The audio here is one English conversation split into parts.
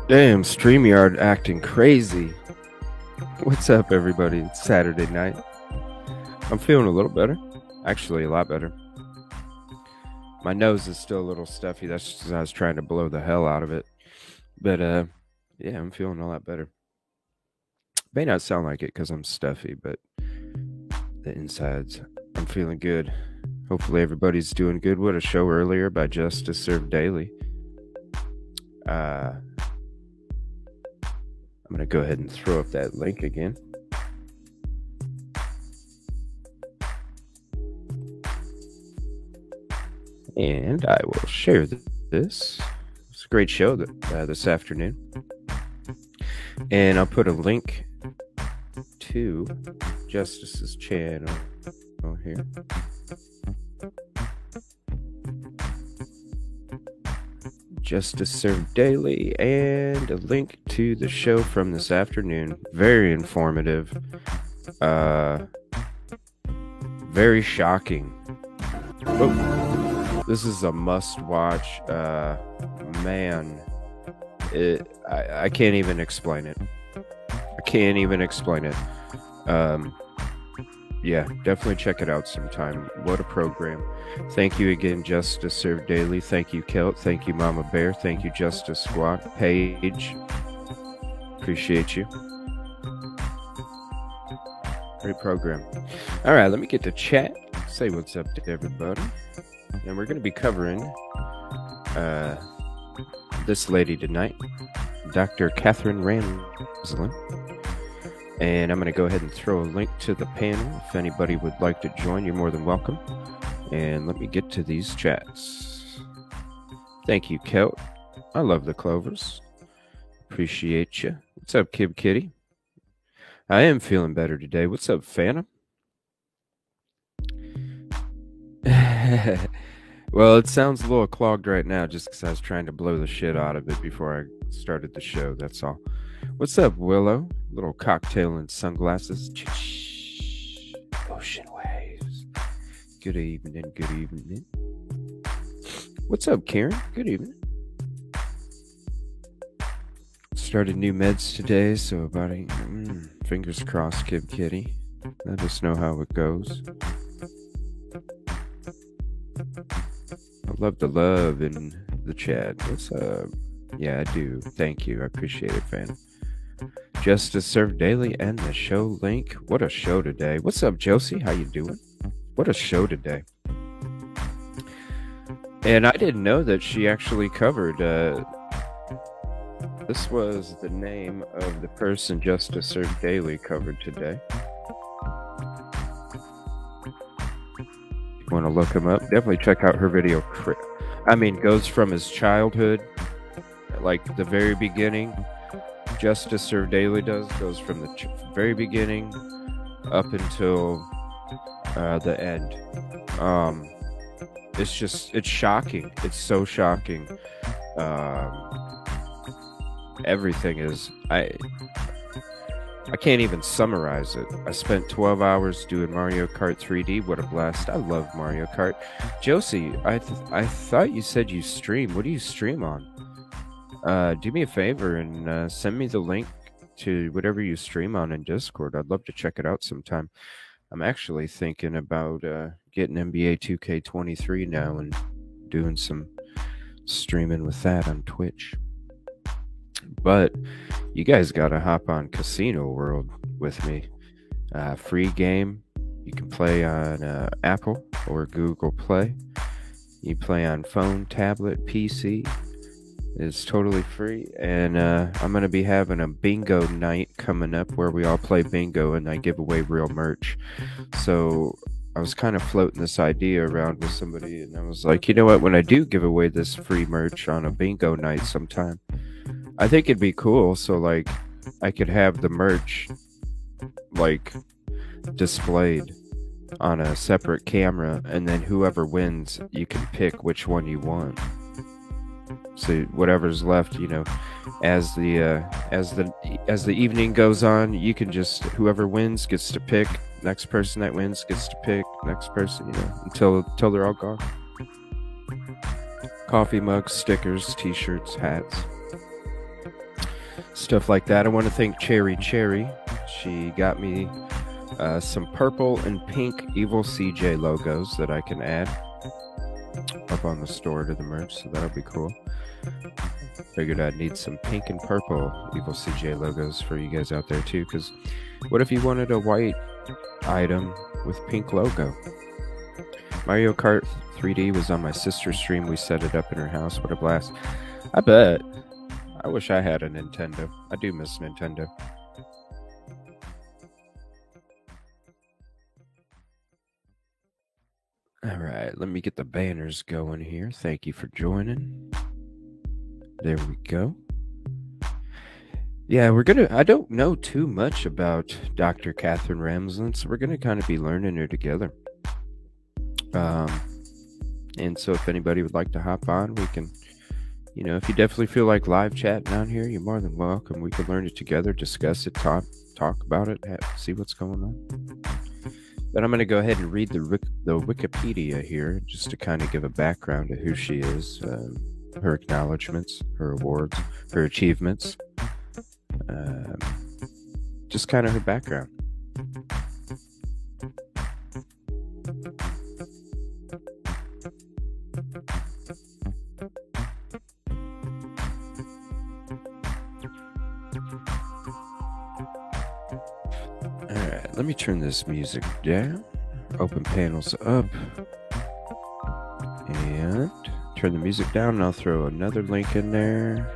Damn, StreamYard acting crazy. What's up, everybody? It's Saturday night. I'm feeling a little better. Actually, a lot better. My nose is still a little stuffy. That's just 'cause I was trying to blow the hell out of it. But, yeah, I'm feeling a lot better. May not sound like it because I'm stuffy, but the insides, I'm feeling good. Hopefully everybody's doing good. What a show earlier by Justice Served Daily. I'm going to go ahead and throw up that link again. And I will share this. It's a great show this afternoon. And I'll put a link to Justice's channel here. Justice Served Daily, and a link to the show from this afternoon. Very informative. Very shocking. Oh, this is a must-watch. Man, I can't even explain it. Yeah, definitely check it out sometime. What a program. Thank you again, Justice Served Daily. Thank you, Kelt. Thank you, Mama Bear. Thank you, Justice Squad. Paige. Appreciate you. Great program. All right, let me get to chat. Say what's up to everybody. And we're going to be covering this lady tonight, Dr. Catherine Ramsland. And I'm going to go ahead and throw a link to the panel. If anybody would like to join, you're more than welcome. And let me get to these chats. Thank you, Kelt. I love the clovers. Appreciate you. What's up, Kib Kitty? I am feeling better today. What's up, Phantom? Well, it sounds a little clogged right now just because I was trying to blow the shit out of it before I started the show. That's all. What's up, Willow? Little cocktail and sunglasses. Ocean waves. Good evening, good evening. What's up, Karen? Good evening. Started new meds today, so fingers crossed, Kib Kitty. Let us know how it goes. I love the love in the chat. What's up? Yeah, I do. Thank you. I appreciate it, fan. Justice Served Daily and the show link. What a show today. What's up, Josie? How you doing? What a show today. And I didn't know that she actually covered. This was the name of the person Justice Served Daily covered today. If you want to look him up, definitely check out her video. Goes from his childhood, like the very beginning. Justice Served Daily goes from the very beginning up until the end. It's shocking. It's so shocking. Everything is, I can't even summarize it. I spent 12 hours doing Mario Kart 3D. What a blast. I love Mario Kart. Josie, I thought you said you stream. What do you stream on? Do me a favor and send me the link to whatever you stream on in Discord. I'd love to check it out sometime. I'm actually thinking about getting NBA 2K23 now and doing some streaming with that on Twitch. But you guys got to hop on Casino World with me. Free game. You can play on Apple or Google Play. You play on phone, tablet, PC. It's totally free. And I'm going to be having a bingo night coming up where we all play bingo and I give away real merch. So I was kind of floating this idea around with somebody, and I was like, you know what? When I do give away this free merch on a bingo night sometime, I think it'd be cool. So, like, I could have the merch, like, displayed on a separate camera, and then whoever wins, you can pick which one you want. So whatever's left, as the evening goes on, you can just, whoever wins gets to pick. Next person that wins gets to pick. Next person, until they're all gone. Coffee mugs, stickers, T-shirts, hats, stuff like that. I want to thank Cherry. She got me some purple and pink Evil CJ logos that I can add up on the store to the merch, so that'll be cool. Figured I'd need some pink and purple Evil CJ logos for you guys out there too, because what if you wanted a white item with pink logo? Mario Kart 3D was on my sister's stream. We set it up in her house. What a blast. I bet. I wish I had a Nintendo. I do miss Nintendo. All right, let me get the banners going here. Thank you for joining. There we go. Yeah, I don't know too much about Dr. Catherine Ramsland, so we're gonna kind of be learning her together. And so if anybody would like to hop on, we can, if you definitely feel like live chatting on here, you're more than welcome. We can learn it together, discuss it, talk about it, see what's going on. But I'm going to go ahead and read the Wikipedia here, just to kind of give a background to who she is, her acknowledgments, her awards, her achievements, just kind of her background. Alright, let me turn this music down, open panels up, and turn the music down, and I'll throw another link in there,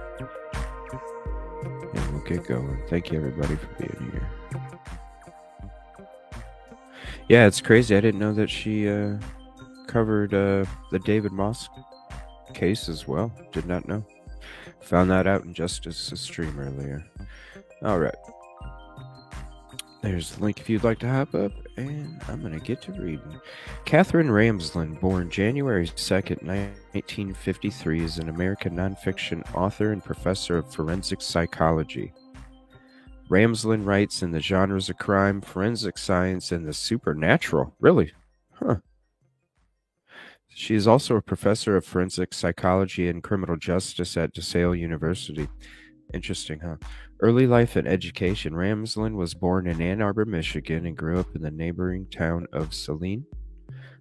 and we'll get going. Thank you everybody for being here. Yeah, it's crazy. I didn't know that she covered the David Moss case as well. Did not know. Found that out in Justice's stream earlier. All right. There's the link if you'd like to hop up, and I'm going to get to reading. Catherine Ramsland, born January 2nd, 1953, is an American nonfiction author and professor of forensic psychology. Ramsland writes in the genres of crime, forensic science, and the supernatural. Really? Huh. She is also a professor of forensic psychology and criminal justice at DeSale University. Interesting, huh? Early life and education. Ramsland was born in Ann Arbor, Michigan, and grew up in the neighboring town of Saline,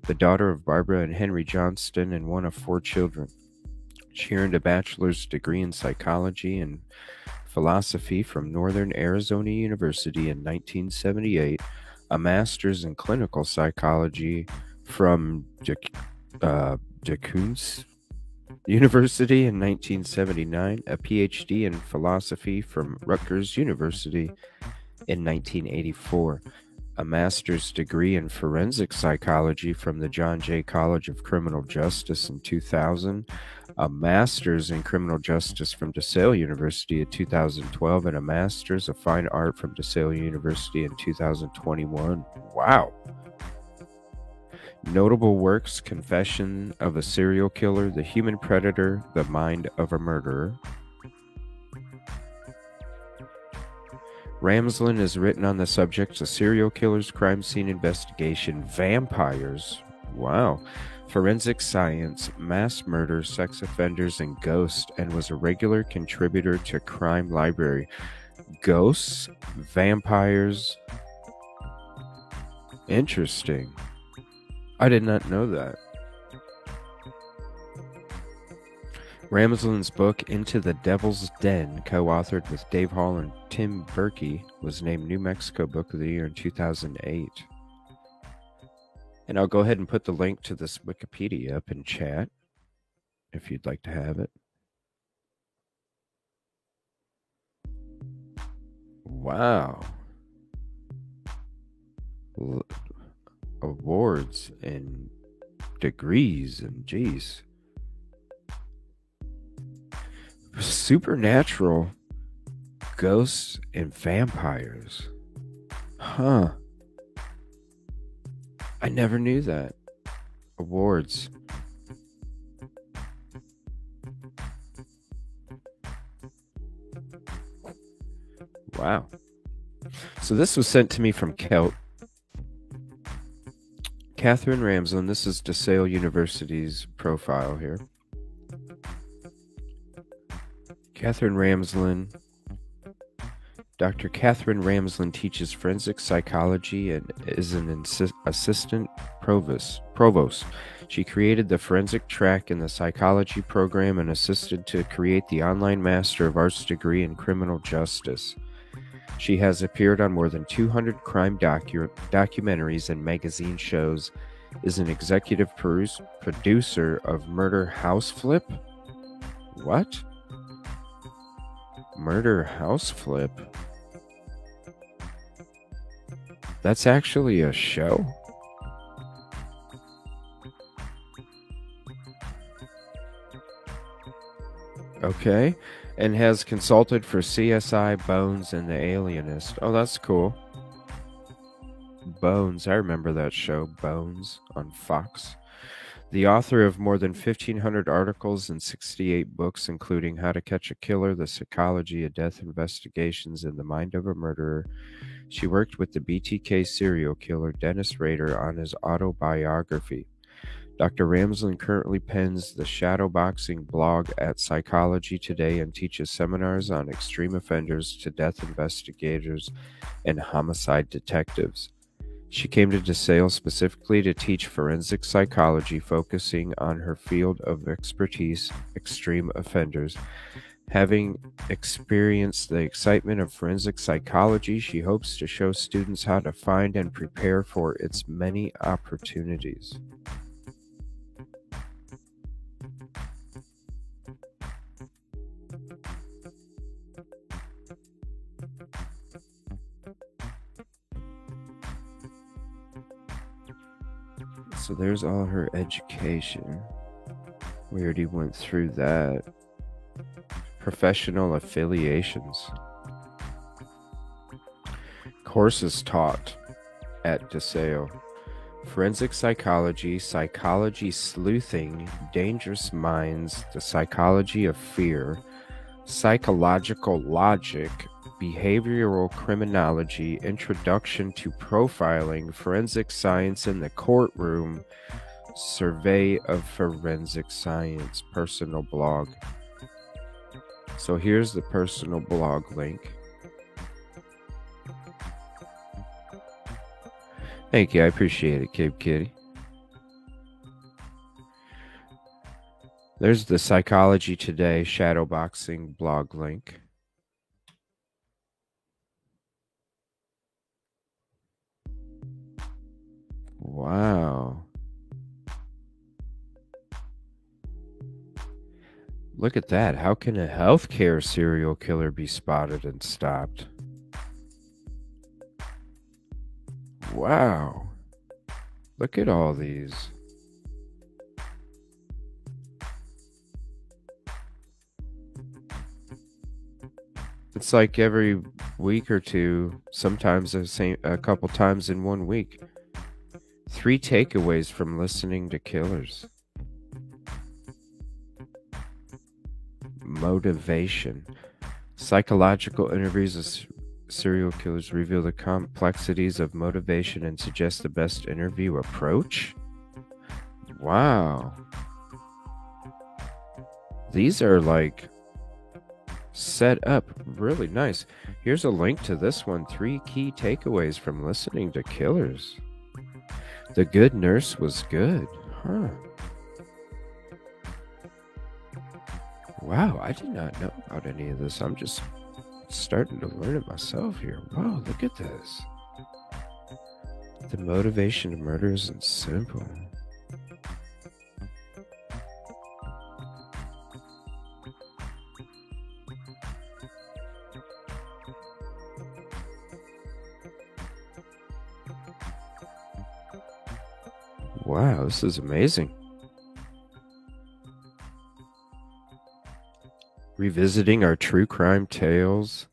the daughter of Barbara and Henry Johnston and one of 4 children. She earned a bachelor's degree in psychology and philosophy from Northern Arizona University in 1978, a master's in clinical psychology from DeKuns University in 1979, a PhD in philosophy from Rutgers University in 1984, a master's degree in forensic psychology from the John Jay College of Criminal Justice in 2000, a master's in criminal justice from DeSale University in 2012, and a master's of fine art from DeSale University in 2021. Wow. Notable works: Confession of a Serial Killer, The Human Predator, The Mind of a Murderer. Ramsland has written on the subjects of serial killers, crime scene investigation, vampires, wow, forensic science, mass murder, sex offenders, and ghosts, and was a regular contributor to Crime Library. Ghosts, vampires, interesting. I did not know that. Ramsland's book, Into the Devil's Den, co-authored with Dave Hall and Tim Berkey, was named New Mexico Book of the Year in 2008. And I'll go ahead and put the link to this Wikipedia up in chat, if you'd like to have it. Wow. awards and degrees and geez. Supernatural ghosts and vampires. Huh. I never knew that. Awards. Wow. So this was sent to me from Kelt. Catherine Ramsland. This is DeSale University's profile here. Catherine Ramsland. Dr. Catherine Ramsland teaches forensic psychology and is an assistant provost. She created the forensic track in the psychology program and assisted to create the online Master of Arts degree in criminal justice. She has appeared on more than 200 crime documentaries and magazine shows, is an executive producer of Murder House Flip. What? Murder House Flip? That's actually a show? Okay. And has consulted for CSI, Bones, and The Alienist. Oh, that's cool. Bones. I remember that show, Bones, on Fox. The author of more than 1,500 articles and 68 books, including How to Catch a Killer, The Psychology of Death Investigations, and The Mind of a Murderer. She worked with the BTK serial killer Dennis Rader on his autobiography. Dr. Ramsland currently pens the Shadowboxing blog at Psychology Today and teaches seminars on extreme offenders to death investigators and homicide detectives. She came to DeSale specifically to teach forensic psychology, focusing on her field of expertise, extreme offenders. Having experienced the excitement of forensic psychology, she hopes to show students how to find and prepare for its many opportunities. So there's all her education. We already went through that. Professional affiliations. Courses taught at DeSale. Forensic psychology, psychology sleuthing, dangerous minds, the psychology of fear, psychological logic, behavioral criminology, introduction to profiling, forensic science in the courtroom, survey of forensic science, personal blog. So here's the personal blog link. Thank you, I appreciate it, Cape Kitty. There's the Psychology Today Shadowboxing blog link. Wow. Look at that. How can a healthcare serial killer be spotted and stopped? Wow. Look at all these. It's like every week or two, sometimes a couple times in 1 week. 3 takeaways from listening to killers. Motivation. Psychological interviews of serial killers reveal the complexities of motivation and suggest the best interview approach. Wow. These are like set up really nice. Here's a link to this one. 3 key takeaways from listening to killers. The Good Nurse was good. Huh. Wow, I did not know about any of this. I'm just starting to learn it myself here. Wow, look at this. The motivation to murder isn't simple. Wow, this is amazing. Revisiting our true crime tales.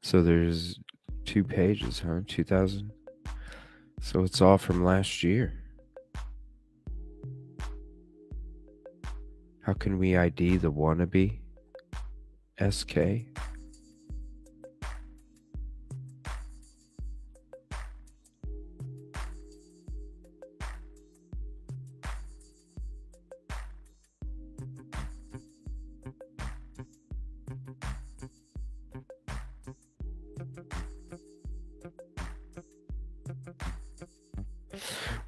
So there's 2 pages, huh? 2000. So it's all from last year. How can we ID the wannabe? SK?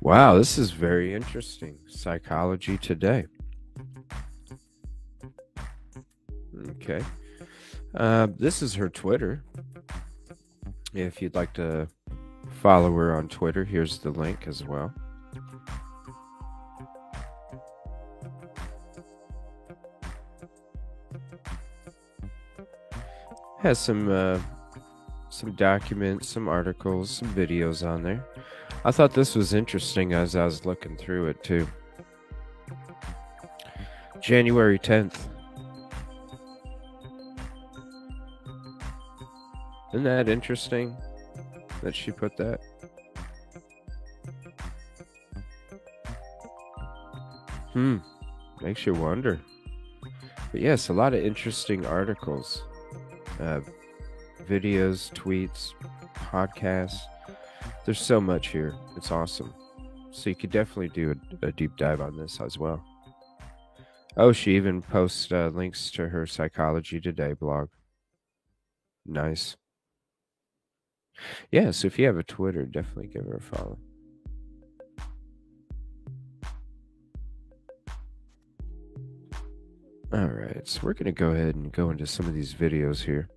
Wow, this is very interesting. Psychology Today. Okay. This is her Twitter. If you'd like to follow her on Twitter, here's the link as well. Has some documents, some articles, some videos on there. I thought this was interesting as I was looking through it too. January 10th. Isn't that interesting that she put that? Makes you wonder. But yes, a lot of interesting articles, videos, tweets, podcasts. There's so much here. It's awesome. So you could definitely do a deep dive on this as well. Oh, she even posts links to her Psychology Today blog. Nice. Yeah, so if you have a Twitter, definitely give her a follow. All right, so we're going to go ahead and go into some of these videos here.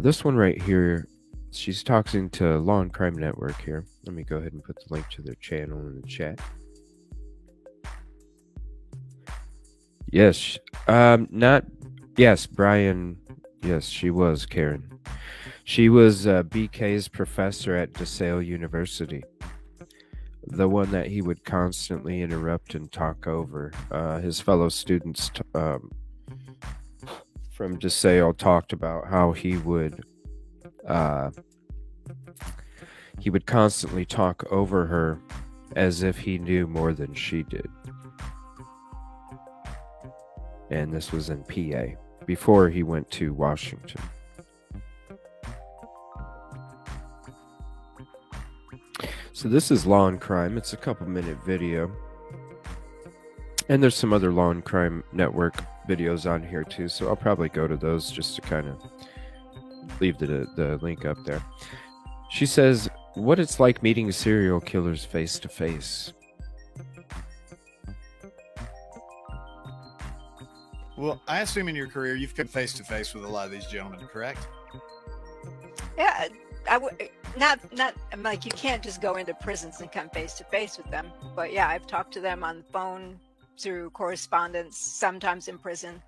This one right here, she's talking to Law and Crime Network here. Let me go ahead and put the link to their channel in the chat. Yes, Brian. Yes, she was Karen. She was BK's professor at DeSale University. The one that he would constantly interrupt and talk over. His fellow students from DeSale talked about how he would constantly talk over her as if he knew more than she did. And this was in PA before he went to Washington. So this is Law and Crime. It's a couple-minute video. And there's some other Law and Crime Network videos on here too, so I'll probably go to those just to kind of leave the link up there. She says, what it's like meeting serial killers face to face. Well, I assume in your career you've come face to face with a lot of these gentlemen, correct? Yeah, I would not I'm like, you can't just go into prisons and come face to face with them. But yeah, I've talked to them on the phone, through correspondence, sometimes in prison.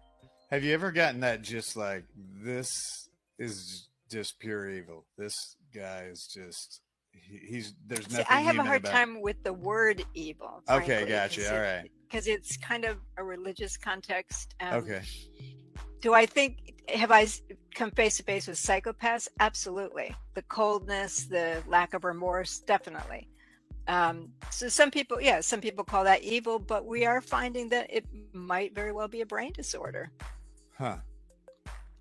Have you ever gotten that just like, this is just pure evil? This guy is just, there's nothing. See, I have a hard time with the word evil. Frankly, okay, gotcha. All right. Because it's kind of a religious context. Okay. Do I think, have I come face to face with psychopaths? Absolutely. The coldness, the lack of remorse, definitely. So some people call that evil, but we are finding that it might very well be a brain disorder. Huh.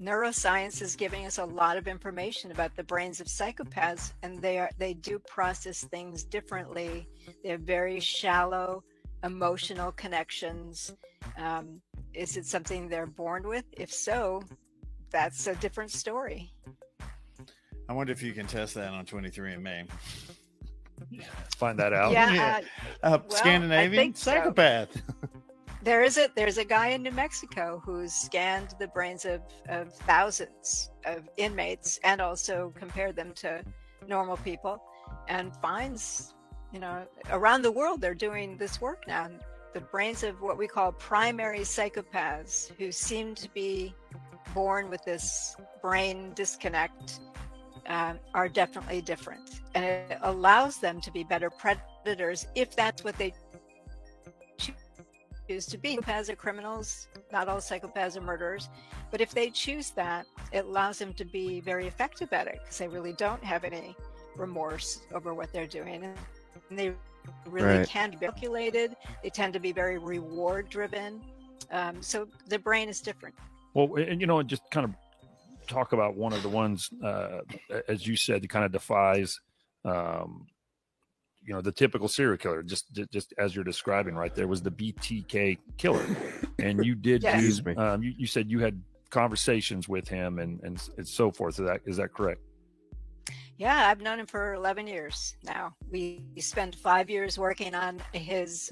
Neuroscience is giving us a lot of information about the brains of psychopaths, and they do process things differently. They're very shallow emotional connections. Is it something they're born with? If so, that's a different story. I wonder if you can test that on 23andMe. Let's find that out. Yeah, Scandinavian psychopath. So. There's a guy in New Mexico who's scanned the brains of thousands of inmates and also compared them to normal people, and finds, around the world they're doing this work now. The brains of what we call primary psychopaths, who seem to be born with this brain disconnect, are definitely different, and it allows them to be better predators if that's what they choose to be. Psychopaths are criminals. Not all psychopaths are murderers, but if they choose that, it allows them to be very effective at it because they really don't have any remorse over what they're doing, and they really can be calculated. They tend to be very reward driven. So the brain is different. Well, and just kind of talk about one of the ones, as you said, that kind of defies, the typical serial killer. Just as you're describing right there was the BTK killer, and you did Yes. you said you had conversations with him and so forth. Is that correct? Yeah, I've known him for 11 years now. We spent 5 years working on his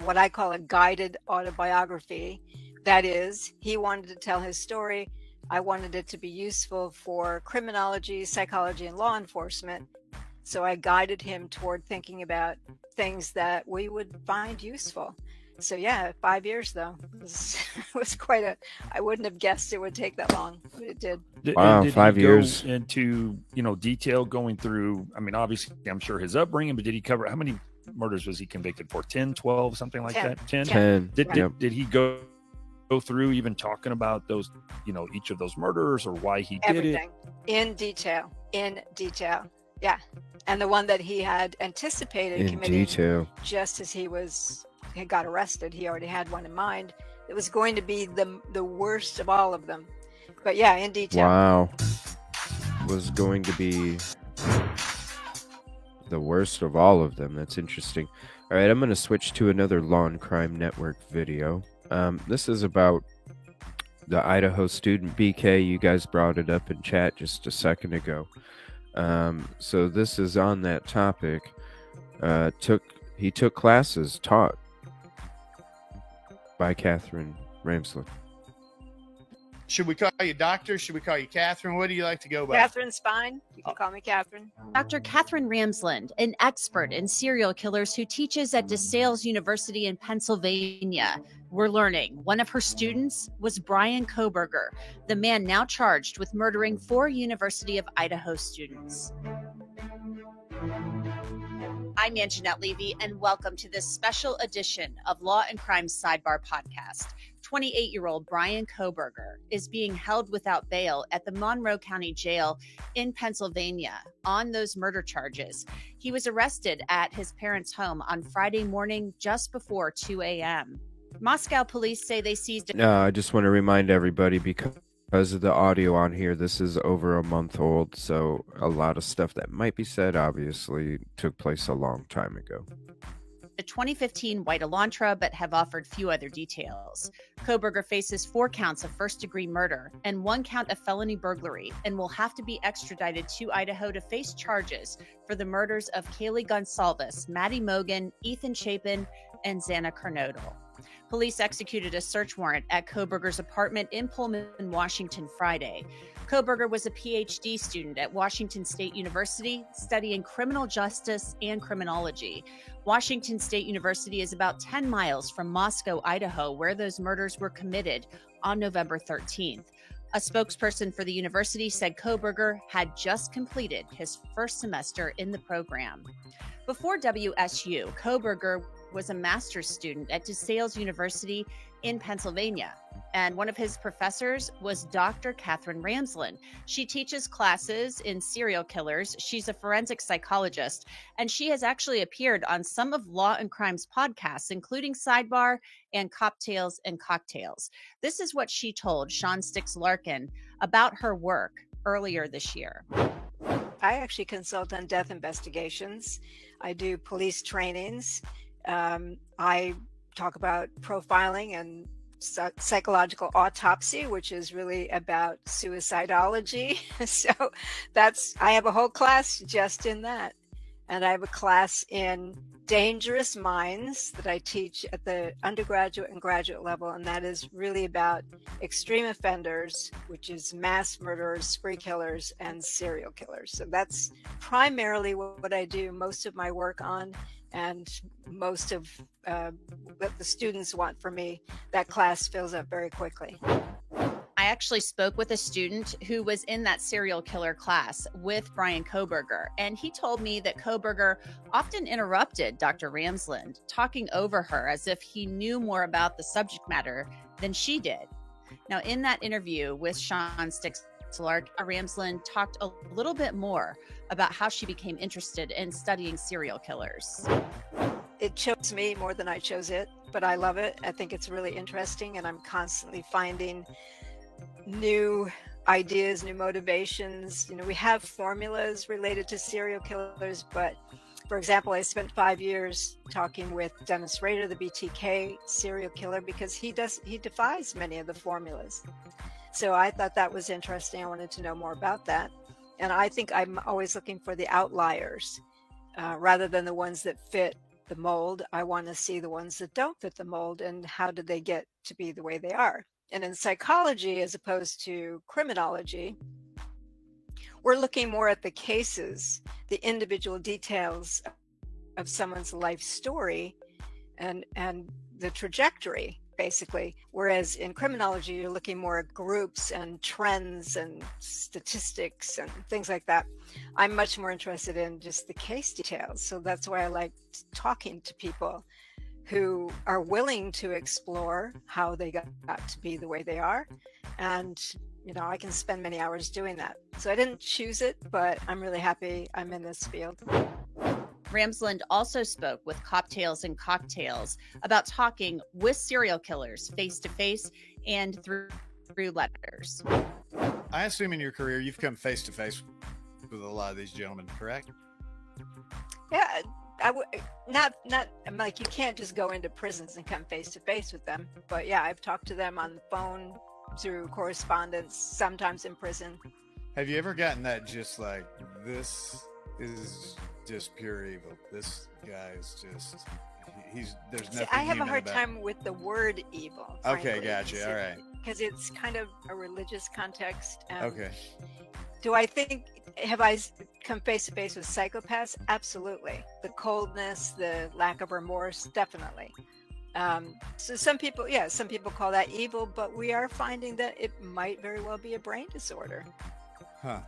what I call a guided autobiography. That is, he wanted to tell his story. I wanted it to be useful for criminology, psychology, and law enforcement. So I guided him toward thinking about things that we would find useful. So yeah, 5 years though was quite I wouldn't have guessed it would take that long, but it did. Wow, did 5 he years. go into detail going through? I mean, obviously, I'm sure his upbringing, but did he cover how many murders was he convicted for? 10, 12, something like 10. that. 10. 10. Did he go through even talking about those, each of those murders or why he did Everything in detail. Yeah, and the one that he had anticipated In committing detail. just as he got arrested, he already had one in mind. It was going to be the worst of all of them. But yeah, in detail. Wow. Was going to be the worst of all of them. That's interesting. All right, I'm going to switch to another Law and Crime Network video. This is about the Idaho student BK. You guys brought it up in chat just a second ago. So this is on that topic. He took classes taught by Catherine Ramsland. Should we call you doctor? Should we call you Catherine? What do you like to go by? Catherine's fine. You can call me Catherine. Dr. Catherine Ramsland, an expert in serial killers who teaches at DeSales University in Pennsylvania. We're learning one of her students was Bryan Kohberger, the man now charged with murdering 4 University of Idaho students. I'm Anjanette Levy, and welcome to this special edition of Law and Crime Sidebar Podcast. 28-year-old Bryan Kohberger is being held without bail at the Monroe County Jail in Pennsylvania on those murder charges. He was arrested at his parents' home on Friday morning just before 2 a.m. Moscow police say they seized I just want to remind everybody, because of the audio on here, this is over a month old, so a lot of stuff that might be said obviously took place a long time ago. a 2015 white Elantra, but have offered few other details. Kohberger faces 4 counts of first-degree murder and 1 count of felony burglary and will have to be extradited to Idaho to face charges for the murders of Kaylee Gonsalves, Maddie Mogan, Ethan Chapin, and Xana Kernodle. Police executed a search warrant at Kohberger's apartment in Pullman, Washington, Friday. Kohberger was a PhD student at Washington State University, studying criminal justice and criminology. Washington State University is about 10 miles from Moscow, Idaho, where those murders were committed on November 13th. A spokesperson for the university said Kohberger had just completed his first semester in the program. Before WSU, Kohberger was a master's student at DeSales University in Pennsylvania, and one of his professors was Dr. Catherine Ramsland. She teaches classes in serial killers. She's a forensic psychologist, and she has actually appeared on some of Law and Crime's podcasts, including Sidebar and Cocktails and Cocktails. This is what she told Sean Stix Larkin about her work earlier this year. I actually consult on death investigations. I do police trainings. I talk about profiling and psychological autopsy, which is really about suicidology. So I have a whole class just in that. And I have a class in dangerous minds that I teach at the undergraduate and graduate level. And that is really about extreme offenders, which is mass murderers, spree killers, and serial killers. So that's primarily what I do most of my work on. And most of what the students want from me, that class fills up very quickly. I actually spoke with a student who was in that serial killer class with Bryan Kohberger, and he told me that Kohberger often interrupted Dr. Ramsland, talking over her as if he knew more about the subject matter than she did. Now, in that interview with Sean Sticklark, Ramsland talked a little bit more about how she became interested in studying serial killers. It chose me more than I chose it, but I love it. I think it's really interesting, and I'm constantly finding new ideas, new motivations. You know, we have formulas related to serial killers, but for example, I spent 5 years talking with Dennis Rader, the BTK serial killer, because he defies many of the formulas. So I thought that was interesting. I wanted to know more about that. And I think I'm always looking for the outliers rather than the ones that fit the mold. I want to see the ones that don't fit the mold and how did they get to be the way they are. And in psychology, as opposed to criminology, we're looking more at the cases, the individual details of someone's life story and the trajectory, basically. Whereas in criminology, you're looking more at groups and trends and statistics and things like that. I'm much more interested in just the case details. So that's why I like talking to people who are willing to explore how they got to be the way they are. And, you know, I can spend many hours doing that. So I didn't choose it, but I'm really happy I'm in this field. Ramsland also spoke with Coptails and Cocktails about talking with serial killers face to face and through letters. I assume in your career you've come face to face with a lot of these gentlemen, correct? Yeah, I would not. I'm like, you can't just go into prisons and come face to face with them. But yeah, I've talked to them on the phone, through correspondence, sometimes in prison. Have you ever gotten that just like, this is just pure evil? This guy is just, there's nothing. I have a human hard about time with the word evil. Okay, gotcha. All right. Because it's kind of a religious context. Okay. Do I think, have I come face to face with psychopaths? Absolutely. The coldness, the lack of remorse, definitely. So some people call that evil, but we are finding that it might very well be a brain disorder. Huh.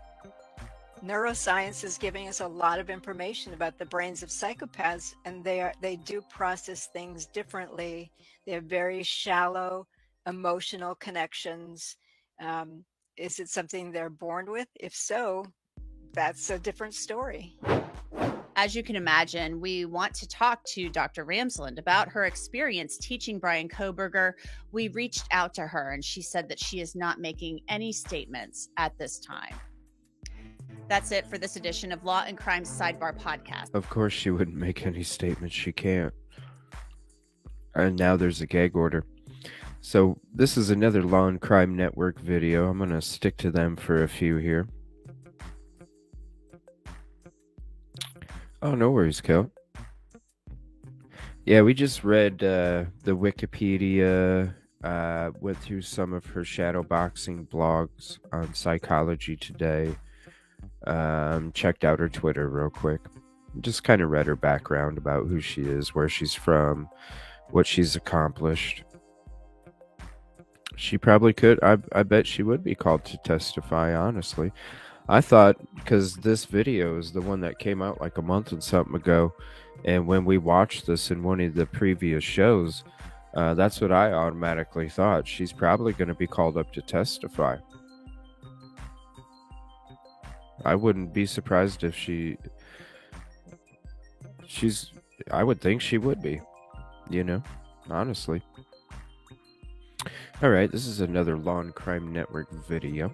Neuroscience is giving us a lot of information about the brains of psychopaths, and they do process things differently. They have very shallow emotional connections. Is it something they're born with? If so, that's a different story. As you can imagine, we want to talk to Dr. Ramsland about her experience teaching Bryan Kohberger. We reached out to her and she said that she is not making any statements at this time. That's it for this edition of Law and Crime Sidebar Podcast. Of course she wouldn't make any statements. She can't. And now there's a gag order. So this is another Law and Crime Network video. I'm going to stick to them for a few here. Oh, no worries, Kel. Yeah, we just read the Wikipedia, went through some of her shadowboxing blogs on Psychology Today, checked out her Twitter real quick. Just kind of read her background about who she is, where she's from, what she's accomplished. She probably could. I bet she would be called to testify, honestly. I thought, because this video is the one that came out like a month and something ago, and when we watched this in one of the previous shows, that's what I automatically thought. She's probably going to be called up to testify. I wouldn't be surprised if I would think she would be, honestly. All right, this is another Law and Crime Network video.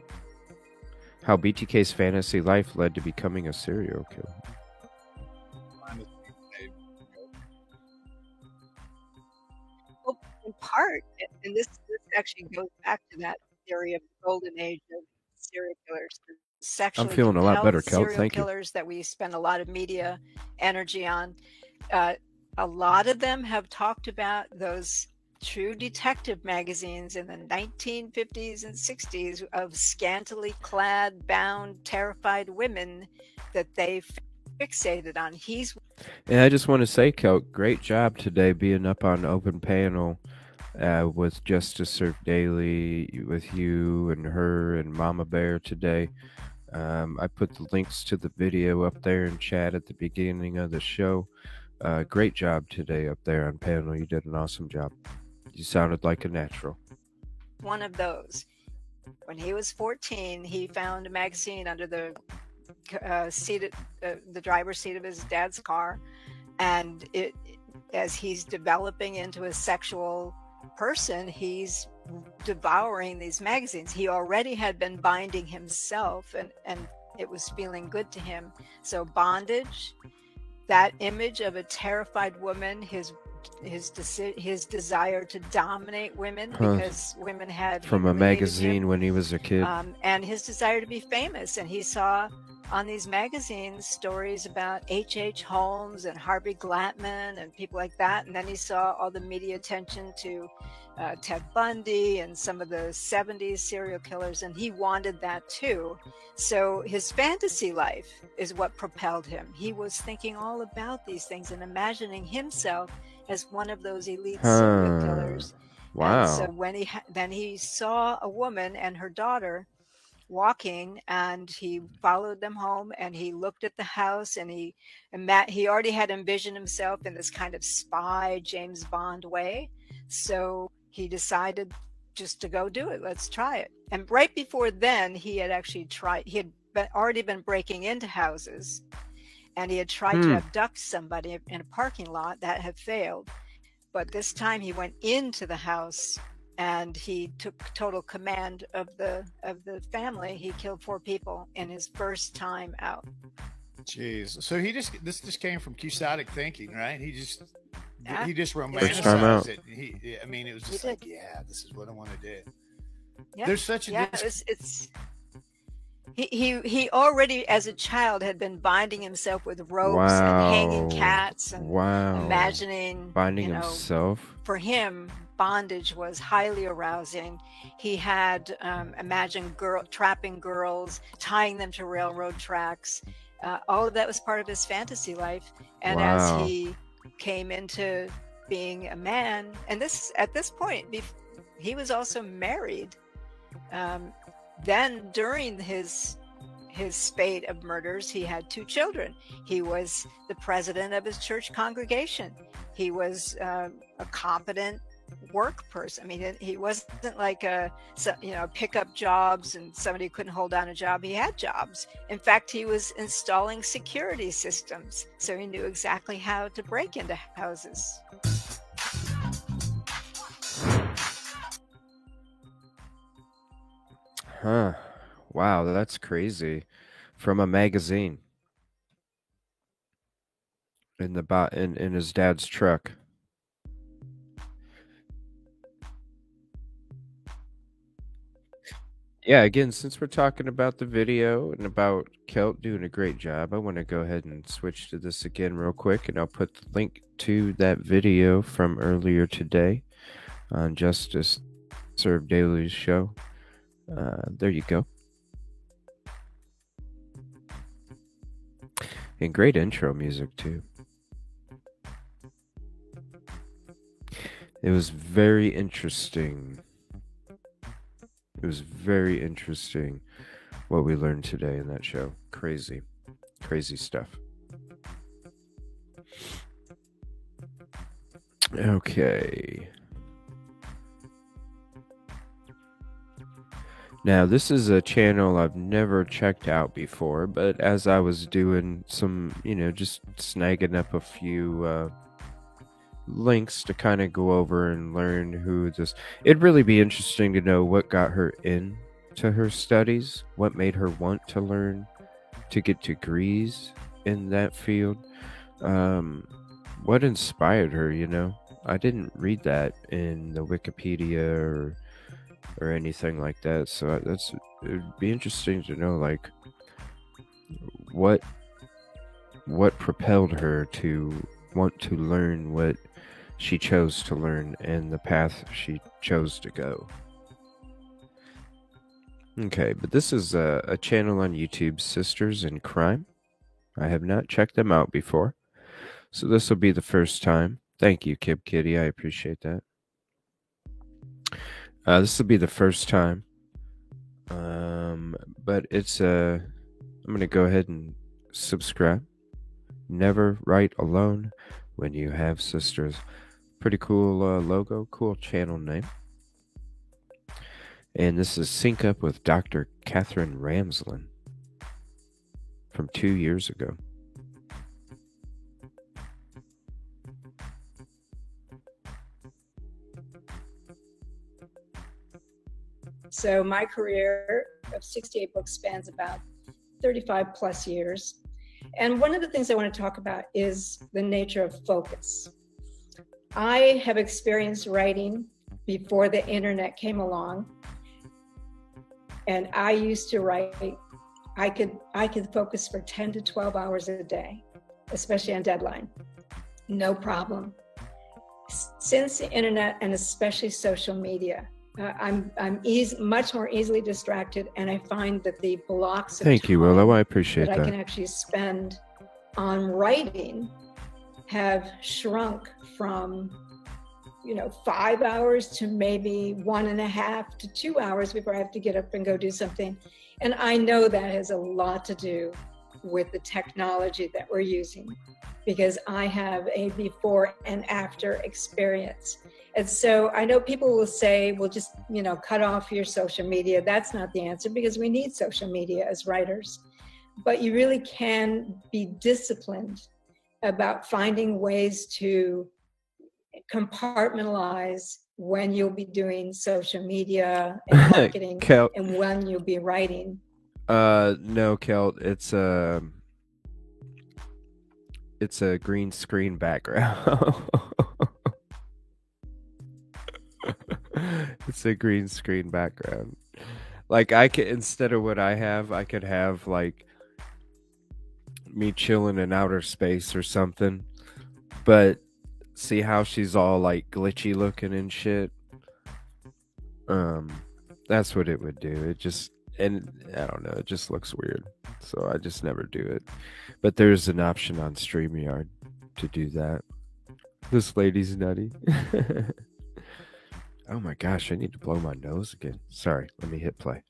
How BTK's fantasy life led to becoming a serial killer. Well, in part, and this actually goes back to that theory of the golden age of serial killers. Sexually I'm feeling a lot better, Kel. Serial Thank you. killers that we spend a lot of media energy on. A lot of them have talked about those true detective magazines in the 1950s and 60s of scantily clad, bound, terrified women that they fixated on. And I just want to say, Kel, great job today being up on Open Panel with Justice Served Daily, with you and her and Mama Bear today. I put the links to the video up there in chat at the beginning of the show. Great job today up there on panel. You did an awesome job. You sounded like a natural. One of those. When he was 14, he found a magazine under the the driver's seat of his dad's car, and as he's developing into a sexual person, he's devouring these magazines. He already had been binding himself, and it was feeling good to him. So bondage, that image of a terrified woman, his desire to dominate women because women had from a magazine when he was a kid, and his desire to be famous. And he saw on these magazines stories about H.H. Holmes and Harvey Glatman and people like that. And then he saw all the media attention to Ted Bundy and some of the 70s serial killers, and he wanted that too. So his fantasy life is what propelled him. He was thinking all about these things and imagining himself as one of those elite serial killers. Wow. And so when he saw a woman and her daughter walking, and he followed them home, and he looked at the house, and he already had envisioned himself in this kind of spy James Bond way. So he decided just to go do it. Let's try it. And right before then, he had already been breaking into houses, and he had tried to abduct somebody in a parking lot. That had failed. But this time he went into the house, and he took total command of the family. He killed 4 people in his first time out. Jeez. So this just came from Quixotic thinking, right? He just time romanticized out. it. It was just like, yeah, this is what I want to do. Yeah. There's such a He already as a child had been binding himself with ropes and hanging cats and imagining binding himself. For him, bondage was highly arousing. He had imagined trapping girls, tying them to railroad tracks. All of that was part of his fantasy life. And as he came into being a man, and at this point, he was also married. Then during his spate of murders, he had 2 children. He was the president of his church congregation. He was a competent work person. I mean, he wasn't like pick up jobs and somebody who couldn't hold down a job. He had jobs. In fact, he was installing security systems, so he knew exactly how to break into houses. Huh. Wow, that's crazy. From a magazine in his dad's truck. Yeah, again, since we're talking about the video and about Kelt doing a great job, I want to go ahead and switch to this again real quick, and I'll put the link to that video from earlier today on Justice Served Daily's show. There you go. And great intro music, too. It was very interesting. It was very interesting what we learned today in that show. Crazy. Crazy stuff. Okay. Now, this is a channel I've never checked out before, but as I was doing some, just snagging up a few links to kind of go over and learn who this... It'd really be interesting to know what got her into her studies, what made her want to learn to get degrees in that field, what inspired her, I didn't read that in the Wikipedia or anything like that, so it'd be interesting to know, like, what propelled her to want to learn what she chose to learn and the path she chose to go. Okay, but this is a channel on YouTube, Sisters in Crime. I have not checked them out before, so this will be the first time. Thank you, Kib Kitty. I appreciate that. This will be the first time. But it's I'm gonna go ahead and subscribe. Never write alone when you have sisters. Pretty cool logo, cool channel name. And this is Sync Up with Dr. Catherine Ramsland from 2 years ago. So my career of 68 books spans about 35 plus years. And one of the things I want to talk about is the nature of focus. I have experienced writing before the internet came along. And I used to write, I could focus for 10 to 12 hours a day, especially on deadline. No problem. Since the internet and especially social media, I'm much more easily distracted, and I find that the blocks of Thank you, Willow. I appreciate that that. I can actually spend on writing have shrunk from 5 hours to maybe 1.5 to 2 hours before I have to get up and go do something. And I know that has a lot to do with the technology that we're using, because I have a before and after experience. And so I know people will say, well, just, cut off your social media. That's not the answer, because we need social media as writers. But you really can be disciplined about finding ways to compartmentalize when you'll be doing social media and marketing and when you'll be writing. No, Kelt, it's a green screen background. It's a green screen background. Like, I could, instead of what I have, I could have like me chilling in outer space or something. But see how she's all like glitchy looking and shit? That's what it would do. It just, and I don't know, it just looks weird. So I just never do it. But there's an option on StreamYard to do that. This lady's nutty. Oh my gosh, I need to blow my nose again. Sorry, let me hit play.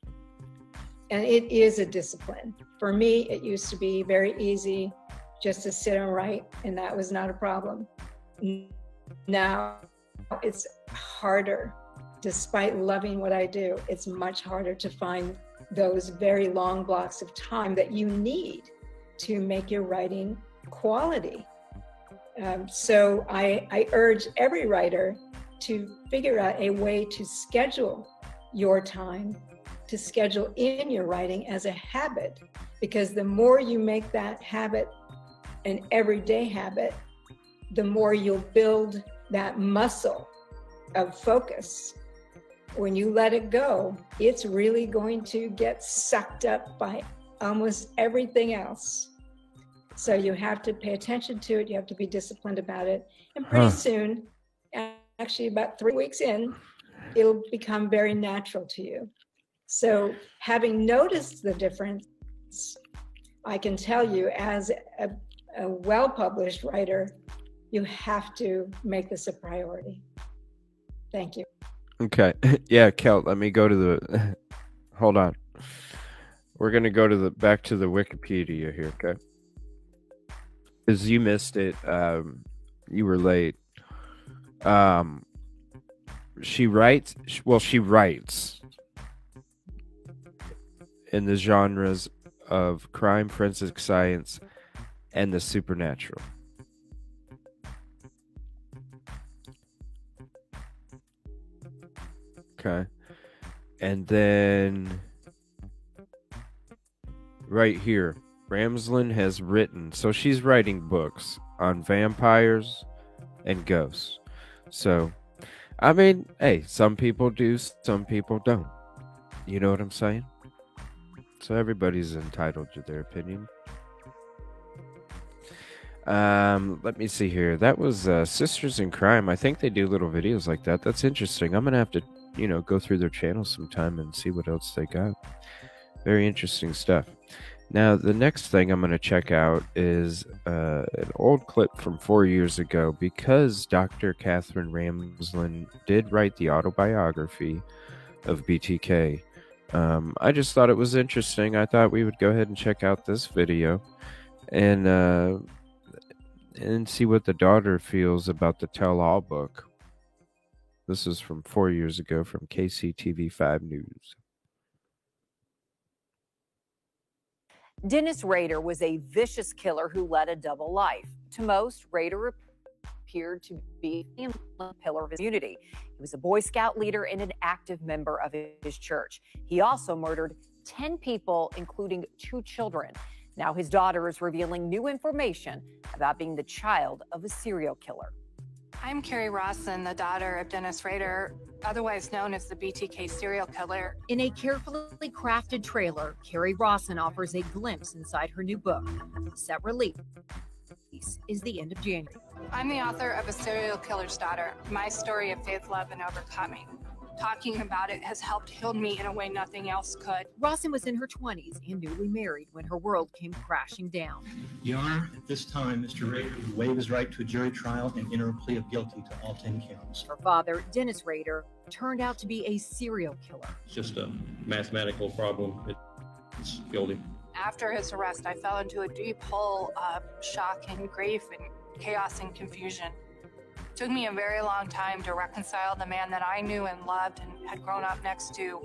And it is a discipline. For me, it used to be very easy just to sit and write, and that was not a problem. Now it's harder. Despite loving what I do, it's much harder to find those very long blocks of time that you need to make your writing quality. So I urge every writer to figure out a way to schedule your time, to schedule in your writing as a habit, because the more you make that habit an everyday habit, the more you'll build that muscle of focus. When you let it go, it's really going to get sucked up by almost everything else. So you have to pay attention to it. You have to be disciplined about it. And pretty soon, actually about 3 weeks in, it'll become very natural to you. So having noticed the difference, I can tell you as a well-published writer, you have to make this a priority. Thank you. Okay. Yeah, Kelt, let me go to the hold on. We're gonna go to back to the Wikipedia here, okay? Because you missed it. You were late. She writes in the genres of crime, forensic science, and the supernatural. Okay. And then right here, Ramsland has written, so she's writing books on vampires and ghosts. So, I mean, hey, some people do, some people don't. You know what I'm saying? So everybody's entitled to their opinion. Let me see here. That was Sisters in Crime. I think they do little videos like that. That's interesting. I'm gonna have to, go through their channel sometime and see what else they got. Very interesting stuff. Now, the next thing I'm going to check out is an old clip from 4 years ago, because Dr. Catherine Ramsland did write the autobiography of BTK. I just thought it was interesting. I thought we would go ahead and check out this video and see what the daughter feels about the tell-all book. This is from 4 years ago from KCTV5 News. Dennis Rader was a vicious killer who led a double life. To most, Rader appeared to be a pillar of his community. He was a Boy Scout leader and an active member of his church. He also murdered 10 people, including 2 children. Now his daughter is revealing new information about being the child of a serial killer. I'm Carrie Rawson, the daughter of Dennis Rader, otherwise known as the BTK serial killer. In a carefully crafted trailer, Carrie Rawson offers a glimpse inside her new book. Set release is the end of January. I'm the author of A Serial Killer's Daughter, my story of faith, love, and overcoming. Talking about it has helped heal me in a way nothing else could. Rawson was in her 20s and newly married when her world came crashing down. Your Honor, at this time, Mr. Rader will waive his right to a jury trial and enter a plea of guilty to all 10 counts. Her father, Dennis Rader, turned out to be a serial killer. It's just a mathematical problem. It's guilty. After his arrest, I fell into a deep hole of shock and grief and chaos and confusion. It took me a very long time to reconcile the man that I knew and loved and had grown up next to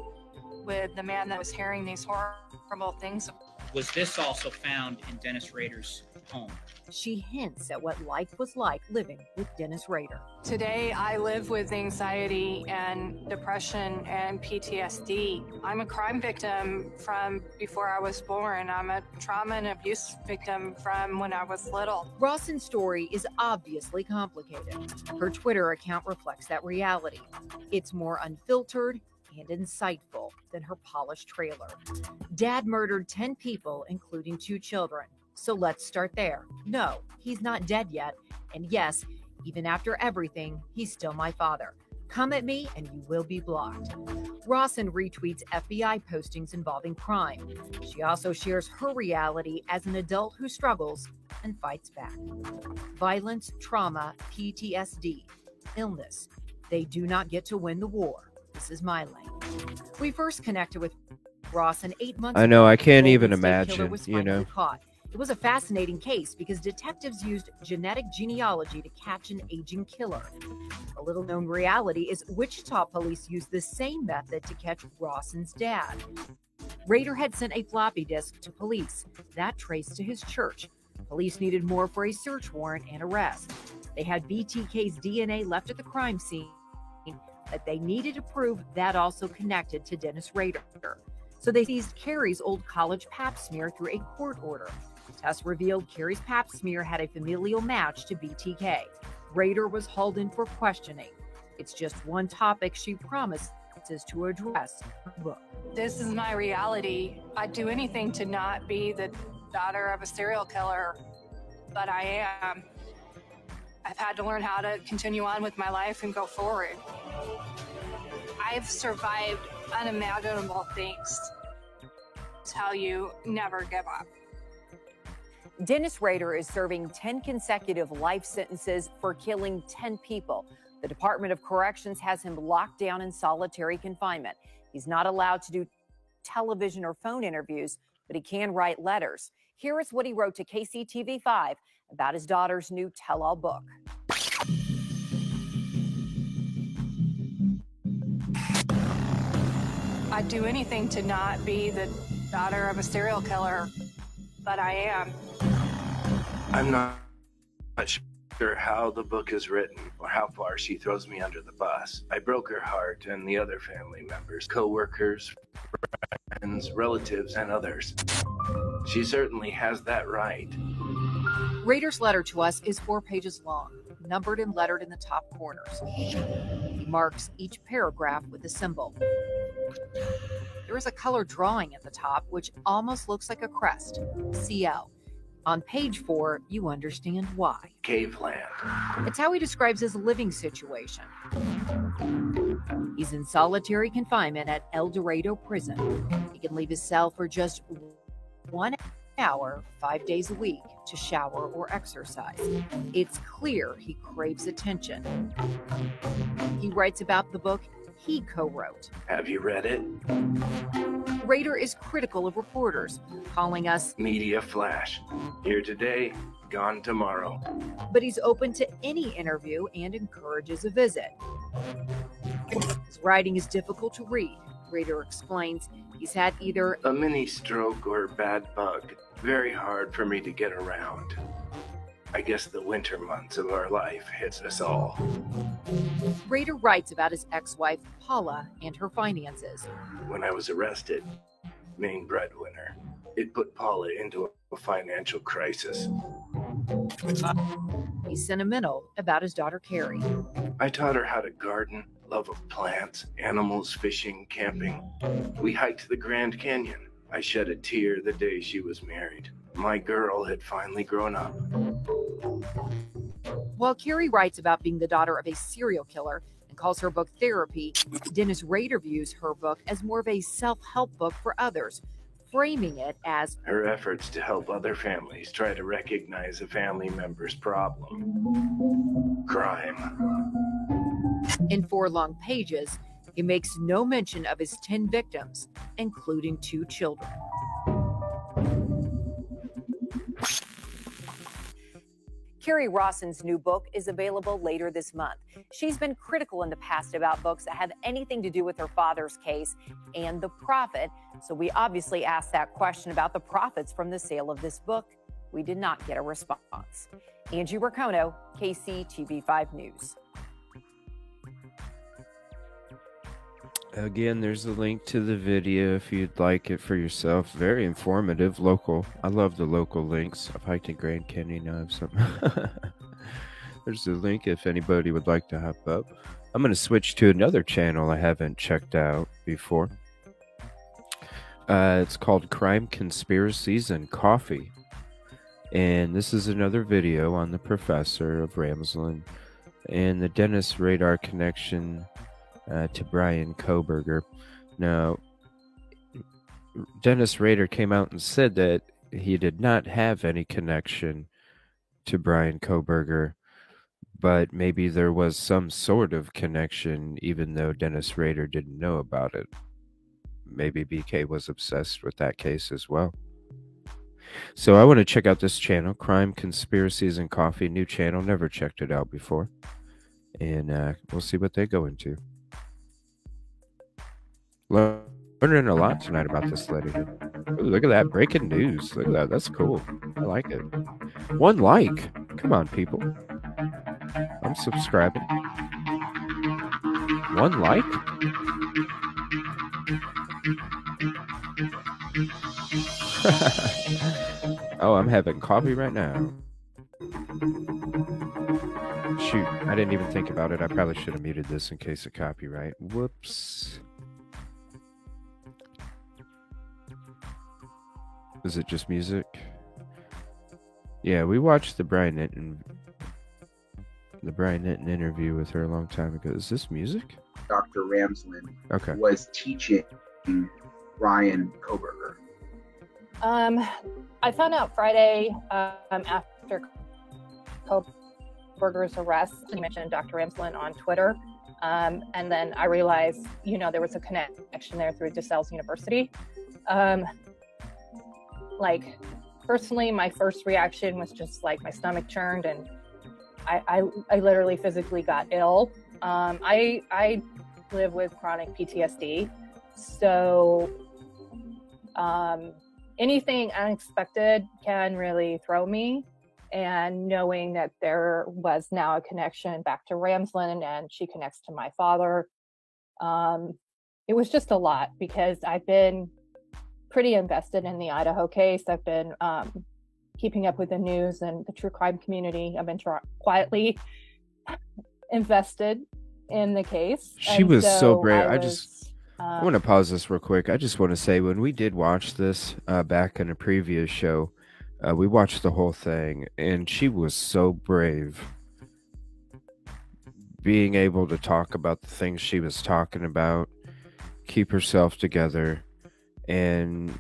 with the man that was hearing these horrible things. Was this also found in Dennis Rader's home? She hints at what life was like living with Dennis Rader. Today, I live with anxiety and depression and PTSD. I'm a crime victim from before I was born. I'm a trauma and abuse victim from when I was little. Rawson's story is obviously complicated. Her Twitter account reflects that reality. It's more unfiltered and insightful than her polished trailer. Dad murdered 10 people, including 2 children. So let's start there. No, he's not dead yet. And yes, even after everything, he's still my father. Come at me and you will be blocked. Rawson retweets FBI postings involving crime. She also shares her reality as an adult who struggles and fights back. Violence, trauma, PTSD, illness. They do not get to win the war. This is my lane. We first connected with Rawson 8 months ago. I know, I can't even Golden State Killer imagine, was you finally know. caught. It was a fascinating case because detectives used genetic genealogy to catch an aging killer. A little known reality is Wichita police used the same method to catch Rawson's dad. Rader had sent a floppy disk to police that traced to his church. Police needed more for a search warrant and arrest. They had BTK's DNA left at the crime scene, but they needed to prove that also connected to Dennis Rader. So they seized Carrie's old college pap smear through a court order. Tests revealed Carrie's pap smear had a familial match to BTK. Rader was hauled in for questioning. It's just one topic she promises to address in her book. This is my reality. I'd do anything to not be the daughter of a serial killer, but I am. I've had to learn how to continue on with my life and go forward. I've survived unimaginable things. Tell you, never give up. Dennis Rader is serving 10 consecutive life sentences for killing 10 people. The Department of Corrections has him locked down in solitary confinement. He's not allowed to do television or phone interviews, but he can write letters. Here is what he wrote to KCTV5 about his daughter's new tell-all book. I'd do anything to not be the daughter of a serial killer, but I am. I'm not sure how the book is written or how far she throws me under the bus. I broke her heart and the other family members, co-workers, friends, relatives, and others. She certainly has that right. Rader's letter to us is 4 pages long, numbered and lettered in the top corners. He marks each paragraph with a symbol. There is a color drawing at the top, which almost looks like a crest, CL. On page 4, you understand why. Caveland. It's how he describes his living situation. He's in solitary confinement at El Dorado Prison. He can leave his cell for just 1 hour 5 days a week to shower or exercise. It's clear he craves attention. He writes about the book he co-wrote. Have you read it? Rader is critical of reporters, calling us media flash. Here today, gone tomorrow. But he's open to any interview and encourages a visit. His writing is difficult to read. Rader explains he's had either a mini stroke or bad bug. Very hard for me to get around. I guess the winter months of our life hits us all. Rader writes about his ex-wife, Paula, and her finances. When I was arrested, main breadwinner, it put Paula into a financial crisis. He's sentimental about his daughter, Carrie. I taught her how to garden, love of plants, animals, fishing, camping. We hiked the Grand Canyon. I shed a tear the day she was married. My girl had finally grown up. While Carrie writes about being the daughter of a serial killer and calls her book therapy, Dennis Rader views her book as more of a self-help book for others, framing it as her efforts to help other families try to recognize a family member's problem. Crime. In 4 long pages, he makes no mention of his 10 victims, including 2 children. Carrie Rawson's new book is available later this month. She's been critical in the past about books that have anything to do with her father's case and the profit. So we obviously asked that question about the profits from the sale of this book. We did not get a response. Angie Racono, KCTV5 News. Again, there's a link to the video if you'd like it for yourself. Very informative, local. I love the local links. I've hiked in Grand Canyon. Now I have something. There's a link if anybody would like to hop up. I'm going to switch to another channel I haven't checked out before. It's called Crime, Conspiracies, and Coffee. And this is another video on the professor of Ramsland and the Dennis Rader connection to Bryan Kohberger. Now, Dennis Rader came out and said that he did not have any connection to Bryan Kohberger, but maybe there was some sort of connection even though Dennis Rader didn't know about it. Maybe BK was obsessed with that case as well. So I want to check out this channel, Crime, Conspiracies, and Coffee. New channel, never checked it out before. And we'll see what they go into. Learning a lot tonight about this lady. Ooh, look at that, breaking news. Look at that, that's cool. I like it. 1 like. Come on, people. I'm subscribing. 1 like? Oh, I'm having coffee right now. Shoot, I didn't even think about it. I probably should have muted this in case of copyright. Whoops. Is it just music? Yeah, we watched the Brian Hinton interview with her a long time ago. Is this music? Dr. Ramsland Okay. was teaching Bryan Kohberger. I found out Friday after Kohberger's arrest. He mentioned Dr. Ramsland on Twitter. And then I realized, there was a connection there through DeSales University. Personally, my first reaction was just like my stomach churned and I literally physically got ill. I live with chronic PTSD. So anything unexpected can really throw me. And knowing that there was now a connection back to Ramsland and she connects to my father, it was just a lot because I've been pretty invested in the Idaho case. I've been keeping up with the news and the true crime community. I've been quietly invested in the case. She was so brave. I want to pause this real quick. I just want to say, when we did watch this back in a previous show, we watched the whole thing, and she was so brave. Being able to talk about the things she was talking about, keep herself together, and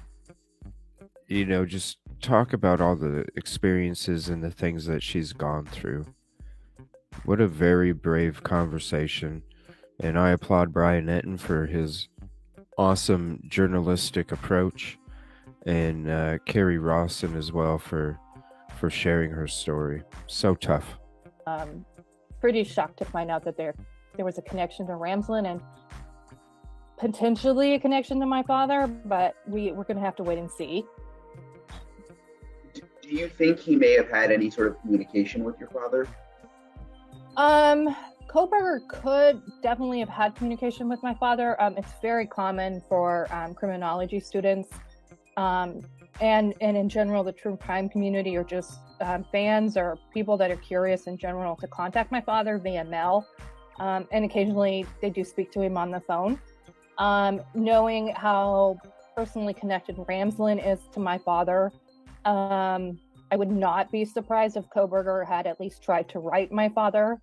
just talk about all the experiences and the things that she's gone through. What a very brave conversation. And I applaud Brian Etten for his awesome journalistic approach, and Carrie Rawson as well for sharing her story. So tough. Pretty shocked to find out that there was a connection to Ramsland and potentially a connection to my father, but we're going to have to wait and see. Do you think he may have had any sort of communication with your father? Kohberger could definitely have had communication with my father. It's very common for criminology students and in general the true crime community, or just fans or people that are curious in general, to contact my father via mail. And occasionally they do speak to him on the phone. Knowing how personally connected Ramsland is to my father, I would not be surprised if Kohberger had at least tried to write my father.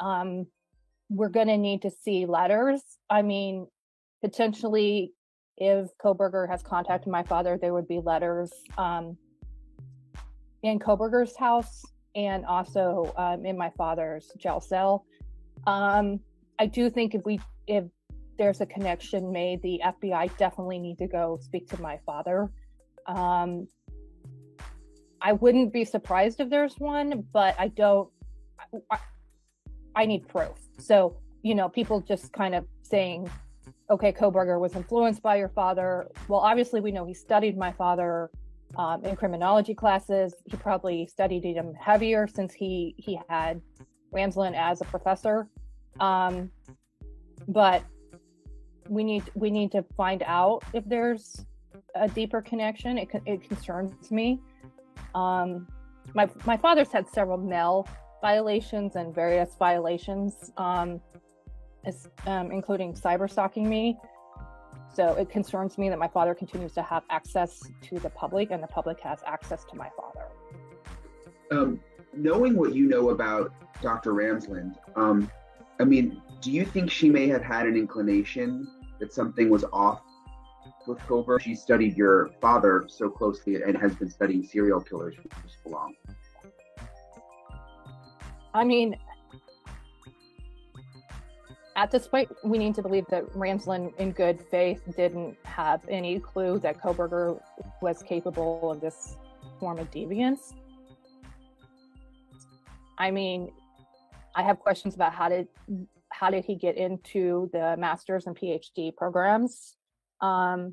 We're going to need to see letters. I mean, potentially, if Kohberger has contacted my father, there would be letters in Kohberger's house and also in my father's jail cell. I do think if there's a connection made, the FBI definitely need to go speak to my father. I wouldn't be surprised if there's one, but I need proof. So, people just kind of saying, okay, Kohberger was influenced by your father. Well, obviously we know he studied my father in criminology classes. He probably studied him heavier since he had Ramsland as a professor. But we need to find out if there's a deeper connection. It concerns me. My father's had several mail violations and various violations, including cyber stalking me. So it concerns me that my father continues to have access to the public, and the public has access to my father. Knowing what you know about Dr. Ramsland, do you think she may have had an inclination that something was off with Kohberger? She studied your father so closely and has been studying serial killers for so long. At this point, we need to believe that Ramsland, in good faith, didn't have any clue that Kohberger was capable of this form of deviance. I have questions about how did he get into the master's and PhD programs. I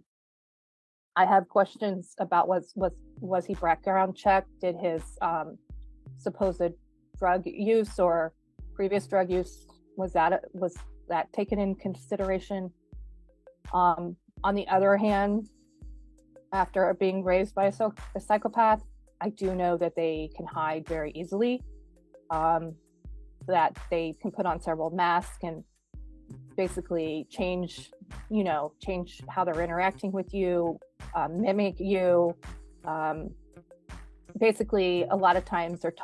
have questions about was he background checked? Did his supposed drug use or previous drug use, was that taken in consideration? On the other hand, after being raised by a psychopath, I do know that they can hide very easily, that they can put on several masks and basically change how they're interacting with you, mimic you. Basically, a lot of times they're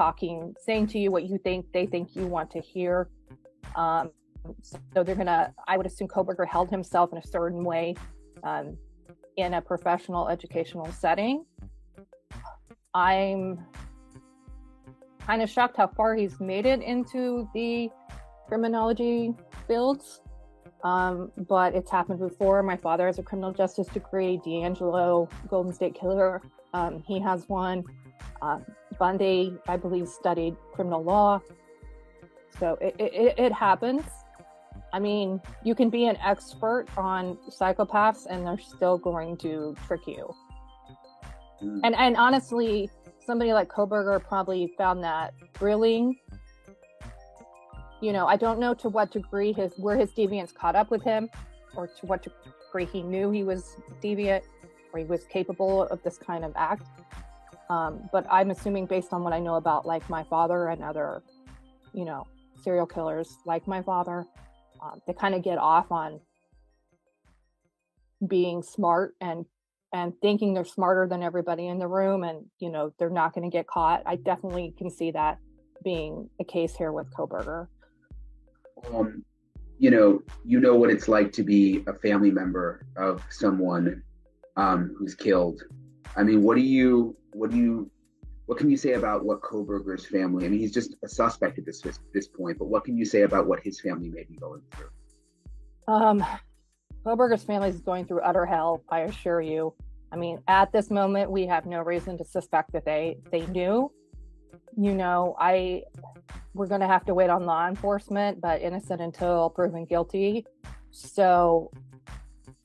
saying to you what they think you want to hear. So they're I would assume Kohberger held himself in a certain way in a professional educational setting. I'm kind of shocked how far he's made it into the criminology fields. But it's happened before. My father has a criminal justice degree. D'Angelo, Golden State Killer, he has one. Bundy, I believe, studied criminal law. So it happens. You can be an expert on psychopaths and they're still going to trick you. And honestly, somebody like Kohberger probably found that thrilling. I don't know to what degree where his deviance caught up with him, or to what degree he knew he was deviant or he was capable of this kind of act. But I'm assuming, based on what I know about like my father and other, serial killers like my father, they kind of get off on being smart and thinking they're smarter than everybody in the room, and they're not going to get caught. I definitely can see that being the case here with Kohberger. You know what it's like to be a family member of someone who's killed. I mean, what can you say about what Kohberger's family? I mean, he's just a suspect at this point, but what can you say about what his family may be going through? Kohberger's family is going through utter hell, I assure you. I mean, at this moment, we have no reason to suspect that they knew. You know, we're going to have to wait on law enforcement, but innocent until proven guilty. So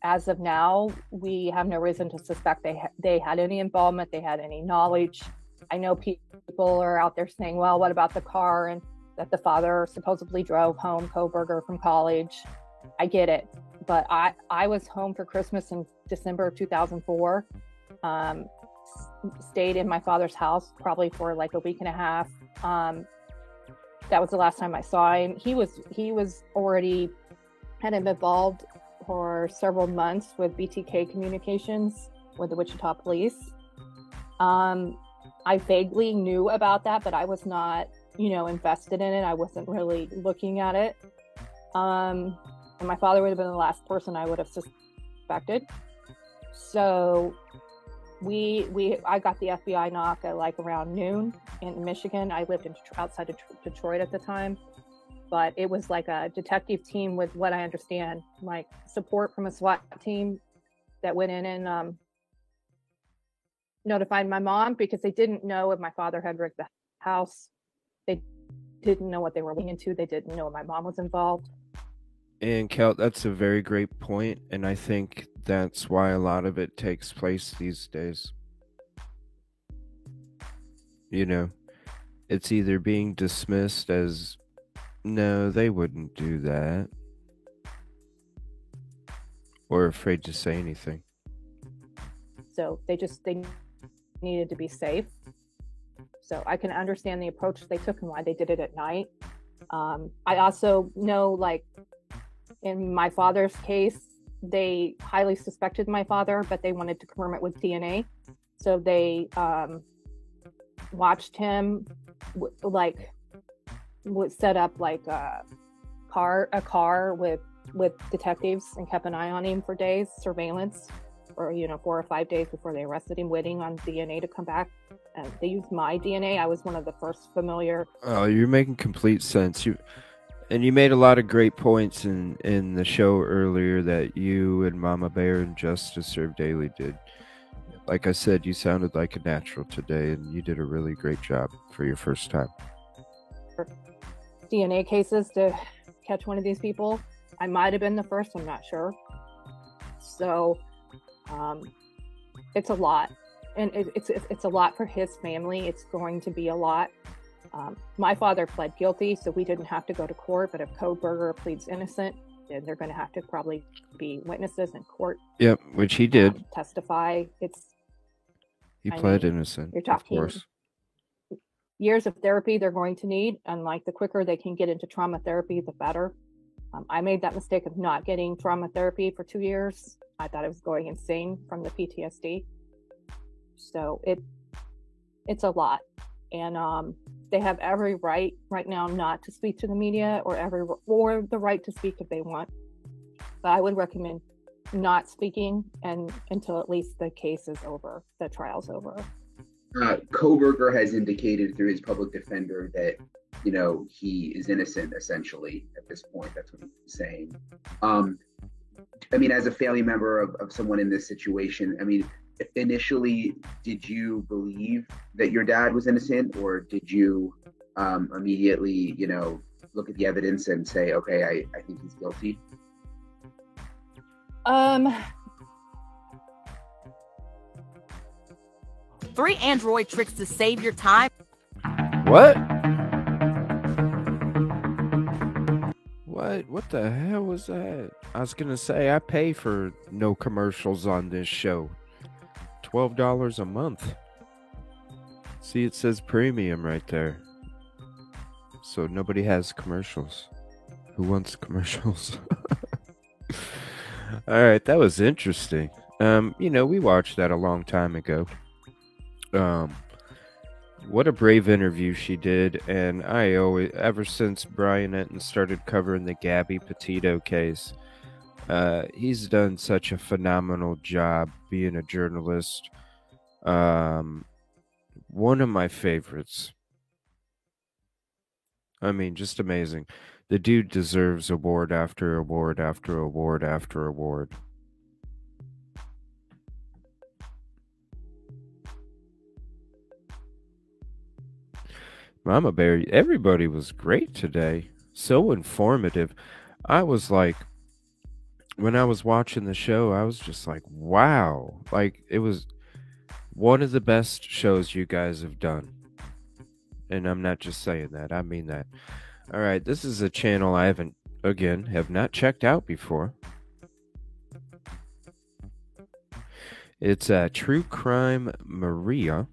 as of now, we have no reason to suspect they had any involvement, they had any knowledge. I know people are out there saying, well, what about the car and that the father supposedly drove home Kohberger from college? I get it. But I was home for Christmas in December of 2004. Stayed in my father's house probably for like a week and a half. That was the last time I saw him. He was already had him involved for several months with BTK Communications with the Wichita Police. I vaguely knew about that, but I was not, invested in it. I wasn't really looking at it. And my father would have been the last person I would have suspected. So I got the FBI knock at like around noon in Michigan. I lived outside of Detroit at the time, but it was like a detective team with what I understand, like support from a SWAT team that went in and notified my mom because they didn't know if my father had rigged the house. They didn't know what they were looking into. They didn't know if my mom was involved. And Kel, that's a very great point, and I think that's why a lot of it takes place these days. It's either being dismissed as, no, they wouldn't do that, or afraid to say anything. So they needed to be safe. So I can understand the approach they took and why they did it at night. I also know, like, in my father's case, they highly suspected my father, but they wanted to confirm it with DNA. So they watched him, would set up like a car with detectives and kept an eye on him for days, surveillance, or 4 or 5 days before they arrested him, waiting on DNA to come back. And they used my DNA. I was one of the first familiar. Oh, you're making complete sense. And you made a lot of great points in the show earlier that you and Mama Bear and Justice Serve Daily did. Like I said, you sounded like a natural today, and you did a really great job for your first time. DNA cases to catch one of these people. I might have been the first, I'm not sure. So it's a lot. And it's a lot for his family. It's going to be a lot. My father pled guilty, so we didn't have to go to court. But if Kohberger pleads innocent, then they're going to have to probably be witnesses in court. Yep, which he did. Testify. He pled innocent. You're talking, of course. Years of therapy they're going to need, and like the quicker they can get into trauma therapy, the better. I made that mistake of not getting trauma therapy for 2 years. I thought I was going insane from the PTSD. So it's a lot, and they have every right now not to speak to the media, or the right to speak if they want. But I would recommend not speaking until at least the case is over, the trial's over. Kohberger has indicated through his public defender that he is innocent essentially at this point. That's what he's saying. I mean, as a family member of someone in this situation, I mean, initially, did you believe that your dad was innocent, or did you immediately, look at the evidence and say, okay, I think he's guilty? 3 Android tricks to save your time. What? What the hell was that? I was gonna say, I pay for no commercials on this show. $12 a month. See, it says premium right there. So nobody has commercials. Who wants commercials? All right, that was interesting. We watched that a long time ago. What a brave interview she did, and I always, ever since Brian Enton started covering the Gabby Petito case, he's done such a phenomenal job being a journalist. One of my favorites. I mean, just amazing. The dude deserves award after award after award after award. Mama Bear, everybody was great today. So informative. I was like, when I was watching the show, I was just like, wow. Like, it was one of the best shows you guys have done. And I'm not just saying that, I mean that. All right, this is a channel I have not checked out before. It's True Crime Maria.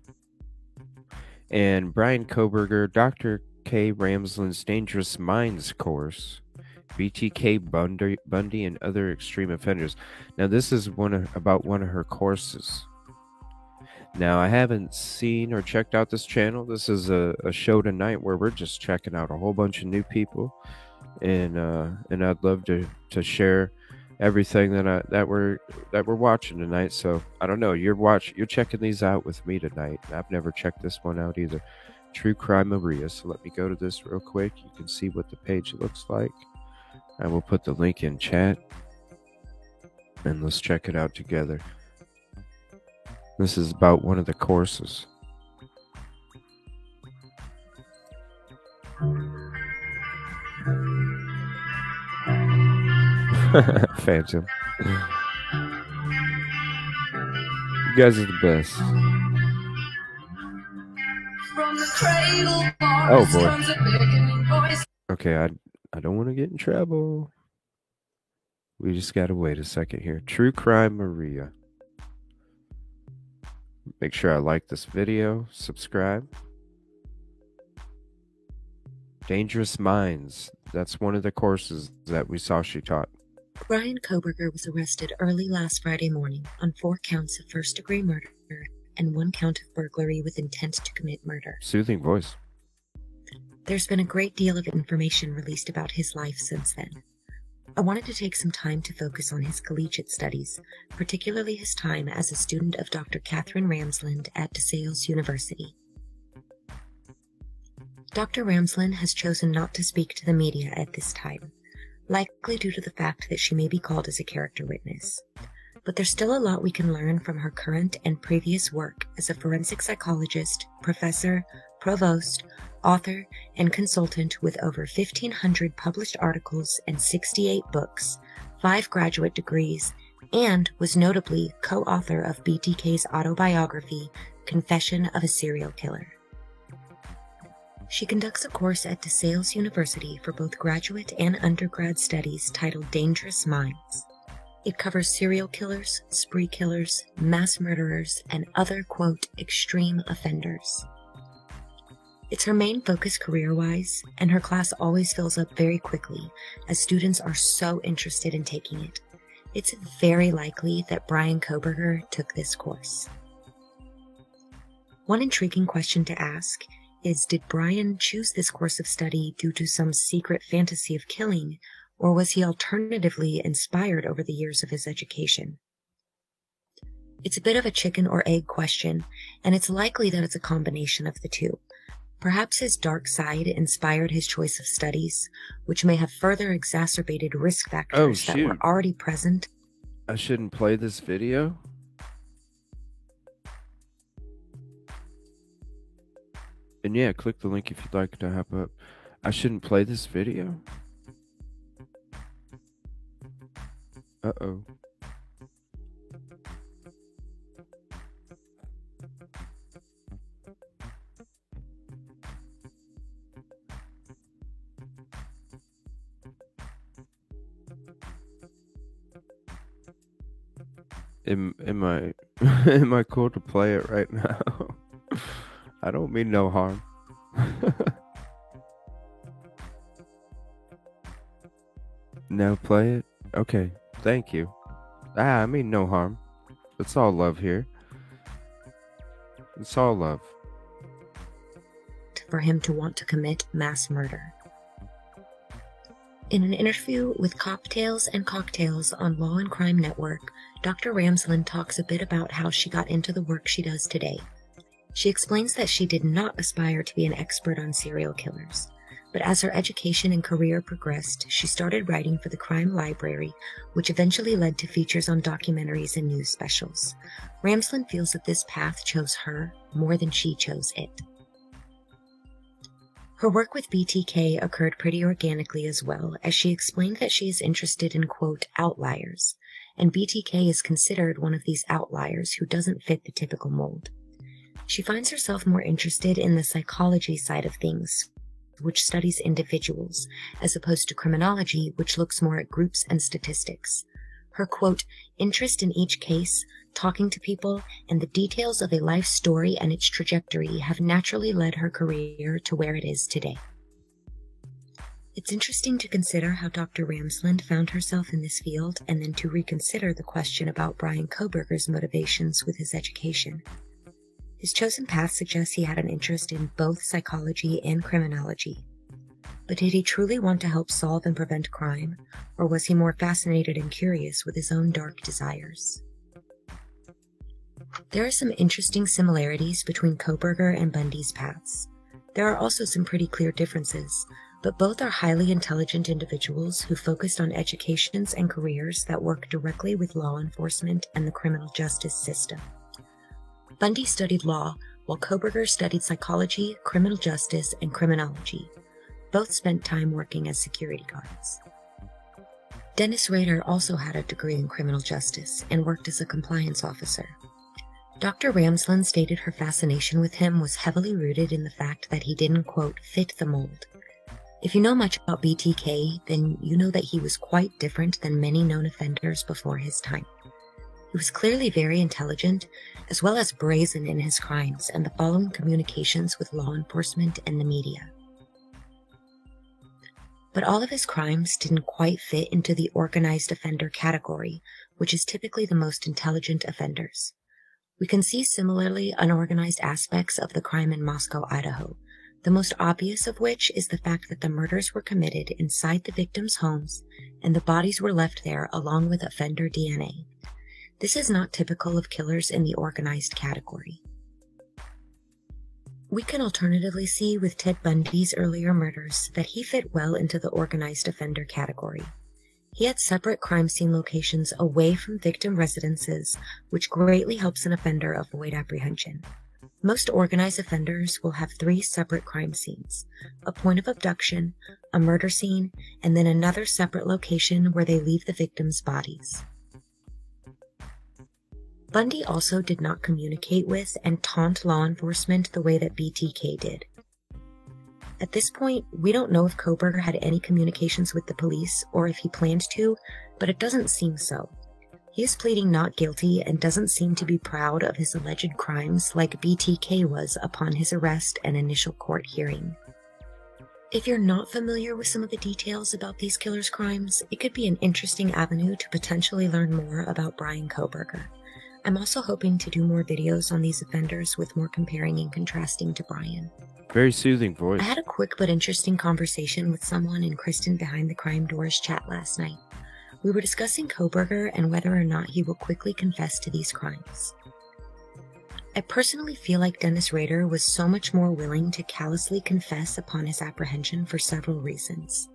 And Brian Koberger, Dr. K. Ramsland's Dangerous Minds course, BTK Bundy and other extreme offenders. Now, this is about one of her courses. Now, I haven't seen or checked out this channel. This is a show tonight where we're just checking out a whole bunch of new people, and I'd love to share everything that we're watching tonight. So I don't know, you're checking these out with me tonight. I've never checked this one out either. True Crime Maria. So let me go to this real quick. You can see what the page looks like. I will put the link in chat, and let's check it out together. This is about one of the courses. Phantom. You guys are the best. Oh boy. Okay, I don't want to get in trouble. We just gotta wait a second here. True Crime Maria. Make sure I like this video, subscribe. Dangerous Minds. That's one of the courses that we saw she taught. Brian Koberger was arrested early last Friday morning on 4 counts of first-degree murder and 1 count of burglary with intent to commit murder. Soothing voice. There's been a great deal of information released about his life since then. I wanted to take some time to focus on his collegiate studies, particularly his time as a student of Dr. Catherine Ramsland at DeSales University. Dr. Ramsland has chosen not to speak to the media at this time, likely due to the fact that she may be called as a character witness. But there's still a lot we can learn from her current and previous work as a forensic psychologist, professor, provost, author, and consultant with over 1,500 published articles and 68 books, 5 graduate degrees, and was notably co-author of BTK's autobiography, Confession of a Serial Killer. She conducts a course at DeSales University for both graduate and undergrad studies titled Dangerous Minds. It covers serial killers, spree killers, mass murderers, and other, quote, extreme offenders. It's her main focus career-wise, and her class always fills up very quickly, as students are so interested in taking it. It's very likely that Brian Koberger took this course. One intriguing question to ask is, did Brian choose this course of study due to some secret fantasy of killing, or was he alternatively inspired over the years of his education? It's a bit of a chicken or egg question, and it's likely that it's a combination of the two. Perhaps his dark side inspired his choice of studies, which may have further exacerbated risk factors that were already present. I shouldn't play this video? And yeah, click the link if you'd like to hop up. I shouldn't play this video? Uh-oh. Am I cool to play it right now? I don't mean no harm. No, play it? Okay, thank you. I mean no harm. It's all love here. It's all love. For him to want to commit mass murder. In an interview with Cocktails and Cocktails on Law and Crime Network, Dr. Ramsland talks a bit about how she got into the work she does today. She explains that she did not aspire to be an expert on serial killers, but as her education and career progressed, she started writing for the Crime Library, which eventually led to features on documentaries and news specials. Ramsland feels that this path chose her more than she chose it. Her work with BTK occurred pretty organically as well, as she explained that she is interested in, quote, outliers, and BTK is considered one of these outliers who doesn't fit the typical mold. She finds herself more interested in the psychology side of things, which studies individuals, as opposed to criminology, which looks more at groups and statistics. Her, quote, interest in each case, talking to people, and the details of a life story and its trajectory have naturally led her career to where it is today. It's interesting to consider how Dr. Ramsland found herself in this field, and then to reconsider the question about Bryan Kohberger's motivations with his education. His chosen path suggests he had an interest in both psychology and criminology. But did he truly want to help solve and prevent crime, or was he more fascinated and curious with his own dark desires? There are some interesting similarities between Kohberger and Bundy's paths. There are also some pretty clear differences, but both are highly intelligent individuals who focused on educations and careers that work directly with law enforcement and the criminal justice system. Bundy studied law, while Kohberger studied psychology, criminal justice, and criminology. Both spent time working as security guards. Dennis Rader also had a degree in criminal justice and worked as a compliance officer. Dr. Ramsland stated her fascination with him was heavily rooted in the fact that he didn't, quote, fit the mold. If you know much about BTK, then you know that he was quite different than many known offenders before his time. He was clearly very intelligent, as well as brazen in his crimes and the following communications with law enforcement and the media. But all of his crimes didn't quite fit into the organized offender category, which is typically the most intelligent offenders. We can see similarly unorganized aspects of the crime in Moscow, Idaho, the most obvious of which is the fact that the murders were committed inside the victims' homes and the bodies were left there along with offender DNA. This is not typical of killers in the organized category. We can alternatively see with Ted Bundy's earlier murders that he fit well into the organized offender category. He had separate crime scene locations away from victim residences, which greatly helps an offender avoid apprehension. Most organized offenders will have 3 separate crime scenes: a point of abduction, a murder scene, and then another separate location where they leave the victims' bodies. Bundy also did not communicate with and taunt law enforcement the way that BTK did. At this point, we don't know if Kohberger had any communications with the police or if he planned to, but it doesn't seem so. He is pleading not guilty and doesn't seem to be proud of his alleged crimes like BTK was upon his arrest and initial court hearing. If you're not familiar with some of the details about these killers' crimes, it could be an interesting avenue to potentially learn more about Bryan Kohberger. I'm also hoping to do more videos on these offenders with more comparing and contrasting to Bryan. Very soothing voice. I had a quick but interesting conversation with someone in Kristen Behind the Crime Doors chat last night. We were discussing Kohberger and whether or not he will quickly confess to these crimes. I personally feel like Dennis Rader was so much more willing to callously confess upon his apprehension for several reasons.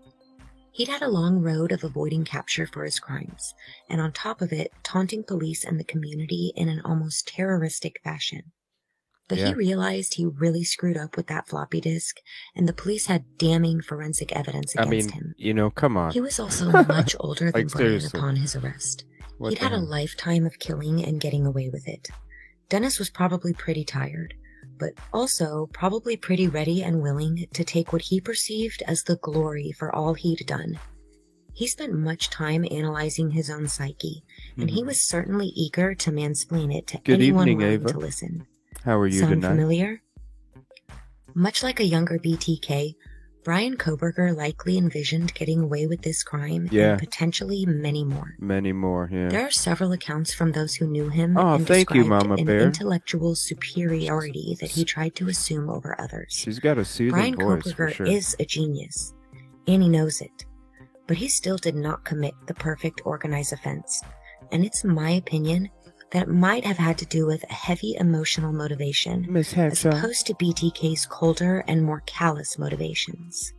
He'd had a long road of avoiding capture for his crimes, and on top of it, taunting police and the community in an almost terroristic fashion. But he realized he really screwed up with that floppy disk, and the police had damning forensic evidence against him. You know, come on. He was also much older than Like, Bryan seriously. upon his arrest. What He'd the had a hell? lifetime of killing and getting away with it. Dennis was probably pretty tired, but also probably pretty ready and willing to take what he perceived as the glory for all he'd done. He spent much time analyzing his own psyche, and he was certainly eager to mansplain it to Good anyone evening, willing Ava. to listen. How are you Sound tonight? familiar? Much like a younger BTK, Bryan Kohberger likely envisioned getting away with this crime Yeah. and potentially many more. Many more, yeah. There are several accounts from those who knew him Oh, and thank you, described Mama an Bear. intellectual superiority that he tried to assume over others. She's got a soothing Bryan voice, for Kohberger sure. is a genius, and he knows it. but he still did not commit the perfect organized offense, and it's my opinion that it might have had to do with a heavy emotional motivation Miss as Hackshaw. opposed to BTK's colder and more callous motivations.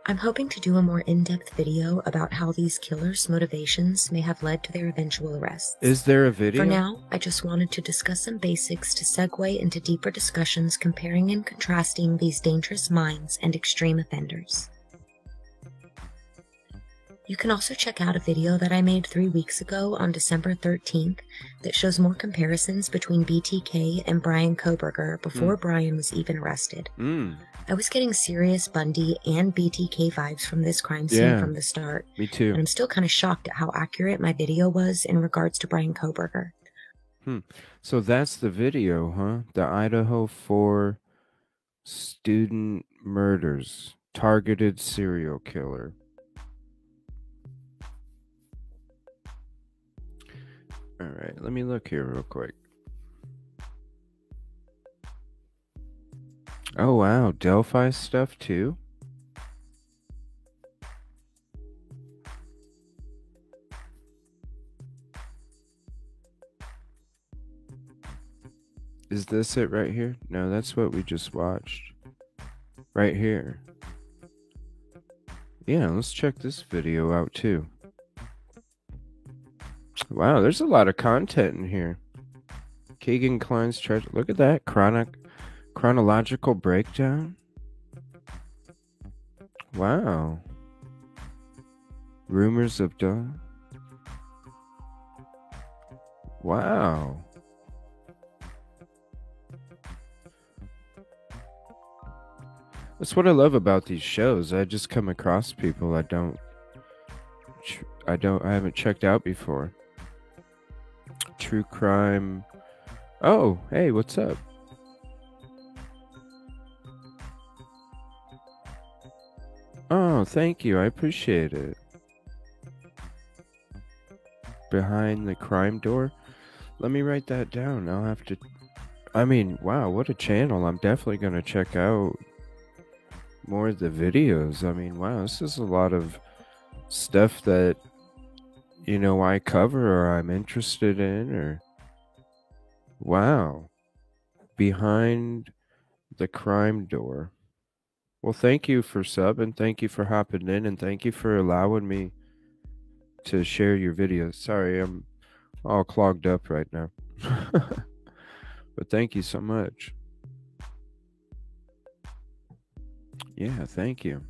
I'm hoping to do a more in-depth video about how these killers' motivations may have led to their eventual arrests. Is there a video? For now, I just wanted to discuss some basics to segue into deeper discussions comparing and contrasting these dangerous minds and extreme offenders. You can also check out a video that I made 3 weeks ago on December 13th that shows more comparisons between BTK and Bryan Kohberger before Bryan was even arrested. I was getting serious Bundy and BTK vibes from this crime scene from the start. Me too. And I'm still kind of shocked at how accurate my video was in regards to Bryan Kohberger. So that's the video, huh? The Idaho 4 student murders. Targeted serial killer. All right, let me look here real quick. Oh, wow. Delphi stuff, too? Is this it right here? No, that's what we just watched. Right here. Yeah, let's check this video out, too. Wow, there's a lot of content in here. Keegan Klein's treasure. Look at that. Chronological breakdown. Wow. Rumors of Dawn. Wow. That's what I love about these shows. I just come across people I haven't checked out before. True crime. Oh, hey, what's up? Oh, thank you. I appreciate it. Behind the crime door. Let me write that down. I'll have to. I mean, wow, what a channel. I'm definitely going to check out more of the videos. I mean, wow, this is a lot of stuff that, you know, I cover or I'm interested in, or wow. Behind the crime door. Well, thank you for subbing, thank you for hopping in, and thank you for allowing me to share your videos. Sorry, I'm all clogged up right now. But thank you so much. Yeah, thank you.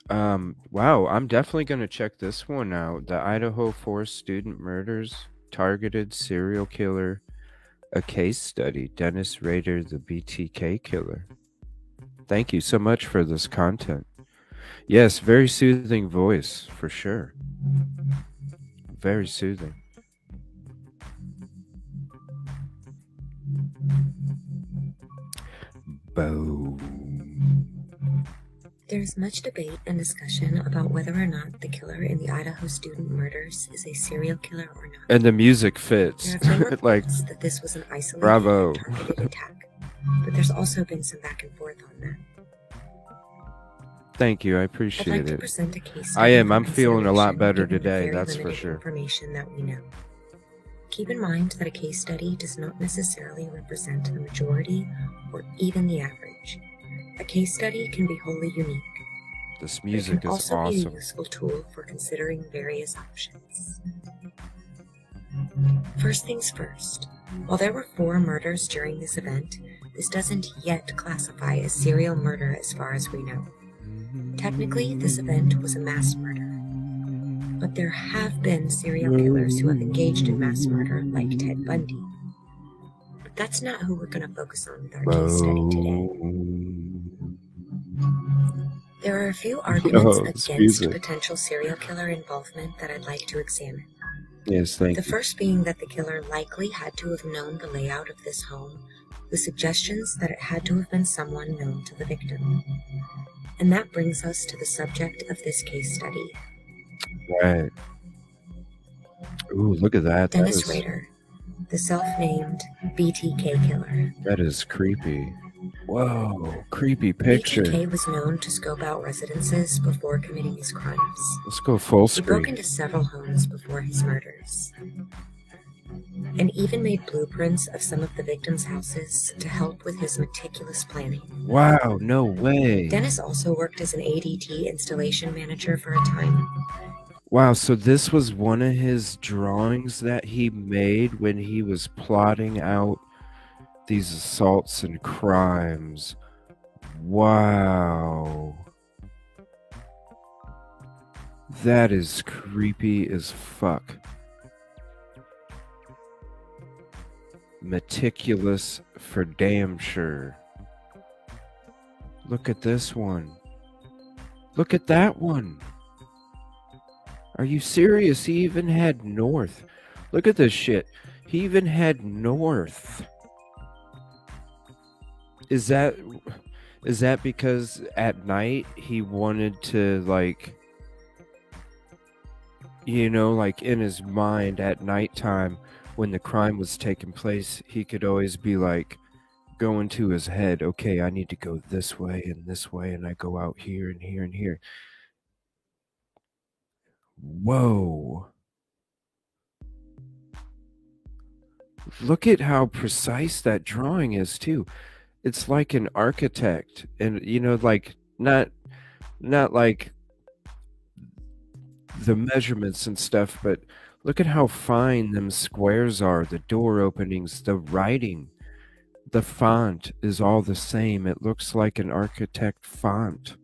Wow, I'm definitely going to check this one out. The Idaho 4 student murders, targeted serial killer, a case study, Dennis Rader, the BTK killer. Thank you so much for this content. Yes, very soothing voice, for sure. Very soothing. Boom. There is much debate and discussion about whether or not the killer in the Idaho student murders is a serial killer or not. And the music fits. There have been reports like, that this was an isolated bravo. and targeted attack, but there's also been some back and forth on that. Thank you, I I'd appreciate like to it. present a case I am. I'm study feeling a lot consideration better given the today, very that's for limited sure. Information that we know. Keep in mind that a case study does not necessarily represent the majority or even the average. A case study can be wholly unique. This But music it can is also be a awesome. useful tool for considering various options. First things first, while there were 4 murders during this event, this doesn't yet classify as serial murder as far as we know. Technically, this event was a mass murder. But there have been serial killers who have engaged in mass murder, like Ted Bundy. But that's not who we're going to focus on with our case study today. There are a few arguments this against music. potential serial killer involvement that I'd like to examine. Yes, thank The you. first being that the killer likely had to have known the layout of this home, with suggestions that it had to have been someone known to the victim. And that brings us to the subject of this case study. Right. Ooh, look at that. Dennis Rader, the self-named BTK killer. That is creepy. Whoa, creepy picture. BTK was known to scope out residences before committing his crimes. Let's go full He broke screen. into several homes before his murders, and even made blueprints of some of the victims' houses to help with his meticulous planning. Wow, no way. Dennis also worked as an ADT installation manager for a time. Wow, so this was one of his drawings that he made when he was plotting out these assaults and crimes. Wow. That is creepy as fuck. Meticulous for damn sure. Look at this one. Look at that one. Are you serious? He even had north. Look at this shit. He even had north. Is that because at night he wanted to, like, you know, like in his mind at nighttime when the crime was taking place, he could always be like going to his head, okay, I need to go this way, and I go out here and here and here. Whoa. Look at how precise that drawing is too. It's like an architect, and you know, like not like the measurements and stuff, but look at how fine them squares are, the door openings, the writing, the font is all the same. It looks like an architect font.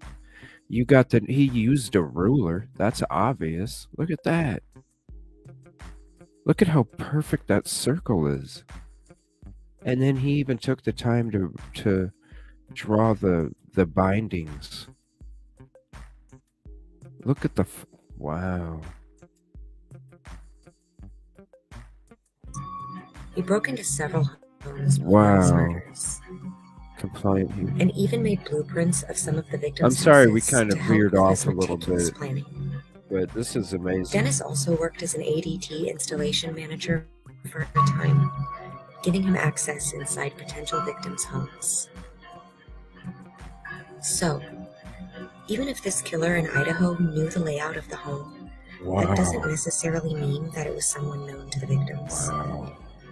You got the, he used a ruler. That's obvious. Look at that. Look at how perfect that circle is. And then he even took the time to draw the bindings. Look at the, wow. He broke into several homes before his Wow. murders, Compliant here. and even made blueprints of some of the victims' I'm sorry, we houses kind to of help veered with off his a little meticulous bit, planning. but this is amazing. Dennis also worked as an ADT installation manager for a time, giving him access inside potential victims' homes. So, even if this killer in Idaho knew the layout of the home, that doesn't necessarily mean that it was someone known to the victims.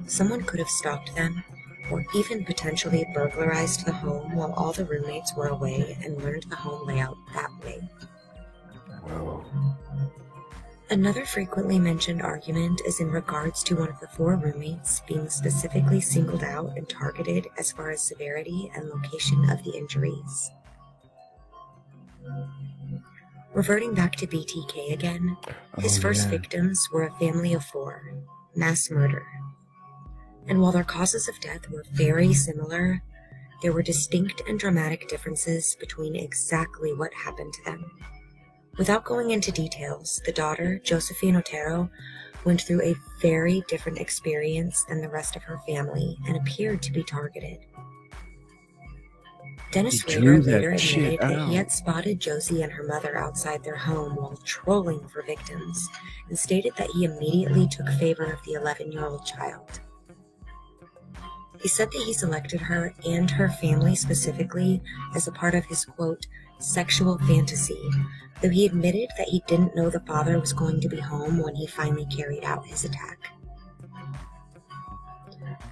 Someone could have stalked them, or even potentially burglarized the home while all the roommates were away and learned the home layout that way. Whoa. Another frequently mentioned argument is in regards to one of the 4 roommates being specifically singled out and targeted as far as severity and location of the injuries. Reverting back to BTK again, his first victims were a family of 4, mass murder. And while their causes of death were very similar, there were distinct and dramatic differences between exactly what happened to them. Without going into details, the daughter, Josephine Otero, went through a very different experience than the rest of her family and appeared to be targeted. Dennis He Rader drew that later shit admitted that he out. had spotted Josie and her mother outside their home while trolling for victims, and stated that he immediately took favor of the 11-year-old child. He said that he selected her and her family specifically as a part of his, quote, sexual fantasy, though he admitted that he didn't know the father was going to be home when he finally carried out his attack.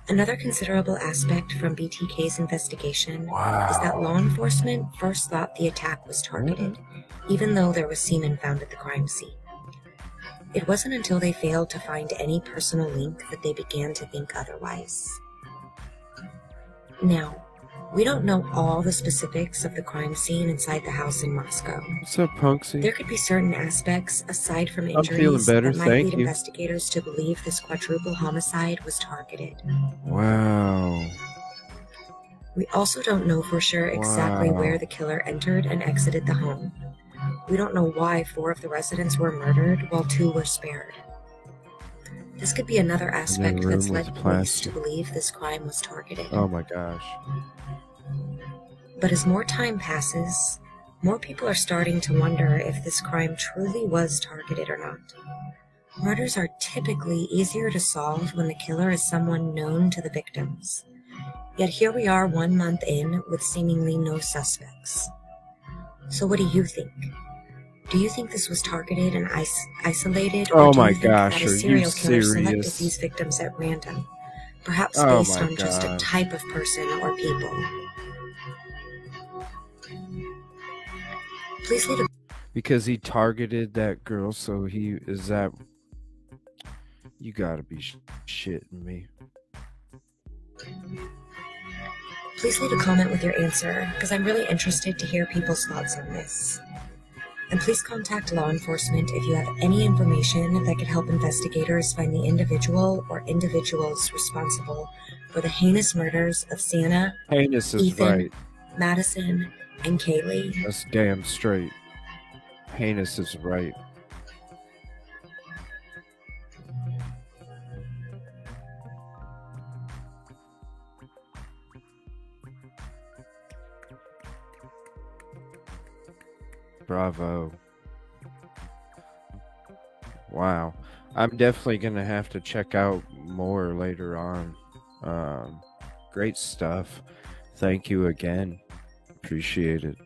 Another considerable aspect from BTK's investigation is that law enforcement first thought the attack was targeted, even though there was semen found at the crime scene. It wasn't until they failed to find any personal link that they began to think otherwise. Now, we don't know all the specifics of the crime scene inside the house in Moscow. What's up, Punksy? There could be certain aspects, aside from I'm feeling injuries, better, that might thank lead you. investigators to believe this quadruple homicide was targeted. Wow. We also don't know for sure exactly Wow. where the killer entered and exited the home. We don't know why 4 of the residents were murdered while 2 were spared. This could be another aspect room that's was led police plastic. to believe this crime was targeted. Oh my gosh. But as more time passes, more people are starting to wonder if this crime truly was targeted or not. Murders are typically easier to solve when the killer is someone known to the victims. Yet here we are 1 month in with seemingly no suspects. So what do you think? Do you think this was targeted and isolated? Oh or do my you think gosh, that a are you serial killer selected serious? these victims at random? Perhaps Oh based my on just a God. type of person or people. Please leave a Because he targeted that girl, so he is that. You gotta be shitting me. Please leave a comment with your answer, because I'm really interested to hear people's thoughts on this. And please contact law enforcement if you have any information that could help investigators find the individual or individuals responsible for the heinous murders of Sienna, Heinous is Ethan, right. Madison, and Kaylee. That's damn straight. Heinous is right. Bravo. Wow. I'm definitely going to have to check out more later on. Great stuff. Thank you again. Appreciate it.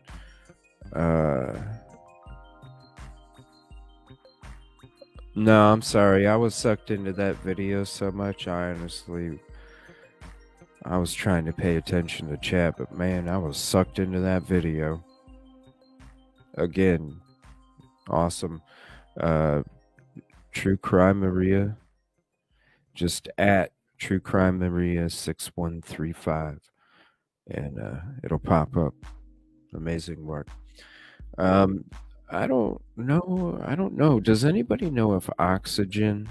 No, I'm sorry. I was sucked into that video so much. I was trying to pay attention to chat, but man, I was sucked into that video. Again, awesome. True Crime Maria, just at True Crime Maria 6135, and it'll pop up. Amazing work. I don't know. Does anybody know if Oxygen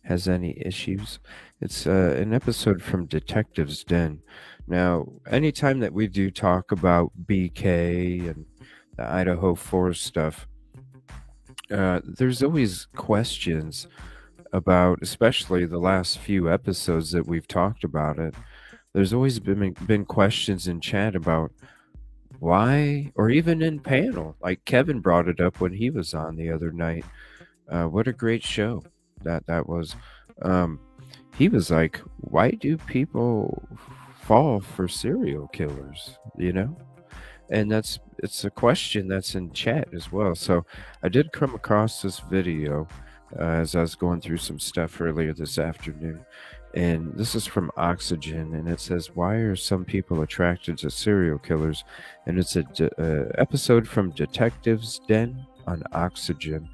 has any issues? It's an episode from Detectives Den. Now, anytime that we do talk about BK and the Idaho 4 stuff, there's always questions about, especially the last few episodes that we've talked about it. There's always been questions in chat about why, or even in panel, like Kevin brought it up when he was on the other night. What a great show that was. He was like, why do people fall for serial killers, you know? And it's a question that's in chat as well. So I did come across this video as I was going through some stuff earlier this afternoon, and this is from Oxygen, and it says, why are some people attracted to serial killers? And it's a episode from Detectives Den on Oxygen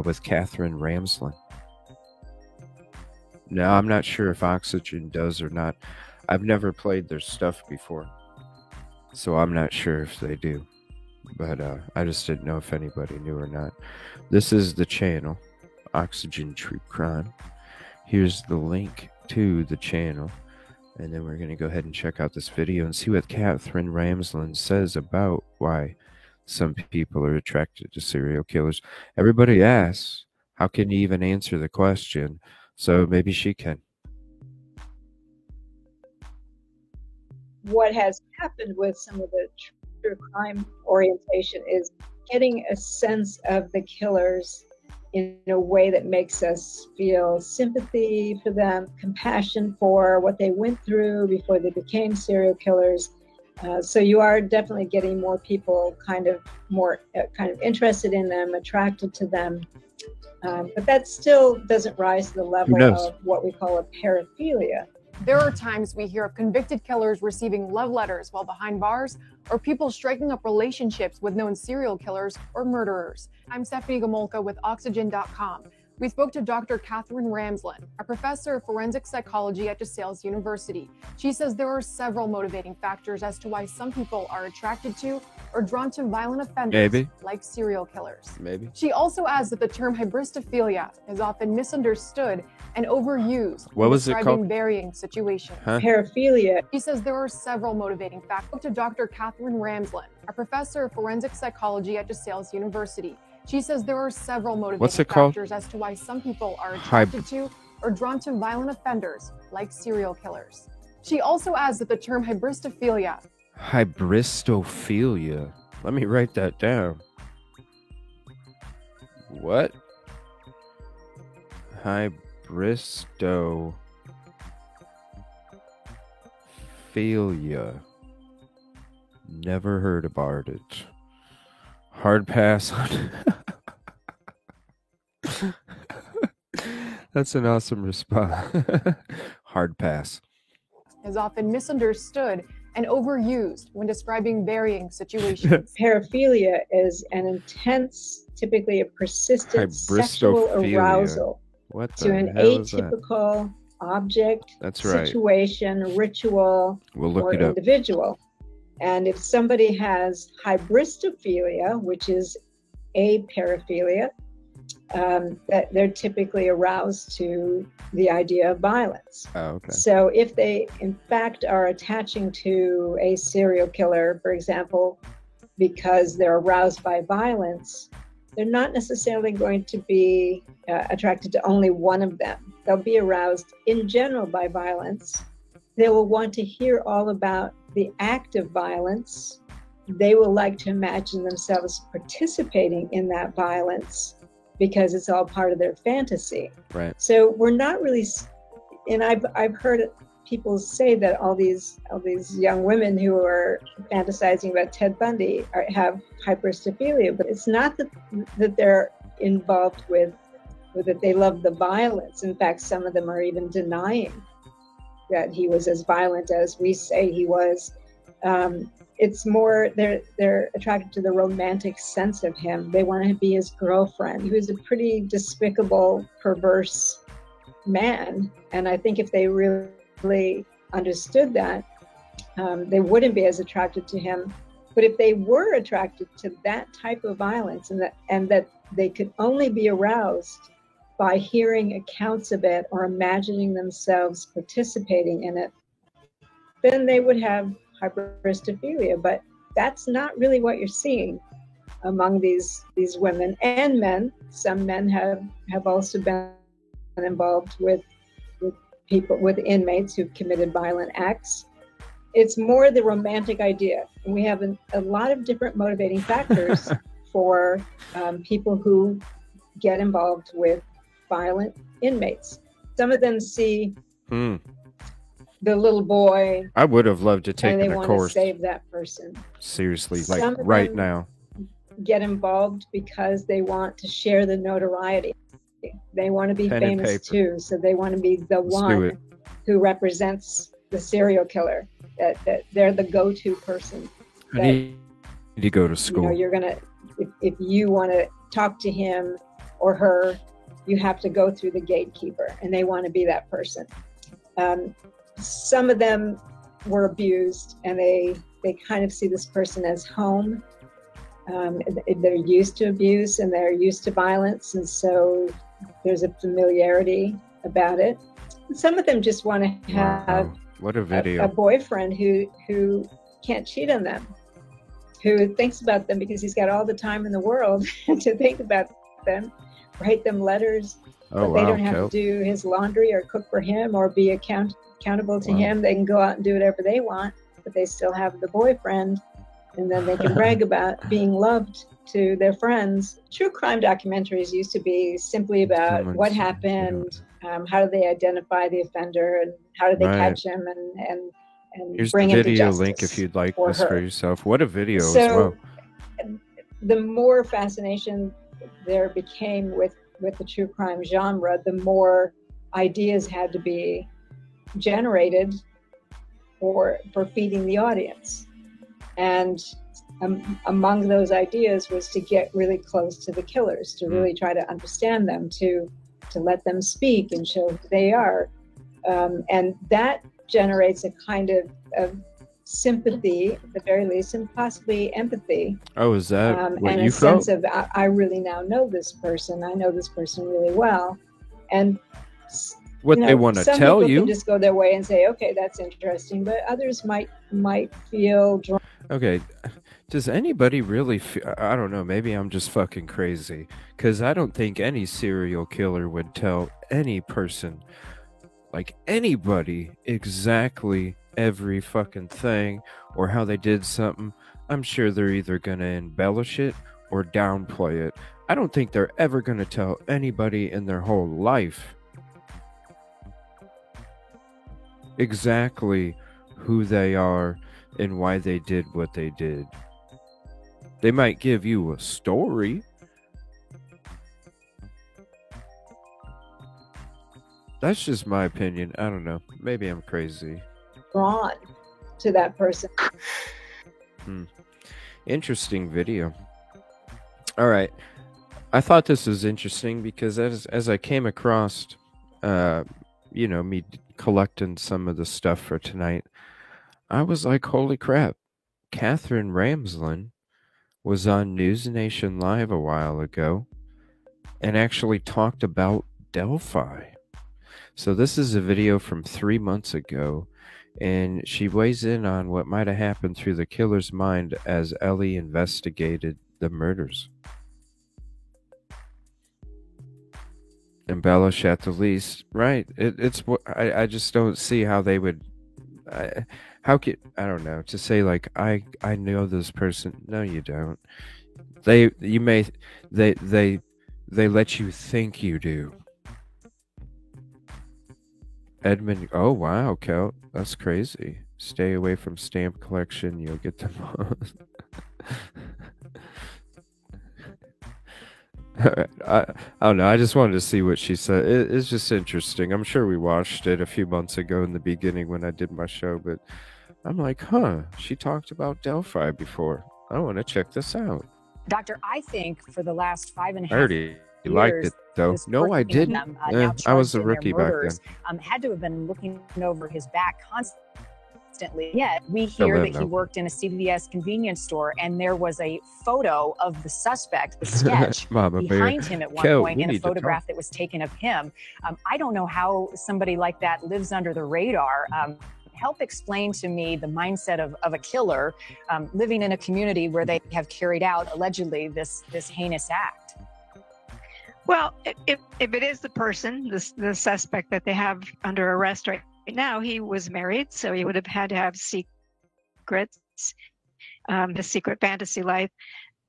with Catherine Ramsland. Now, I'm not sure if Oxygen does or not. I've never played their stuff before, so I'm not sure if they do. But I just didn't know if anybody knew or not. This is the channel, Oxygen True Crime. Here's the link to the channel. And then we're going to go ahead and check out this video and see what Catherine Ramsland says about why some people are attracted to serial killers. Everybody asks, how can you even answer the question? So maybe she can. What has happened with some of the true crime orientation is getting a sense of the killers in a way that makes us feel sympathy for them, compassion for what they went through before they became serial killers. So you are definitely getting more people kind of interested in them, attracted to them. But that still doesn't rise to the level of what we call a paraphilia. There are times we hear of convicted killers receiving love letters while behind bars, or people striking up relationships with known serial killers or murderers. I'm Stephanie Gomolka with Oxygen.com. We spoke to Dr. Catherine Ramsland, a professor of forensic psychology at DeSales University. She says there are several motivating factors as to why some people are attracted to or drawn to violent offenders like serial killers. Maybe. She also adds that the term hybristophilia is often misunderstood and overused What was it describing called? varying situations. Huh? Paraphilia. She says there are several motivating factors. To Dr. Catherine Ramsland, a professor of forensic psychology at DeSales University. She says there are several motivating factors as to why some people are attracted to or drawn to violent offenders like serial killers. She also adds that the term hybristophilia Hybristophilia. Let me write that down. What? Hybristophilia. Never heard about it. Hard pass on. That's an awesome response. Hard pass. Is often misunderstood and overused when describing varying situations. Paraphilia is an intense, typically a persistent sexual Hybristophilia. arousal What to the an hell is that? atypical object, That's right. situation, ritual, We'll look or it up. individual. And if somebody has hybristophilia, which is a paraphilia, that they're typically aroused to the idea of violence. Oh, okay. So if they, in fact, are attaching to a serial killer, for example, because they're aroused by violence, they're not necessarily going to be attracted to only one of them. They'll be aroused in general by violence. They will want to hear all about the act of violence. They will like to imagine themselves participating in that violence because it's all part of their fantasy. Right. So we're not really, and I've heard people say that all these young women who are fantasizing about Ted Bundy have hybristophilia, but it's not that they're involved with that they love the violence. In fact, some of them are even denying that he was as violent as we say he was. It's more they're attracted to the romantic sense of him. They want to be his girlfriend. He was a pretty despicable, perverse man, and I think if they really understood that, they wouldn't be as attracted to him. But if they were attracted to that type of violence, and that they could only be aroused by hearing accounts of it or imagining themselves participating in it, then they would have hybristophilia. But that's not really what you're seeing among these women and men. Some men have also been involved with inmates who've committed violent acts. It's more the romantic idea. And we have a lot of different motivating factors for people who get involved with violent inmates. Some of them see the little boy. I would have loved to take and they a want course. to save that person. Seriously, Some like of right them now. Get involved because they want to share the notoriety. They want to be Pen and famous paper. too, so they want to be the Let's do it. one who represents the serial killer. That they're the go-to person. I need to go to school. You're gonna, if you want to talk to him or her, you have to go through the gatekeeper, and they want to be that person. Some of them were abused, and they kind of see this person as home. They're used to abuse and they're used to violence, and so there's a familiarity about it. And some of them just want to have What a video. a boyfriend who can't cheat on them, who thinks about them because he's got all the time in the world to think about them, write them letters, Oh, but they wow, don't have Kel. to do his laundry or cook for him or be accountable to Wow. him. They can go out and do whatever they want, but they still have the boyfriend, and then they can brag about being loved to their friends. True crime documentaries used to be simply about what happened, how do they identify the offender, and how do they Right. catch him, and Here's bring the him to video justice link if you'd like for this her. for yourself. What a video as So well. the more fascination there became with the true crime genre, the more ideas had to be generated for feeding the audience. And among those ideas was to get really close to the killers, to really try to understand them, to let them speak and show who they are. And that generates a kind of sympathy, at the very least, and possibly empathy. Oh, is that what and you a sense felt? of, I really now know this person. I know this person really well. And What they want to some tell people you? can just go their way and say, okay, that's interesting. But others might feel drawn. Okay, does anybody really feel, I don't know, maybe I'm just fucking crazy, because I don't think any serial killer would tell any person, like anybody, exactly every fucking thing or how they did something, I'm sure they're either going to embellish it or downplay it. I don't think they're ever going to tell anybody in their whole life exactly who they are and why they did what they did. They might give you a story. That's just my opinion. I don't know. Maybe I'm crazy. Drawn to that person. Interesting video. All right. I thought this was interesting because as I came across, me collecting some of the stuff for tonight, I was like, holy crap. Catherine Ramsland was on News Nation Live a while ago and actually talked about Delphi. So this is a video from 3 months ago, and she weighs in on what might have happened through the killer's mind as Ellie investigated the murders. Embellish at the least, right? I just don't see how they would. I don't know, to say like I know this person. No, you don't. They let you think you do. Edmund, oh wow, Kel, that's crazy. Stay away from stamp collection, you'll get them all. I don't know. I just wanted to see what she said. It's just interesting. I'm sure we watched it a few months ago in the beginning when I did my show, but I'm like, she talked about Delphi before. I want to check this out. Doctor, I think for the last 5.5 I already years, liked it though. No, I didn't. I was a rookie back then. Had to have been looking over his back constantly. Yet we hear that he worked in a CVS convenience store, and there was a photo of the suspect, the sketch, behind him at one point in a photograph that was taken of him. I don't know how somebody like that lives under the radar. Help explain to me the mindset of a killer living in a community where they have carried out allegedly this heinous act. Well, if it is the person, the suspect that they have under arrest right now, he was married, so he would have had to have secrets, his secret fantasy life.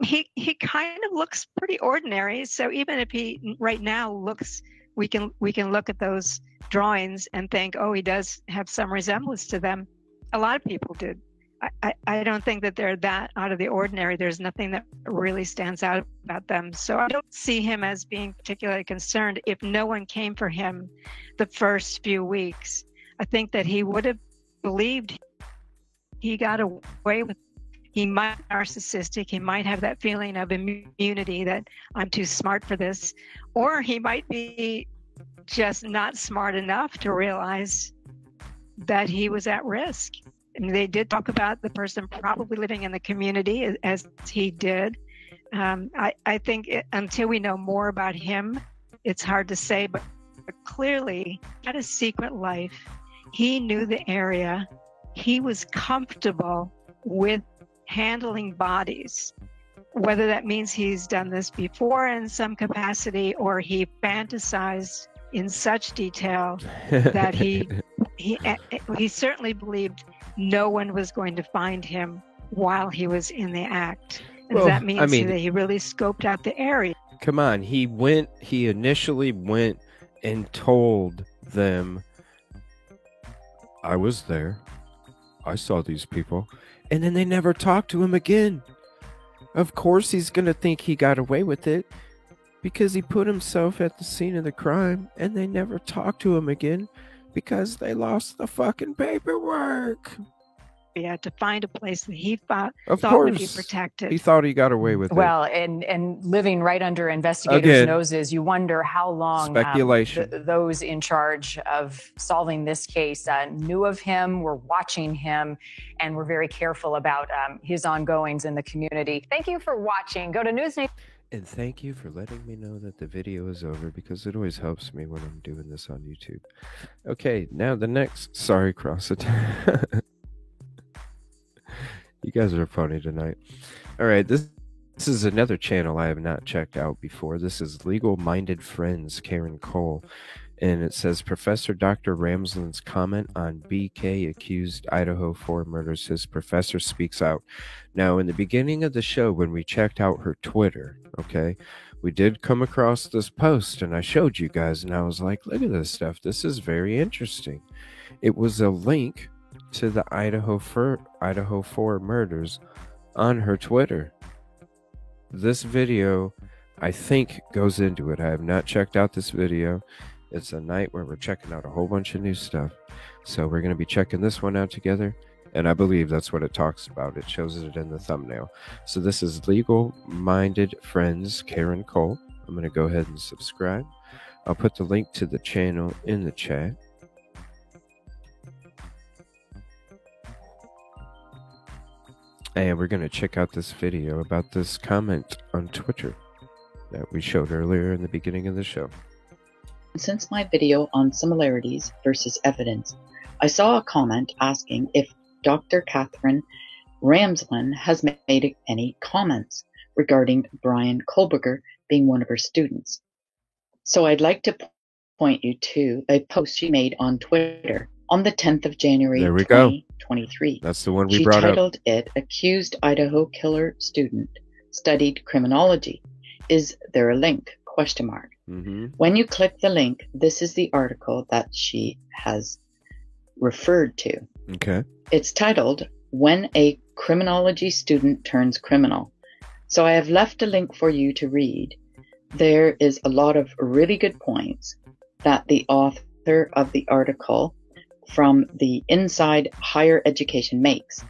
He kind of looks pretty ordinary. So even if he right now looks, we can look at those drawings and think, oh, he does have some resemblance to them. A lot of people did. I don't think that they're that out of the ordinary. There's nothing that really stands out about them. So I don't see him as being particularly concerned if no one came for him the first few weeks. I think that he would have believed he got away with. He might be narcissistic. He might have that feeling of immunity that I'm too smart for this. Or he might be just not smart enough to realize that he was at risk. I mean, they did talk about the person probably living in the community as he did. I think until we know more about him, it's hard to say, but clearly he had a secret life. He knew the area. He was comfortable with handling bodies, whether that means he's done this before in some capacity or he fantasized in such detail that he certainly believed no one was going to find him while he was in the act. And that means that he really scoped out the area. Come on, he initially went and told them, I was there. I saw these people. And then they never talked to him again. Of course he's going to think he got away with it because he put himself at the scene of the crime and they never talked to him again because they lost the fucking paperwork. Yeah, to find a place that he thought would be protected. He thought he got away with it. Well, and living right under investigators' noses, you wonder how long those in charge of solving this case knew of him, were watching him, and were very careful about his ongoings in the community. Thank you for watching. Go to NewsNation. And thank you for letting me know that the video is over because it always helps me when I'm doing this on YouTube. Okay, now the next... Sorry, Cross Attack. You guys are funny tonight. All right, this is another channel I have not checked out before. This is Legal Minded Friends, Karen Cole. And it says Professor Dr. Ramsland's comment on BK accused Idaho 4 murders. His professor speaks out. Now, in the beginning of the show, when we checked out her Twitter, okay, we did come across this post, and I showed you guys, and I was like, look at this stuff. This is very interesting. It was a link to the Idaho 4 murders on her Twitter. This video, I think, goes into it. I have not checked out this video. It's a night where we're checking out a whole bunch of new stuff. So we're going to be checking this one out together. And I believe that's what it talks about. It shows it in the thumbnail. So this is Legal Minded Friends, Karen Cole. I'm going to go ahead and subscribe. I'll put the link to the channel in the chat. And we're going to check out this video about this comment on Twitter that we showed earlier in the beginning of the show. Since my video on similarities versus evidence, I saw a comment asking if Dr. Catherine Ramsland has made any comments regarding Bryan Kohberger being one of her students. So I'd like to point you to a post she made on Twitter on the 10th of January, 2023. That's the one we brought up. She titled it, Accused Idaho Killer Student Studied Criminology. Is there a link? ? When you click the link, this is the article that she has referred to. Okay. It's titled, When a Criminology Student Turns Criminal. So I have left a link for you to read. There is a lot of really good points that the author of the article from the Inside Higher Education makes,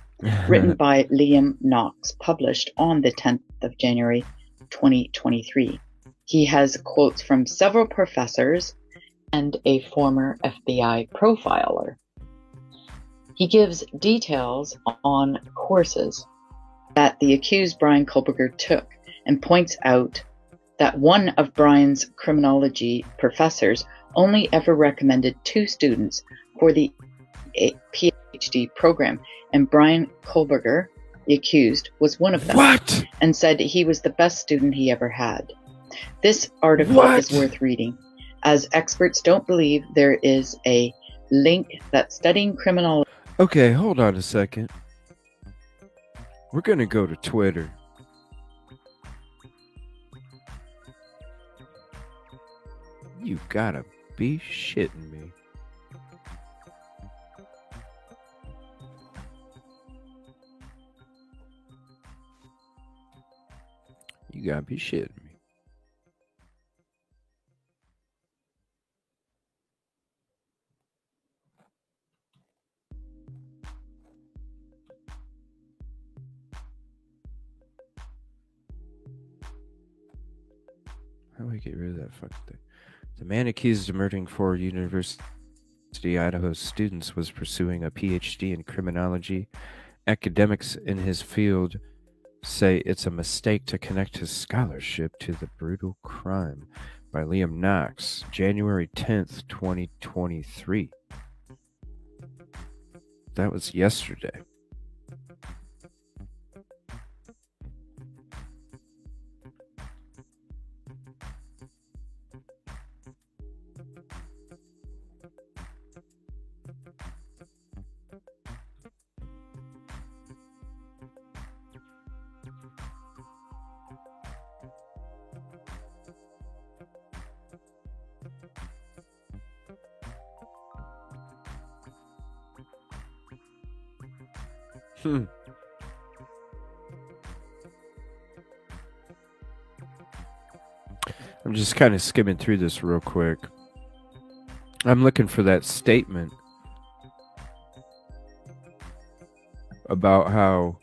written by Liam Knox, published on the 10th of January, 2023. He has quotes from several professors and a former FBI profiler. He gives details on courses that the accused Bryan Kohberger took and points out that one of Bryan's criminology professors only ever recommended 2 students for the PhD program, and Bryan Kohberger, the accused, was one of them. What? And said he was the best student he ever had. This article is worth reading, as experts don't believe there is a link that studying criminology... Okay, hold on a second. We're going to go to Twitter. You gotta be shitting me. You gotta be shitting me. How do we get rid of that fucking thing? The man accused of murdering 4 University Idaho students was pursuing a PhD in criminology. Academics in his field say it's a mistake to connect his scholarship to the brutal crime. By Liam Knox, January 10th, 2023. That was yesterday. I'm just kind of skimming through this real quick. I'm looking for that statement about how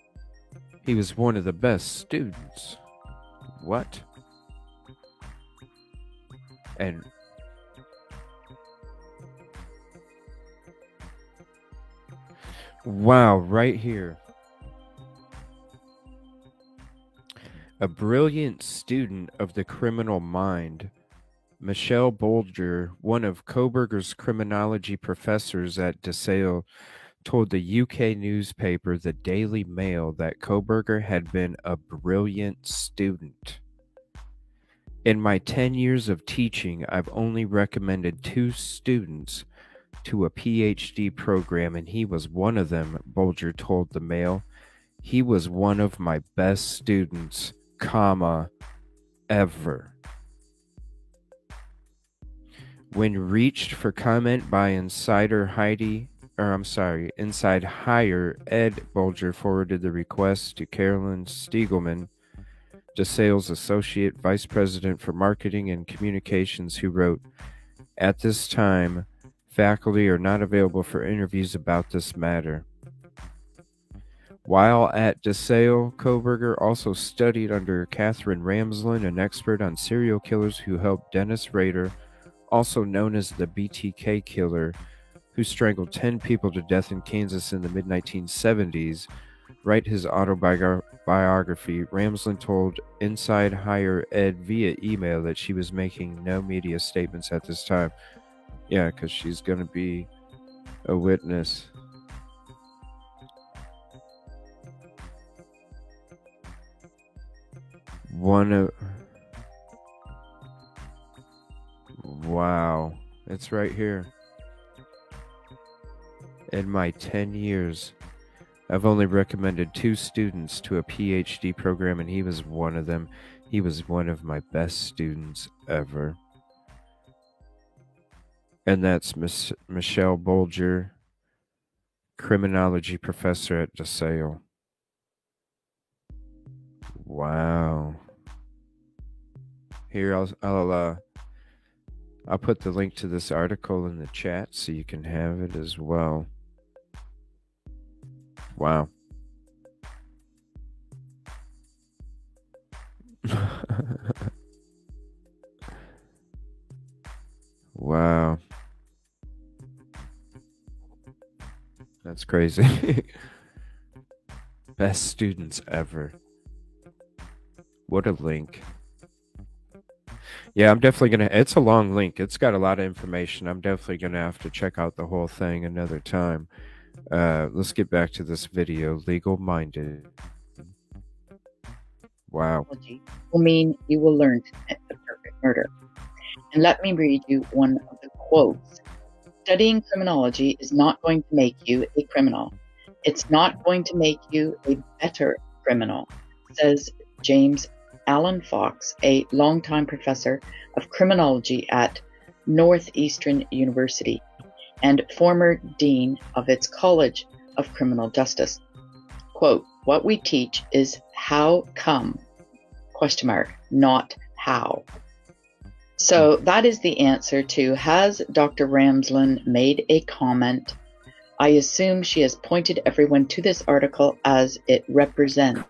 he was one of the best students. What? And wow, right here. A brilliant student of the criminal mind, Michelle Bolger, one of Kohberger's criminology professors at DeSale, told the UK newspaper The Daily Mail that Kohberger had been a brilliant student. In my 10 years of teaching, I've only recommended 2 students to a PhD program, and he was one of them, Bulger told the Mail. He was one of my best students, ever. When reached for comment by Inside Higher Ed, Bulger forwarded the request to Carolyn Stiegelman, DeSales Associate Vice President for Marketing and Communications, who wrote, "At this time, faculty are not available for interviews about this matter." While at DeSales, Kohberger also studied under Katherine Ramsland, an expert on serial killers who helped Dennis Rader, also known as the BTK killer, who strangled 10 people to death in Kansas in the mid-1970s, write his autobiography. Ramsland told Inside Higher Ed via email that she was making no media statements at this time. Yeah, because she's going to be a witness. Wow, it's right here. In my 10 years, I've only recommended 2 students to a PhD program, and he was one of them. He was one of my best students ever. And that's Michelle Bulger, criminology professor at DeSales. Wow. Here, I'll put the link to this article in the chat so you can have it as well. Wow. Wow. That's crazy. Best students ever. What a link. Yeah, I'm definitely going to... It's a long link. It's got a lot of information. I'm definitely going to have to check out the whole thing another time. Let's get back to this video. Legal Minded. Wow. Will mean you will learn to commit the perfect murder. And let me read you one of the quotes. Studying criminology is not going to make you a criminal. It's not going to make you a better criminal, says James Alan Fox, a longtime professor of criminology at Northeastern University and former dean of its College of Criminal Justice. Quote, "What we teach is how come, ? Not how." So that is the answer to, has Dr. Ramsland made a comment? I assume she has pointed everyone to this article as it represents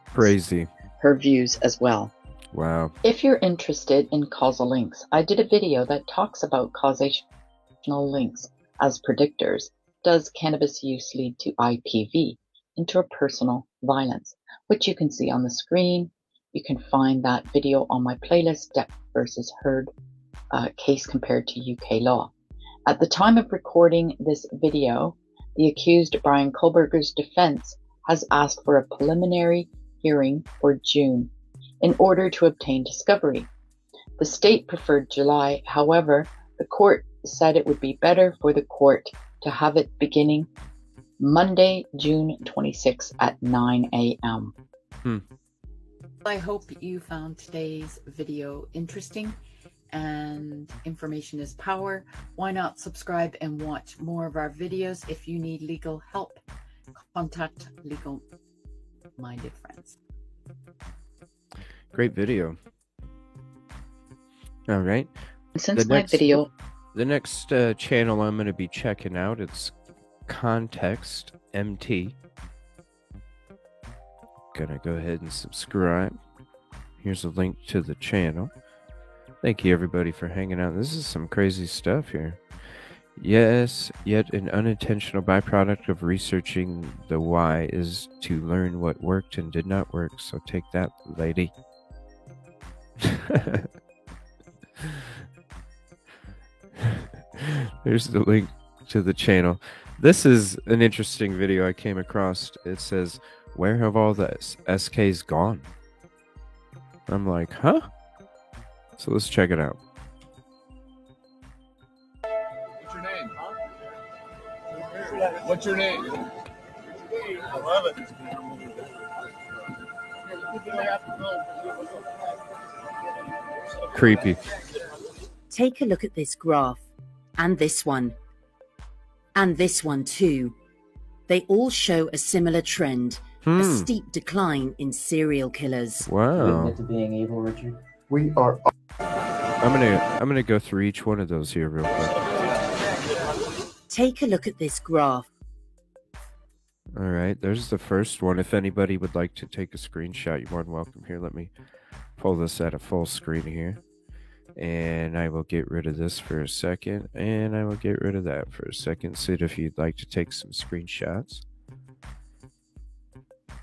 crazy her views as well. Wow. If you're interested in causal links, I did a video that talks about causational links as predictors. Does cannabis use lead to IPV, interpersonal violence, which you can see on the screen. You can find that video on my playlist, Depp versus Heard, case compared to UK law. At the time of recording this video, the accused Bryan Kohberger's defense has asked for a preliminary hearing for June in order to obtain discovery. The state preferred July. However, the court said it would be better for the court to have it beginning Monday, June 26 at 9 a.m. I hope you found today's video interesting, and information is power. Why not subscribe and watch more of our videos? If you need legal help, contact legal-minded friends. Great video. All right. Since the next channel I'm going to be checking out, it's Context MT. Gonna go ahead and subscribe. Here's a link to the channel. Thank you everybody for hanging out. This is some crazy stuff here. Yes, yet an unintentional byproduct of researching the why is to learn what worked and did not work. So take that, lady. There's the link to the channel. This is an interesting video I came across. It says, "Where have all the SKs gone?" I'm like, huh? So let's check it out. What's your name? What's your name? I love it. Creepy. Take a look at this graph, and this one, and this one too. They all show a similar trend, a steep decline in serial killers. Wow. Admit to being evil, Richard? We are. I'm gonna go through each one of those here real quick. Take a look at this graph. All right, there's the first one. If anybody would like to take a screenshot, you're more than welcome. Here, let me pull this at a full screen here. And I will get rid of this for a second. And I will get rid of that for a second. Sid, if you'd like to take some screenshots.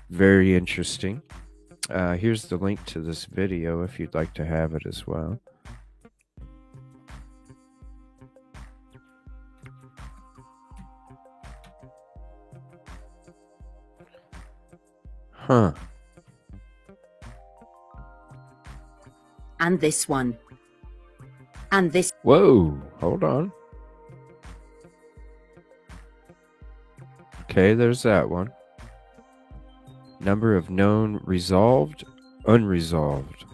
Very interesting. Here's the link to this video if you'd like to have it as well. Huh. And this one. And this. Whoa, hold on. Okay, there's that one. Number of known resolved, unresolved.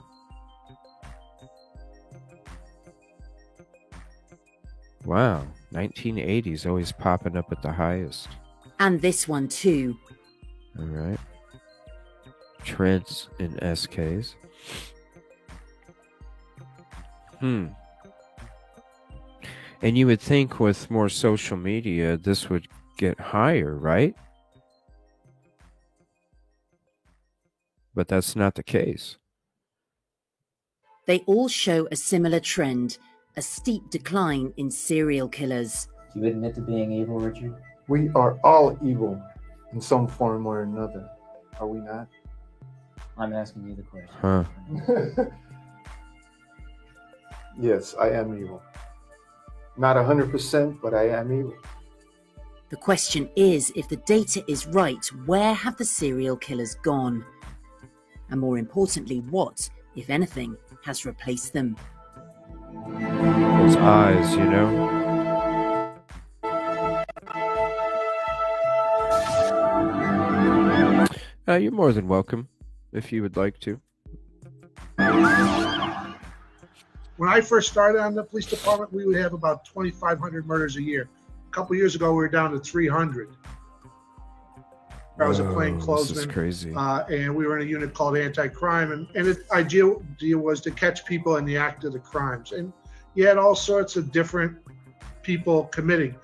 Wow, 1980s always popping up at the highest. And this one too. All right. Trends in SKs. And you would think with more social media, this would get higher, right? But that's not the case. They all show a similar trend, a steep decline in serial killers. Do you admit to being evil, Richard? We are all evil in some form or another. Are we not? I'm asking you the question. Huh. Yes, I am evil. Not 100%, but I am evil. The question is, if the data is right, where have the serial killers gone? And more importantly, what, if anything, has replaced them? Those eyes, you know? You're more than welcome, if you would like to. When I first started on the police department, we would have about 2,500 murders a year. A couple years ago, we were down to 300. I was a plainclothesman. This is crazy. And we were in a unit called anti-crime. And the idea was to catch people in the act of the crimes. And you had all sorts of different people committing.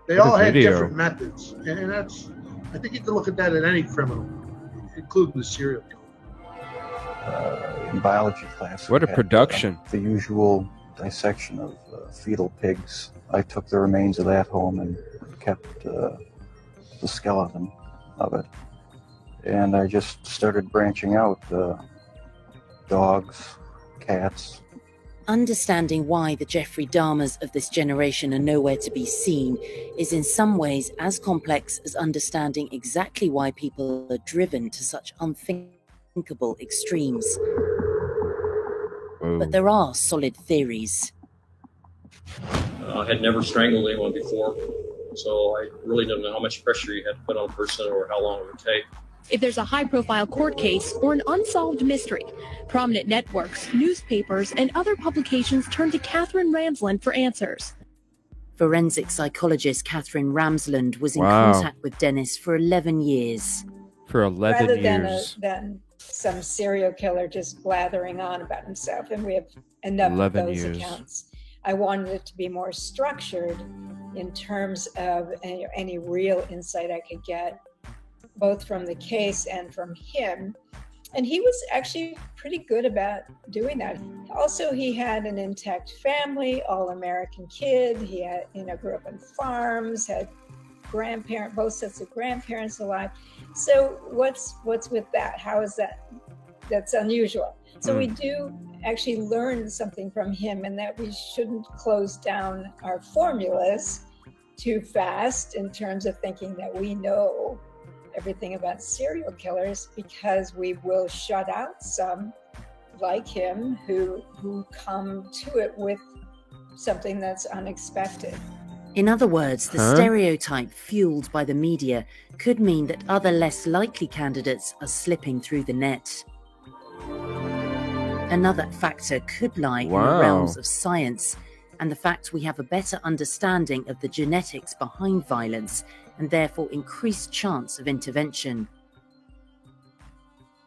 They all had different methods. And that's, I think you can look at that in any criminal, including the serial killer. In biology class. What a production. The usual dissection of fetal pigs. I took the remains of that home and kept the skeleton of it. And I just started branching out dogs, cats. Understanding why the Jeffrey Dahmers of this generation are nowhere to be seen is in some ways as complex as understanding exactly why people are driven to such unthinkable extremes. Whoa. But there are solid theories. I had never strangled anyone before, so I really don't know how much pressure you had to put on a person or how long it would take. If there's a high-profile court case or an unsolved mystery, prominent networks, newspapers, and other publications turn to Katherine Ramsland for answers. Forensic psychologist Katherine Ramsland was in contact with Dennis for 11 years. For 11 years. Than some serial killer just blathering on about himself, and we have enough of those accounts. I wanted it to be more structured in terms of any real insight I could get, both from the case and from him. And he was actually pretty good about doing that. Also, he had an intact family, all-American kid. He had, grew up on farms, had both sets of grandparents alive. So what's with that? How is that? That's unusual. So we do actually learn something from him, and that we shouldn't close down our formulas too fast in terms of thinking that we know everything about serial killers, because we will shut out some like him who come to it with something that's unexpected. In other words, the stereotype fueled by the media could mean that other less likely candidates are slipping through the net. Another factor could lie in the realms of science and the fact we have a better understanding of the genetics behind violence and therefore increased chance of intervention.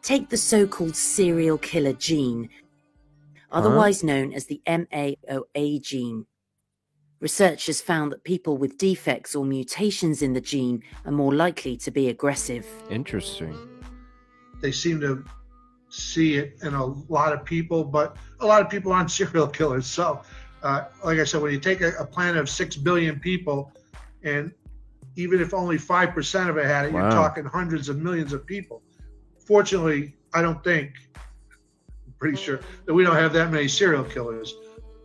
Take the so-called serial killer gene, otherwise known as the MAOA gene. Researchers found that people with defects or mutations in the gene are more likely to be aggressive. Interesting. They seem to see it in a lot of people, but a lot of people aren't serial killers. So, like I said, when you take a planet of 6 billion people, and even if only 5% of it had it, you're talking hundreds of millions of people. Fortunately, I'm pretty sure that we don't have that many serial killers.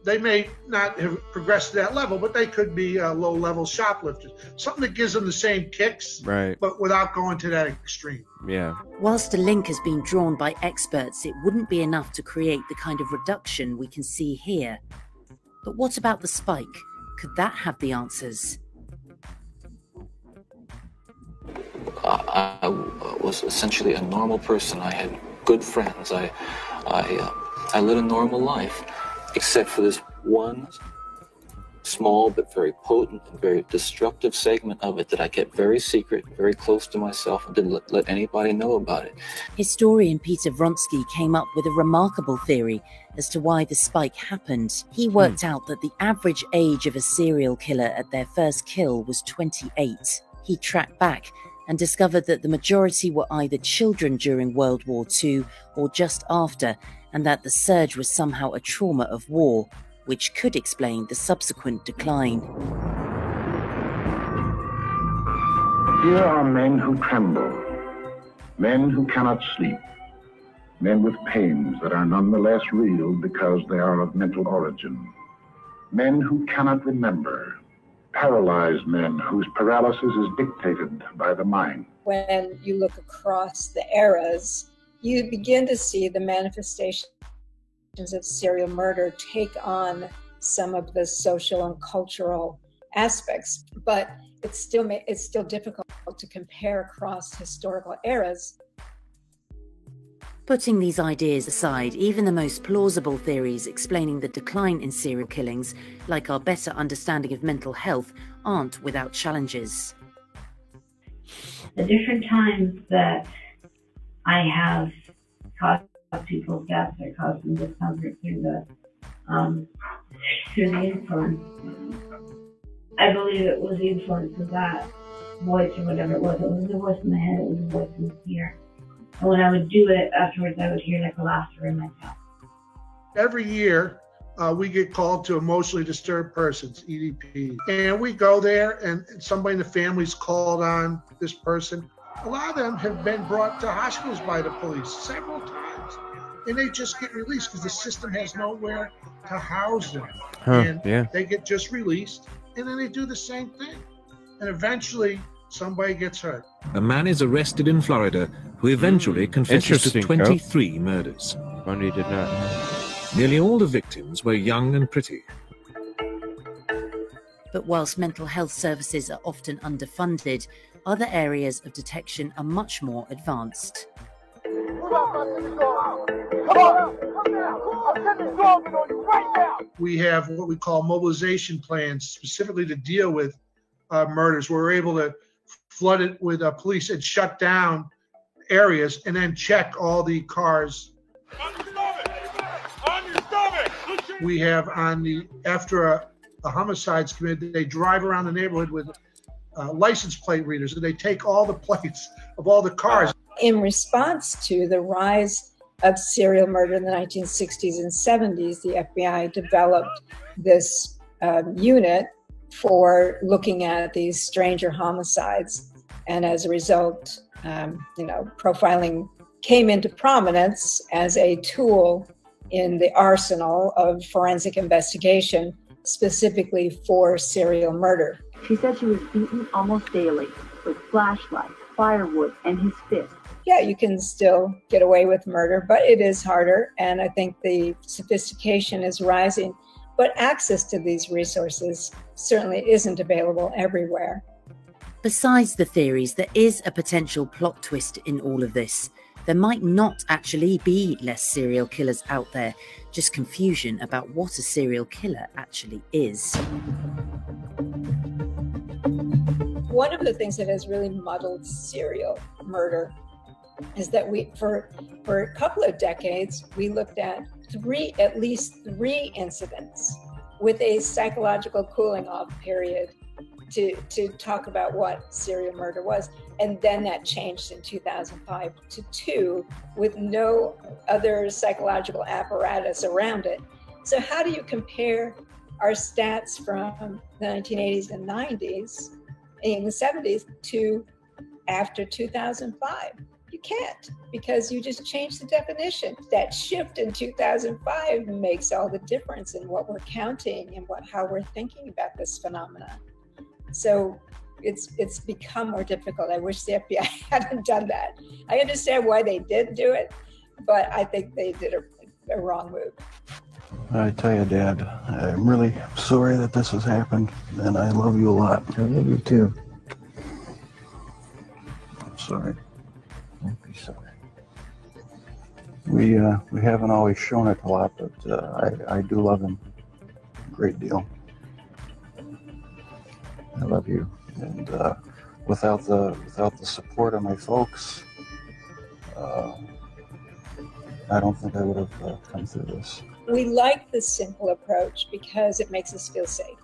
They may not have progressed to that level, but they could be low-level shoplifters. Something that gives them the same kicks, but without going to that extreme. Yeah. Whilst a link has been drawn by experts, it wouldn't be enough to create the kind of reduction we can see here. But what about the spike? Could that have the answers? I was essentially a normal person. I had good friends. I led a normal life, except for this one small but very potent and very destructive segment of it that I kept very secret, very close to myself, and didn't let anybody know about it. Historian Peter Vronsky came up with a remarkable theory as to why the spike happened. He worked out that the average age of a serial killer at their first kill was 28. He tracked back and discovered that the majority were either children during World War II or just after, and that the surge was somehow a trauma of war, which could explain the subsequent decline. Here are men who tremble, men who cannot sleep, men with pains that are nonetheless real because they are of mental origin, men who cannot remember, paralyzed men whose paralysis is dictated by the mind. When you look across the eras, you begin to see the manifestations of serial murder take on some of the social and cultural aspects, but it's still difficult to compare across historical eras. Putting these ideas aside, even the most plausible theories explaining the decline in serial killings, like our better understanding of mental health, aren't without challenges. The different times that I have caused people's deaths or caused them discomfort through the influence. I believe it was the influence of that voice or whatever it was. It wasn't a voice in the head, it was a voice in the ear. And when I would do it afterwards, I would hear like a laughter in myself. Every year, we get called to emotionally disturbed persons, EDP. And we go there and somebody in the family's called on this person. A lot of them have been brought to hospitals by the police several times. And they just get released because the system has nowhere to house them. They get just released and then they do the same thing. And eventually somebody gets hurt. A man is arrested in Florida who eventually confesses to 23 murders. Bundy did not. Nearly all the victims were young and pretty. But whilst mental health services are often underfunded, other areas of detection are much more advanced. We have what we call mobilization plans specifically to deal with murders. We're able to flood it with police and shut down areas and then check all the cars. We have after a homicide's committed, they drive around the neighborhood with license plate readers and they take all the plates of all the cars. In response to the rise of serial murder in the 1960s and 70s, the FBI developed this unit for looking at these stranger homicides. And as a result, profiling came into prominence as a tool in the arsenal of forensic investigation, specifically for serial murder. She said she was beaten almost daily with flashlights, firewood, and his fist. yeah, you can still get away with murder, but it is harder. And I think the sophistication is rising. But access to these resources certainly isn't available everywhere. Besides the theories, there is a potential plot twist in all of this. There might not actually be less serial killers out there, just confusion about what a serial killer actually is. One of the things that has really muddled serial murder is that for a couple of decades, we looked at at least three incidents with a psychological cooling off period to talk about what serial murder was. And then that changed in 2005 to 2 with no other psychological apparatus around it. So how do you compare our stats from the 1980s and 90s, in the 70s, to after 2005? You can't, because you just changed the definition. That shift in 2005 makes all the difference in what we're counting and how we're thinking about this phenomena. So it's become more difficult. I wish the FBI hadn't done that. I understand why they did do it, but I think they did a wrong move. I tell you, Dad, I'm really sorry that this has happened, and I love you a lot. I love you too. I'm sorry. Don't be sorry. We haven't always shown it a lot, but I do love him a great deal. I love you. And without the support of my folks, I don't think I would have come through this. We like the simple approach because it makes us feel safe.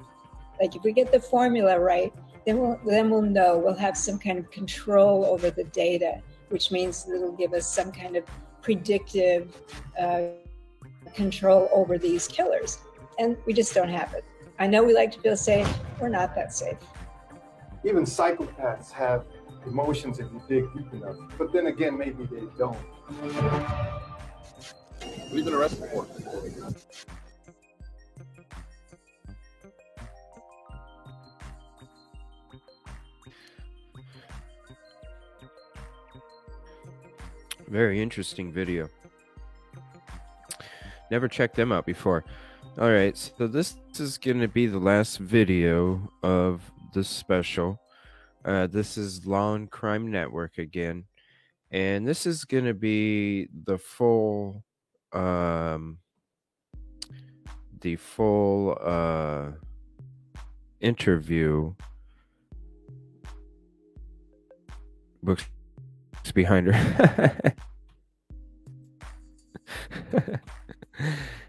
Like if we get the formula right, then we'll know, we'll have some kind of control over the data, which means it'll give us some kind of predictive control over these killers. And we just don't have it. I know we like to feel safe. We're not that safe. Even psychopaths have emotions if you dig deep enough. But then again, maybe they don't. What have you been arrested for? Very interesting video. Never checked them out before. All right, so this is going to be the last video of this special. This is Law and Crime Network again. And this is going to be the full interview. Books behind her.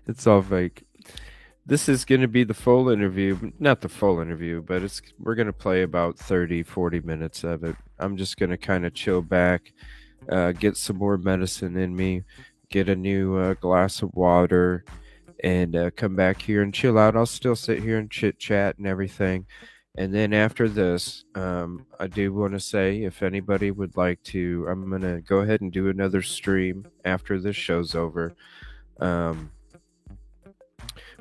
It's all fake. This is going to be the full interview, not the full interview, but we're going to play about 30-40 minutes of it. I'm just going to kind of chill back, get some more medicine in me, get a new glass of water, and come back here and chill out. I'll still sit here and chit chat and everything. And then after this, I do want to say, if anybody would like to, I'm going to go ahead and do another stream after this show's over.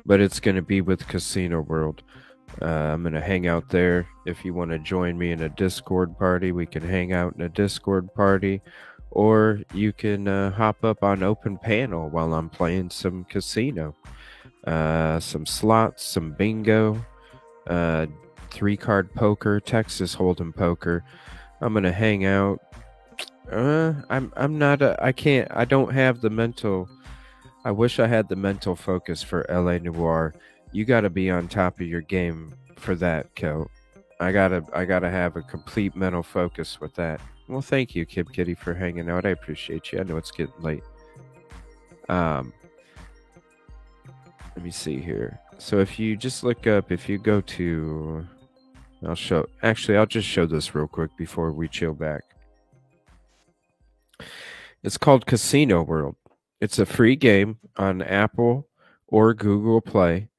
But it's going to be with Casino World. I'm going to hang out there. If you want to join me in a Discord party, we can hang out in a Discord party. Or you can hop up on Open Panel while I'm playing some casino. Some slots, some bingo, 3-card poker, Texas Hold'em poker. I'm going to hang out. I don't have the mental... I wish I had the mental focus for LA Noire. You got to be on top of your game for that, Kel. I gotta have a complete mental focus with that. Well, thank you, Kib Kitty, for hanging out. I appreciate you. I know it's getting late. Let me see here. So if you just look up, if you go to, I'll just show this real quick before we chill back. It's called Casino World. It's a free game on Apple or Google Play.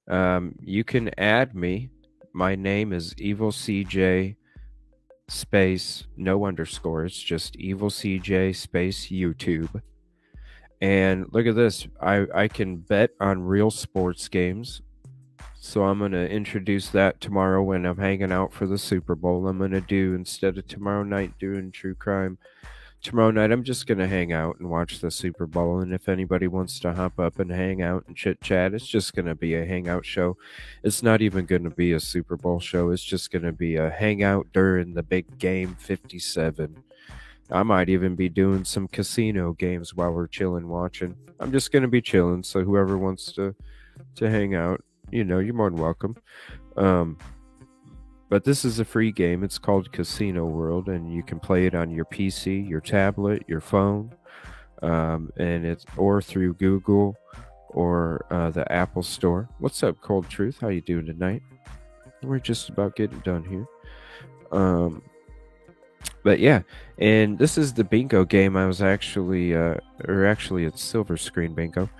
You can add me. My name is EvilCJ space no underscore. It's just EvilCJ space YouTube. And look at this. I can bet on real sports games. So I'm going to introduce that tomorrow when I'm hanging out for the Super Bowl. I'm going to do, instead of tomorrow night doing true crime, tomorrow night I'm just gonna hang out and watch the Super Bowl, and if anybody wants to hop up and hang out and chit chat, it's just gonna be a hangout show. It's not even gonna be a Super Bowl show. It's just gonna be a hangout during the big game 57. I might even be doing some casino games while we're chilling watching. I'm just gonna be chilling, so whoever wants to hang out, you know, you're more than welcome. But this is a free game. It's called Casino World, and you can play it on your PC, your tablet, your phone, and it's or through Google or the Apple Store. What's up, Cold Truth? How you doing tonight? We're just about getting done here. But yeah, and this is the bingo game. I was actually, it's Silver Screen Bingo.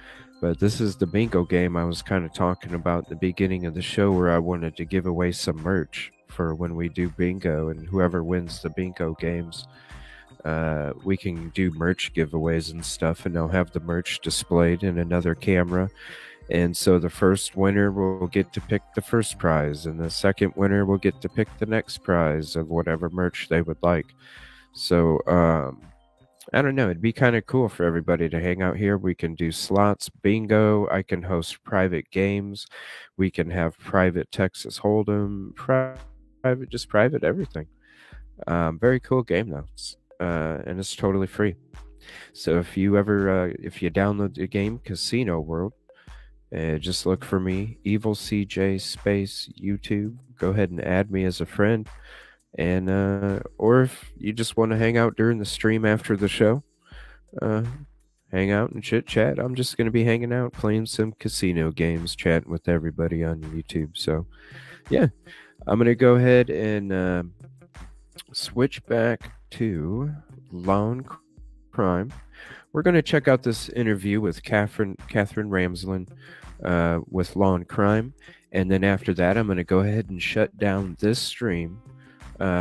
But this is the bingo game I was kind of talking about at the beginning of the show, where I wanted to give away some merch for when we do bingo, and whoever wins the bingo games, we can do merch giveaways and stuff, and they'll have the merch displayed in another camera. And so the first winner will get to pick the first prize, and the second winner will get to pick the next prize of whatever merch they would like. So, I don't know. It'd be kind of cool for everybody to hang out here. We can do slots, bingo. I can host private games. We can have private Texas Hold'em, private everything. Very cool game though, and it's totally free. So if you download the game Casino World, just look for me, Evil CJ space YouTube. Go ahead and add me as a friend. And or if you just want to hang out during the stream after the show, hang out and chit chat. I'm just going to be hanging out, playing some casino games, chatting with everybody on YouTube. So yeah, I'm going to go ahead and switch back to Law and Crime. We're going to check out this interview with Katherine Ramsland with Law and Crime, and then after that I'm going to go ahead and shut down this stream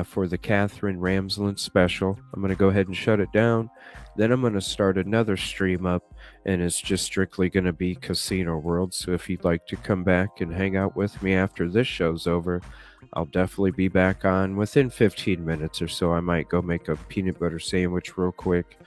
for the Katherine Ramsland special. I'm going to go ahead and shut it down. Then I'm going to start another stream up, and it's just strictly going to be Casino World. So if you'd like to come back and hang out with me after this show's over, I'll definitely be back on within 15 minutes or so. I might go make a peanut butter sandwich real quick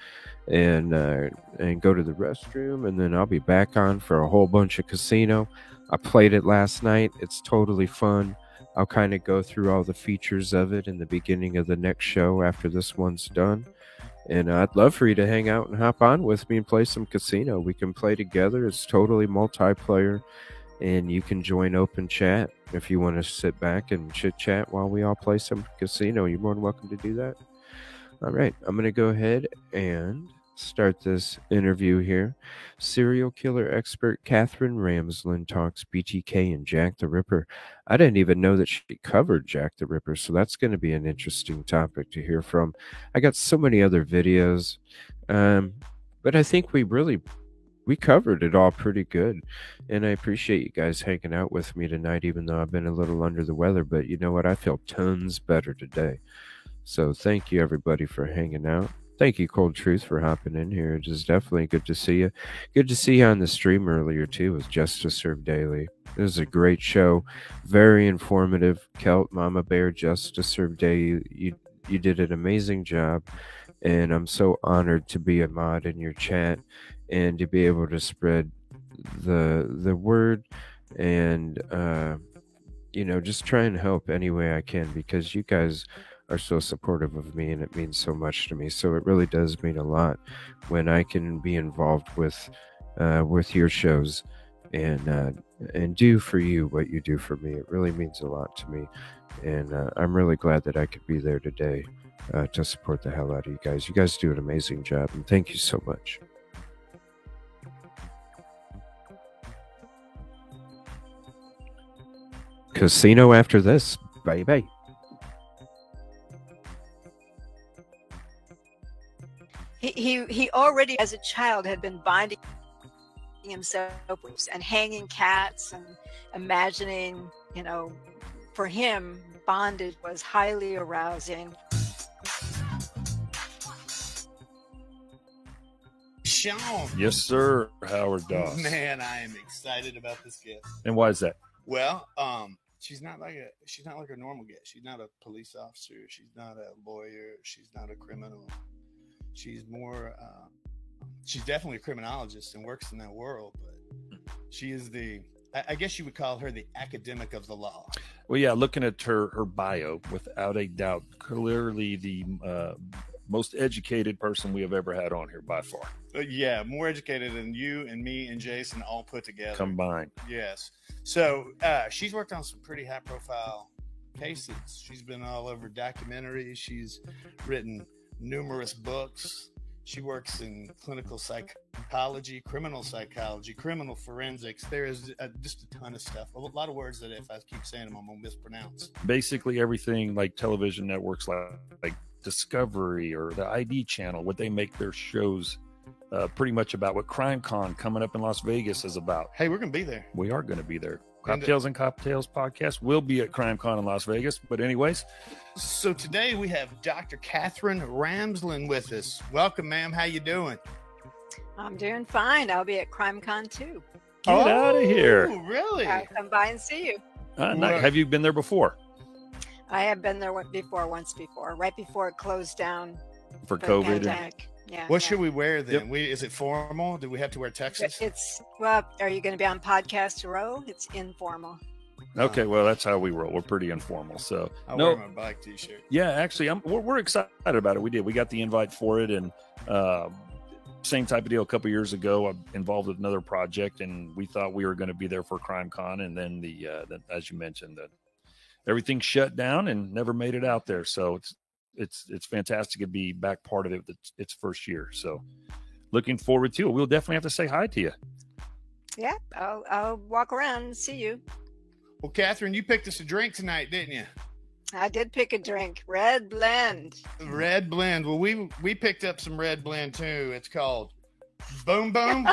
and go to the restroom, and then I'll be back on for a whole bunch of casino. I played it last night. It's totally fun. I'll kind of go through all the features of it in the beginning of the next show after this one's done. And I'd love for you to hang out and hop on with me and play some casino. We can play together. It's totally multiplayer, and you can join open chat if you want to sit back and chit chat while we all play some casino. You're more than welcome to do that. All right, I'm going to go ahead and start this interview here. Serial killer expert Katherine Ramsland talks BTK and Jack the Ripper. I didn't even know that she covered Jack the Ripper, so that's going to be an interesting topic to hear from. I got so many other videos, but I think we covered it all pretty good, and I appreciate you guys hanging out with me tonight, even though I've been a little under the weather. But you know what? I feel tons better today. So thank you, everybody, for hanging out. Thank you, Cold Truth, for hopping in here. It is definitely good to see you. Good to see you on the stream earlier, too, with Justice Served Daily. It was a great show. Very informative. Kelt, Mama Bear, Justice Served Daily. You did an amazing job, and I'm so honored to be a mod in your chat and to be able to spread the word and, just try and help any way I can, because you guys are so supportive of me, and it means so much to me. So it really does mean a lot when I can be involved with your shows and do for you what you do for me. It really means a lot to me, and I'm really glad that I could be there today to support the hell out of you guys. You guys do an amazing job, and thank you so much. Casino after this. Bye-bye. He already, as a child, had been binding himself and hanging cats and imagining, for him, bondage was highly arousing. Sean. Yes, sir, Howard Doss. Man, I am excited about this guest. And why is that? Well, she's not like a normal guest. She's not a police officer. She's not a lawyer. She's not a criminal. She's more. She's definitely a criminologist and works in that world, but she is I guess you would call her the academic of the law. Well, yeah, looking at her bio, without a doubt, clearly the most educated person we have ever had on here by far. Yeah, more educated than you and me and Jason all put together. Combined. Yes. So she's worked on some pretty high-profile cases. She's been all over documentaries. She's written numerous books. She works in clinical psychology, criminal forensics. There is just a ton of stuff. A lot of words that if I keep saying them, I'm going to mispronounce. Basically everything like television networks like Discovery or the ID channel, what they make their shows pretty much about, what CrimeCon coming up in Las Vegas is about. Hey, we're going to be there. We are going to be there. Cocktails and Cocktails podcast will be at CrimeCon in Las Vegas. But anyways. So today we have Dr. Katherine Ramsland with us. Welcome, ma'am. How you doing? I'm doing fine. I'll be at CrimeCon too. Get out of here. Really? I'll come by and see you. Have you been there before? I have been there once before, right before it closed down for COVID. Pandemic. Yeah. What should we wear then? Is it formal? Do we have to wear Texas? Are you going to be on Podcast Row? It's informal. Okay, well, that's how we roll. We're pretty informal. So I'll wear my bike t-shirt. Yeah, actually, we're excited about it. We got the invite for it, and same type of deal a couple years ago. I'm involved with another project, and we thought we were going to be there for CrimeCon, and then the as you mentioned, everything shut down and never made it out there. So it's fantastic to be back part of it. It's first year, so looking forward to it. We'll definitely have to say hi to you. Yeah, I'll walk around and see you. Well, Katherine, you picked us a drink tonight, didn't you? I did pick a drink, Red Blend. Red Blend. Well, we picked up some Red Blend too. It's called Boom Boom.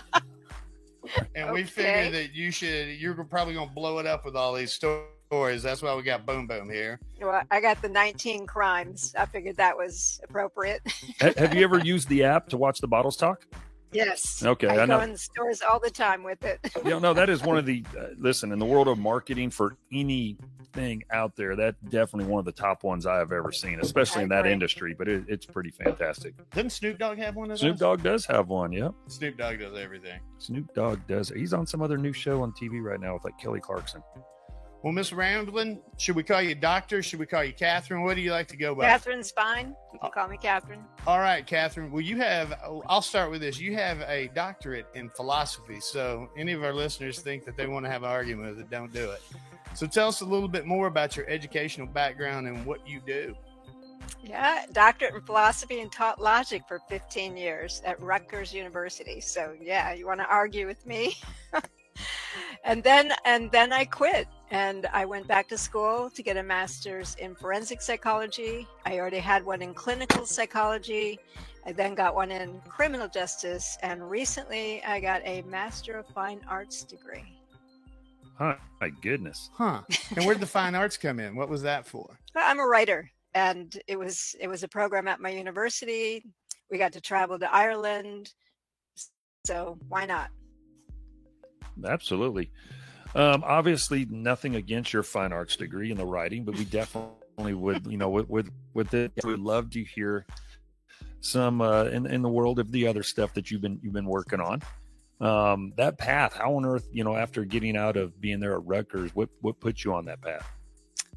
And we figured that you're probably going to blow it up with all these stories. That's why we got Boom Boom here. Well, I got the 19 crimes. I figured that was appropriate. Have you ever used the app to watch the bottles talk? Yes. Okay. I go in the stores all the time with it. No, that is one of the, listen, in the world of marketing for anything out there, that's definitely one of the top ones I have ever seen, especially in that industry, but it's pretty fantastic. Doesn't Snoop Dogg have one of those? Snoop Dogg does have one, yeah. Snoop Dogg does everything. Snoop Dogg does. He's on some other new show on TV right now with like Kelly Clarkson. Well, Miss Ramsland, should we call you Doctor? Should we call you Katherine? What do you like to go by? Katherine's fine. You can call me Katherine. All right, Katherine. Well, I'll start with this. You have a doctorate in philosophy. So any of our listeners think that they want to have an argument with it, don't do it. So tell us a little bit more about your educational background and what you do. Yeah, doctorate in philosophy and taught logic for 15 years at Rutgers University. So yeah, you want to argue with me? And then I quit and I went back to school to get a master's in forensic psychology. I already had one in clinical psychology. I then got one in criminal justice, and recently I got a Master of Fine Arts degree. Huh, my goodness. Huh. And where did the fine arts come in? What was that for? Well, I'm a writer, and it was a program at my university. We got to travel to Ireland, so why not? Absolutely. Obviously nothing against your fine arts degree in the writing, but we definitely would, with it, we'd love to hear some in the world of the other stuff that you've been working on. That path, how on earth, after getting out of being there at Rutgers, what put you on that path?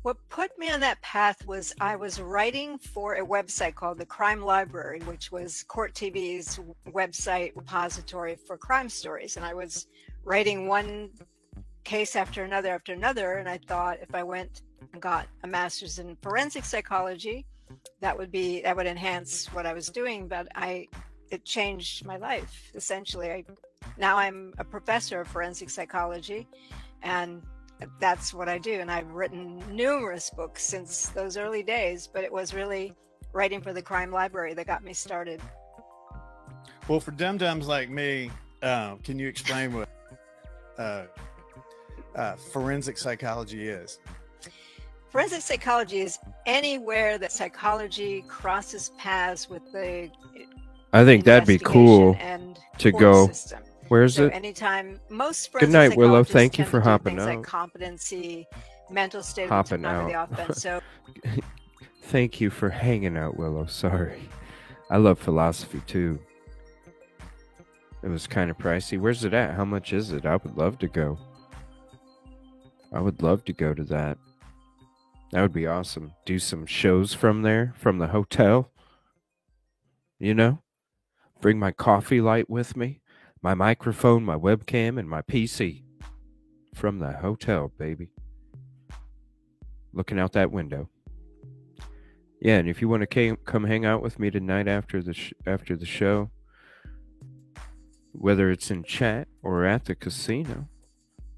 What put me on that path was I was writing for a website called the Crime Library, which was Court TV's website repository for crime stories. And I was writing one case after another, and I thought if I went and got a master's in forensic psychology, that would enhance what I was doing. But it changed my life essentially. Now I'm a professor of forensic psychology, and that's what I do. And I've written numerous books since those early days, but it was really writing for the Crime Library that got me started. Well, for dum-dums like me, can you explain what forensic psychology is? Forensic psychology is anywhere that psychology crosses paths with the I think that'd be cool to go. System. Where's it? Anytime, most Good night, Willow. Thank you for hopping out. Like competency, mental state hopping of out. the offense. So thank you for hanging out, Willow. Sorry. I love philosophy too. It was kind of pricey. Where's it at? How much is it? I would love to go. I would love to go to that. That would be awesome. Do some shows from there, from the hotel. You know? Bring my coffee light with me, my microphone, my webcam, and my PC. From the hotel, baby. Looking out that window. Yeah, and if you want to come hang out with me tonight after the show, whether it's in chat or at the casino,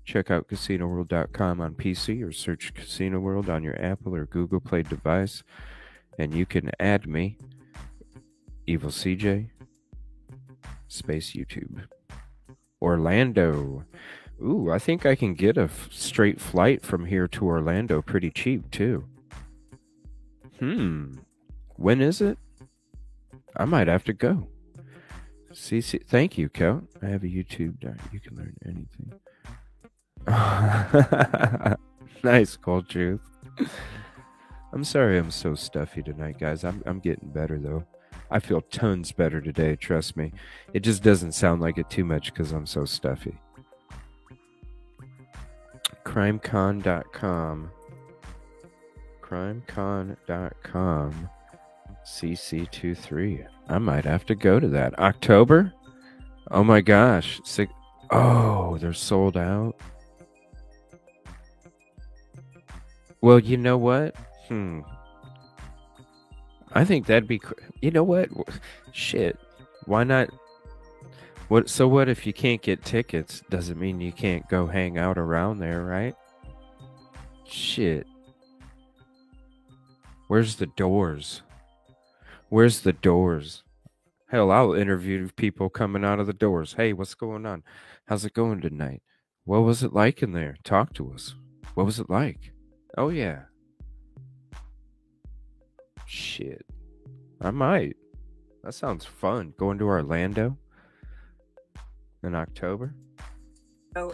check out CasinoWorld.com on PC or search Casino World on your Apple or Google Play device, and you can add me, Evil CJ, space YouTube. Orlando. Ooh, I think I can get a straight flight from here to Orlando pretty cheap, too. When is it? I might have to go. Thank you, Kel. I have a YouTube. You can learn anything. Nice, Cold Truth. I'm sorry I'm so stuffy tonight, guys. I'm getting better, though. I feel tons better today, trust me. It just doesn't sound like it too much because I'm so stuffy. CrimeCon.com. CrimeCon.com. CC23. I might have to go to that. October? Oh my gosh. Oh, they're sold out. Well, you know what? I think that'd be... You know what? Shit. Why not... So what if you can't get tickets? Doesn't mean you can't go hang out around there, right? Shit. Where's the doors? Where's the doors? Hell, I'll interview people coming out of the doors. Hey, what's going on? How's it going tonight? What was it like in there? Talk to us. What was it like? Oh, yeah. Shit. I might. That sounds fun. Going to Orlando in October.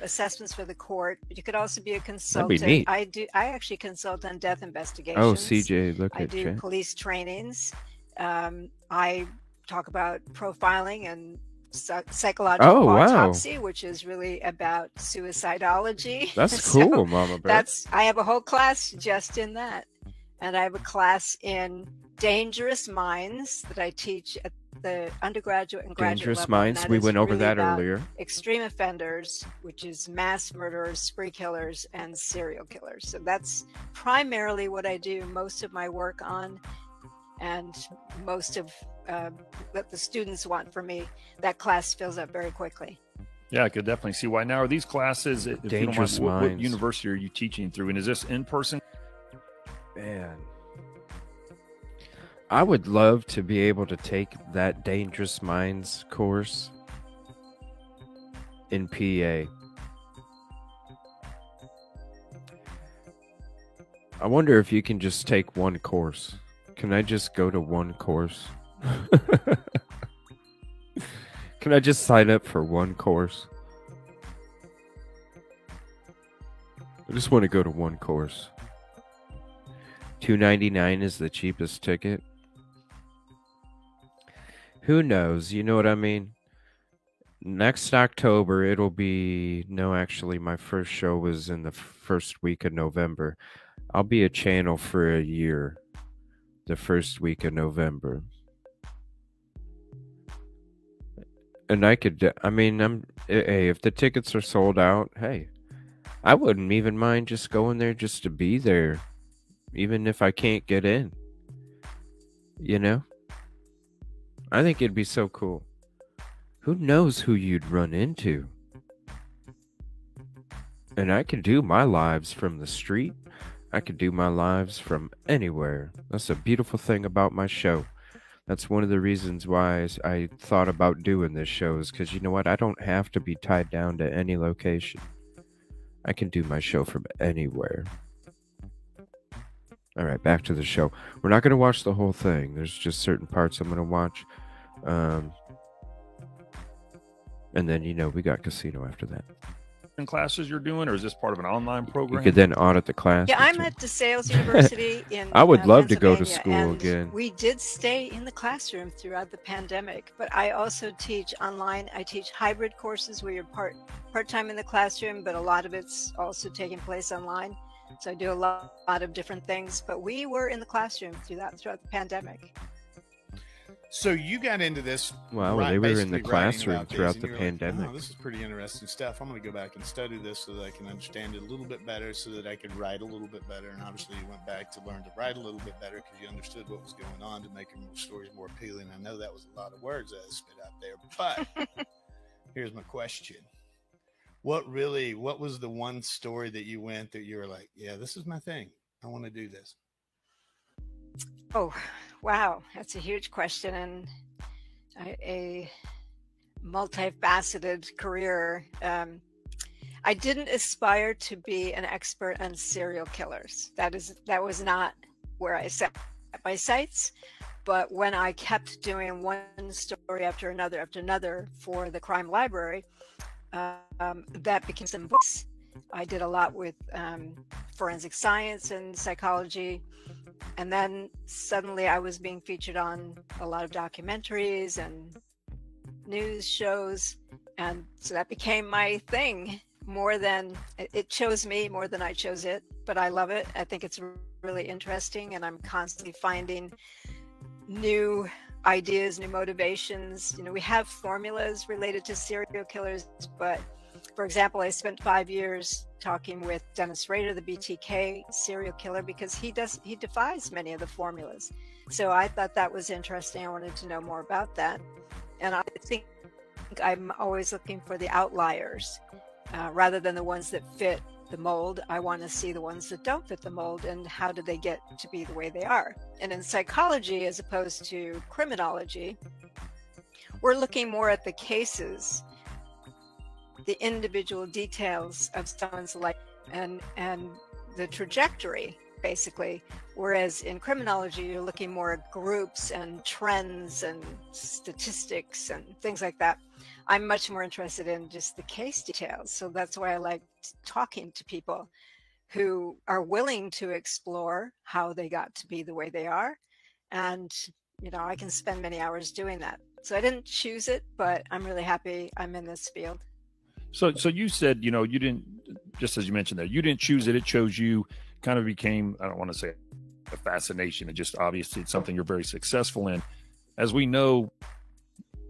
Assessments for the court. You could also be a consultant. That'd be neat. I actually consult on death investigations. Oh, CJ, look I at do you. police trainings. I talk about profiling and psychological autopsy, which is really about suicidology. That's cool, Mama Bear. I have a whole class just in that, and I have a class in dangerous minds that I teach at the undergraduate and graduate Dangerous level. Minds. We went over that earlier. Extreme offenders, which is mass murderers, spree killers, and serial killers. So that's primarily what I do most of my work on, and most of what the students want from me. That class fills up very quickly. Yeah, I could definitely see why. Now, are these classes, if Dangerous you don't mind, what Minds. university are you teaching through? And is this in person? Man, I would love to be able to take that Dangerous Minds course in PA. I wonder if you can just take one course. Can I just go to one course? Can I just sign up for one course? I just want to go to one course. $2.99 is the cheapest ticket. Who knows? You know what I mean? Next October, it'll be... No, actually, my first show was in the first week of November. I'll be a channel for a year. The first week of November. And I could... I mean, hey, if the tickets are sold out, hey, I wouldn't even mind just going there just to be there. Even if I can't get in. You know? I think it'd be so cool. Who knows who you'd run into? And I could do my lives from the street. I could do my lives from anywhere. That's a beautiful thing about my show. That's one of the reasons why I thought about doing this show, is because, you know what? I don't have to be tied down to any location. I can do my show from anywhere. All right, back to the show. We're not going to watch the whole thing. There's just certain parts I'm going to watch. And then, you know, we got Casino after that. classes you're doing, or is this part of an online You program? could then audit the class. Yeah, I'm at DeSales University in I would love to go to Pennsylvania, school and again. we did stay in the classroom throughout the pandemic, but I also teach online. I teach hybrid courses where you're part-time in the classroom, but a lot of it's also taking place online. So I do a lot of different things, but we were in the classroom throughout the pandemic. So you got into this. Wow, they were in the basically writing classroom about this, throughout and the you're pandemic. Like, oh, this is pretty interesting stuff. I'm going to go back and study this so that I can understand it a little bit better, so that I could write a little bit better. And obviously, you went back to learn to write a little bit better because you understood what was going on to make your stories more appealing. I know that was a lot of words that I spit out there, but here's my question. What was the one story that you went that you were like, yeah, this is my thing. I want to do this. Oh, wow. That's a huge question, and a multifaceted career. I didn't aspire to be an expert on serial killers. That was not where I set my sights. But when I kept doing one story after another for the crime library, that became some books. I did a lot with forensic science and psychology. And then suddenly I was being featured on a lot of documentaries and news shows. And so that became my thing it chose me more than I chose it, but I love it. I think it's really interesting, and I'm constantly finding new ideas, new motivations. We have formulas related to serial killers, but for example, I spent 5 years talking with Dennis Rader, the BTK serial killer, because he defies many of the formulas. So I thought that was interesting. I wanted to know more about that. And I think I'm always looking for the outliers rather than the ones that fit the mold. I want to see the ones that don't fit the mold, and how do they get to be the way they are. And in psychology, as opposed to criminology, we're looking more at the cases, the individual details of someone's life and the trajectory, basically. Whereas in criminology, you're looking more at groups and trends and statistics and things like that. I'm much more interested in just the case details. So that's why I like talking to people who are willing to explore how they got to be the way they are. And, I can spend many hours doing that. So I didn't choose it, but I'm really happy I'm in this field. So you said, you didn't, just as you mentioned there, you didn't choose it. It chose you. Kind of became, I don't want to say a fascination. It just obviously it's something you're very successful in. As we know,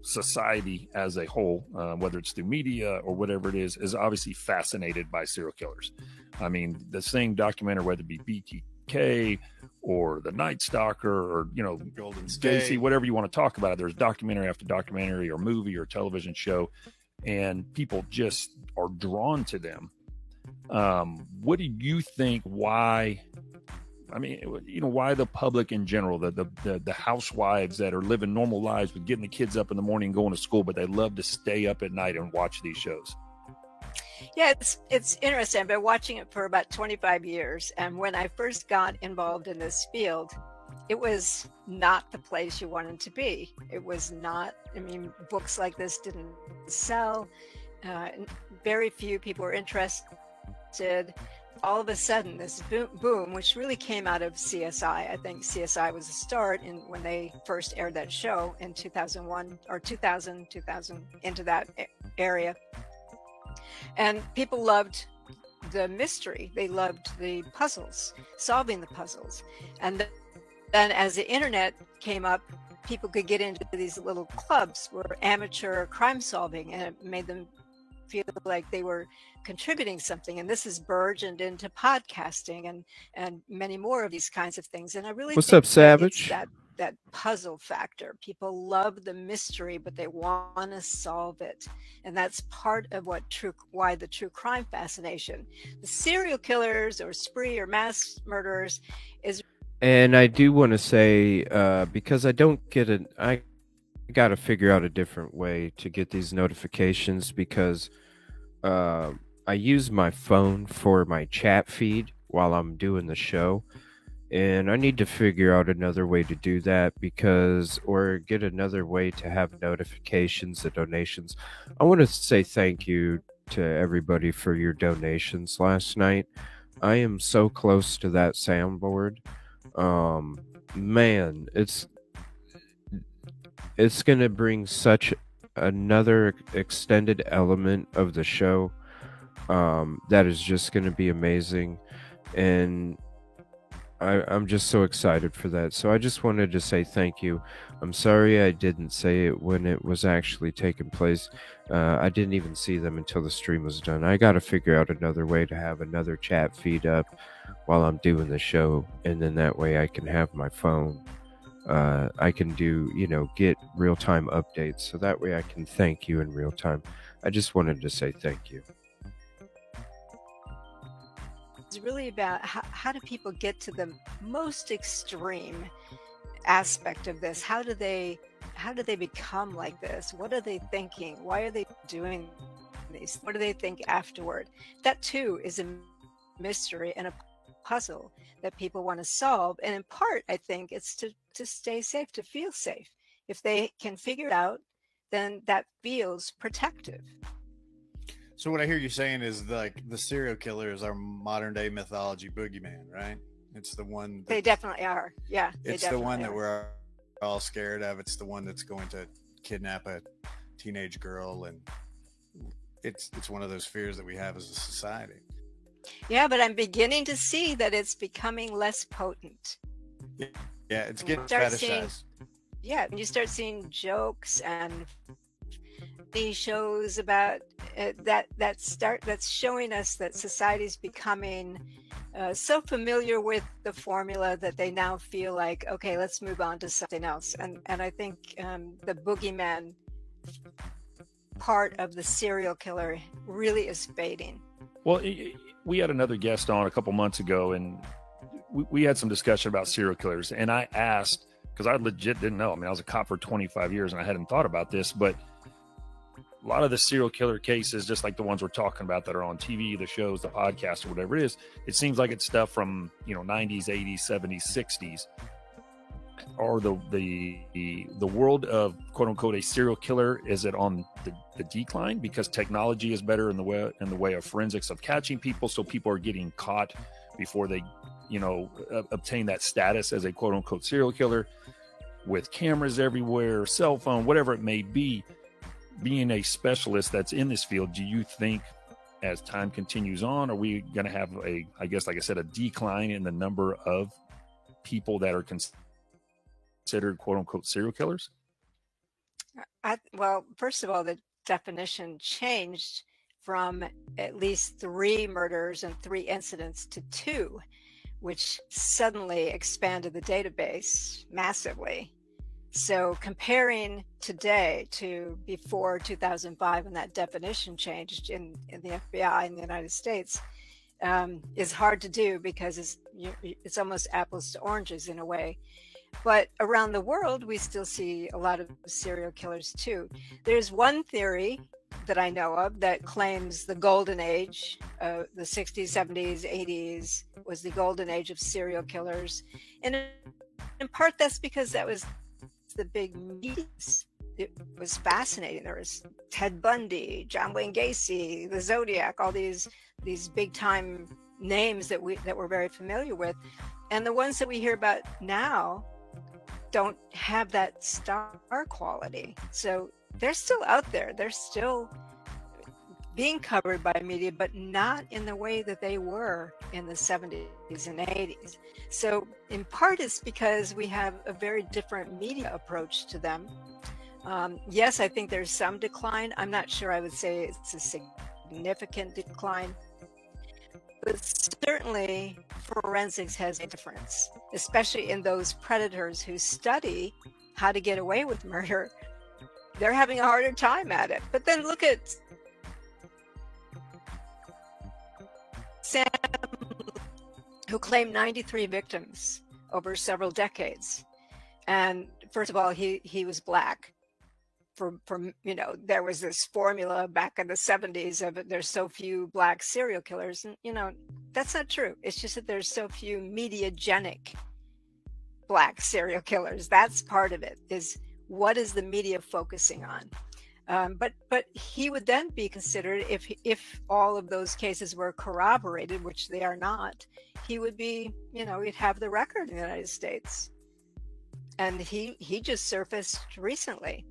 society as a whole, whether it's through media or whatever it is obviously fascinated by serial killers. I mean, the same documentary, whether it be BTK or the Night Stalker or, Golden State, Gacy, whatever you want to talk about, there's documentary after documentary or movie or television show, and people just are drawn to them. What do you think? Why? I mean, why the public in general, the housewives that are living normal lives with getting the kids up in the morning and going to school, but they love to stay up at night and watch these shows? Yeah, it's interesting. I've been watching it for about 25 years. And when I first got involved in this field, it was not the place you wanted to be. It was not, books like this didn't sell. Very few people were interested. All of a sudden, this boom, which really came out of CSI. I think CSI was a start when they first aired that show in 2001 or 2000, into that area. And people loved the mystery. They loved the puzzles, solving the puzzles. And then as the internet came up, people could get into these little clubs where amateur crime solving, and it made them feel like they were contributing something. And this has burgeoned into podcasting and many more of these kinds of things. And I really What's think up, Savage? that puzzle factor. People love the mystery, but they want to solve it. And that's part of why the true crime fascination. The serial killers or spree or mass murderers is. And I do want to say, because I don't get it, I got to figure out a different way to get these notifications, because I use my phone for my chat feed while I'm doing the show. And I need to figure out another way to do that, or get another way to have notifications and donations. I want to say thank you to everybody for your donations last night. I am so close to that soundboard. Man, it's gonna bring such another extended element of the show that is just gonna be amazing, and I'm just so excited for that. So I just wanted to say thank you. I'm sorry I didn't say it when it was actually taking place. I didn't even see them until the stream was done. I got to figure out another way to have another chat feed up while I'm doing the show, and then that way I can have my phone. I can do, get real-time updates, so that way I can thank you in real time. I just wanted to say thank you. It's really about how do people get to the most extreme aspect of this? How do they become like this? What are they thinking? Why are they doing these? What do they think afterward? That too is a mystery and a puzzle that people want to solve. And in part, I think it's to stay safe, to feel safe. If they can figure it out, then that feels protective. So what I hear you saying is like the serial killer is our modern day mythology boogeyman, right? It's the one they definitely are. Yeah. It's the one that we're all scared of. It's the one that's going to kidnap a teenage girl, and it's one of those fears that we have as a society. Yeah, but I'm beginning to see that it's becoming less potent. Yeah, it's getting fetishized. When you start seeing jokes and these shows about that's showing us that society's becoming so familiar with the formula that they now feel like, okay, let's move on to something else. And I think the boogeyman part of the serial killer really is fading. Well, we had another guest on a couple months ago, and we had some discussion about serial killers. And I asked, because I legit didn't know. I mean, I was a cop for 25 years, and I hadn't thought about this, but a lot of the serial killer cases, just like the ones we're talking about that are on TV, the shows, the podcast, or whatever it is, it seems like it's stuff from 90s, 80s, 70s, 60s. Or the world of quote unquote a serial killer, is it on the decline because technology is better in the way of forensics of catching people, so people are getting caught before they obtain that status as a quote unquote serial killer, with cameras everywhere, cell phone, whatever it may be. Being a specialist that's in this field, do you think as time continues on, are we going to have I guess, like I said, a decline in the number of people that are considered quote unquote serial killers? Well, first of all, the definition changed from at least 3 murders and 3 incidents to 2, which suddenly expanded the database massively. So comparing today to before 2005, when that definition changed in the FBI in the United States, is hard to do because it's almost apples to oranges in a way. But around the world, we still see a lot of serial killers too. There's one theory that I know of that claims the golden age, the 60s, 70s, 80s was the golden age of serial killers. And in part, that's because that was the big media. It was fascinating. There was Ted Bundy, John Wayne Gacy, the Zodiac, all these big time names that we're very familiar with. And the ones that we hear about now don't have that star quality. So they're still out there. They're still being covered by media, but not in the way that they were in the 70s and 80s. So in part, it's because we have a very different media approach to them. Yes, I think there's some decline. I'm not sure I would say it's a significant decline, but certainly forensics has a difference, especially in those predators who study how to get away with murder. They're having a harder time at it. But then look at Sam, who claimed 93 victims over several decades. And first of all, he was black. For there was this formula back in the 70s of there's so few black serial killers, and that's not true. It's just that there's so few mediagenic black serial killers. That's part of it. Is what is the media focusing on? But he would then be considered, if all of those cases were corroborated, which they are not, he would be, he'd have the record in the United States. And he just surfaced recently.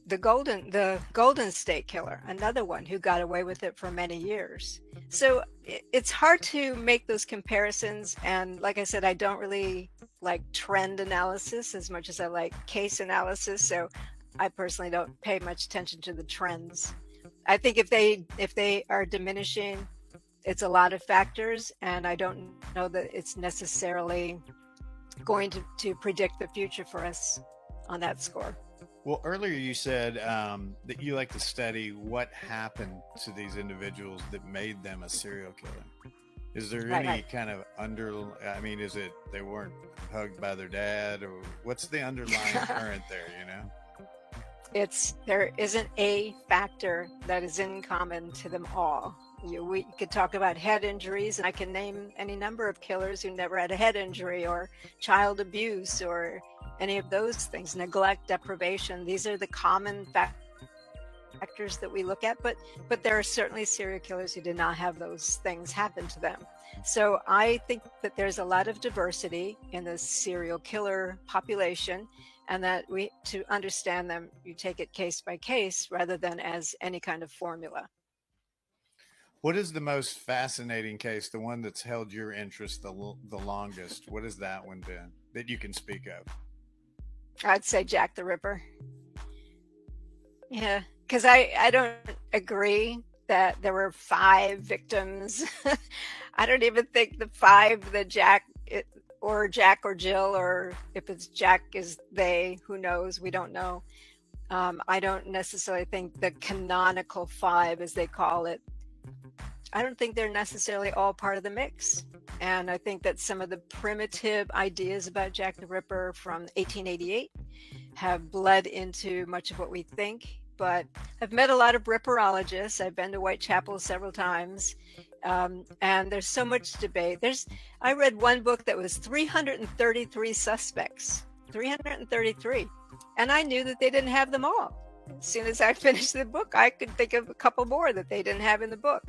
The Golden State Killer, another one who got away with it for many years. So it's hard to make those comparisons. And like I said, I don't really like trend analysis as much as I like case analysis. So I personally don't pay much attention to the trends. I think if they are diminishing, it's a lot of factors, and I don't know that it's necessarily going to predict the future for us on that score. Well, earlier you said that you like to study what happened to these individuals that made them a serial killer. Is there any kind of is it they weren't hugged by their dad, or what's the underlying current there, There isn't a factor that is in common to them all. We could talk about head injuries, and I can name any number of killers who never had a head injury, or child abuse, or any of those things, neglect, deprivation. These are the common factors that we look at, but there are certainly serial killers who did not have those things happen to them. So I think that there's a lot of diversity in the serial killer population, and that to understand them, you take it case by case rather than as any kind of formula. What is the most fascinating case, the one that's held your interest the longest? What has that one been that you can speak of? I'd say Jack the Ripper. Yeah, because I don't agree that there were 5 victims. I don't even think the 5 that Jack or Jill, or if it's Jack is they, who knows? We don't know. I don't necessarily think the canonical 5, as they call it, I don't think they're necessarily all part of the mix. And I think that some of the primitive ideas about Jack the Ripper from 1888 have bled into much of what we think. But I've met a lot of ripperologists. I've been to Whitechapel several times. And there's so much debate. I read one book that was 333 suspects, 333. And I knew that they didn't have them all. As soon as I finished the book, I could think of a couple more that they didn't have in the book.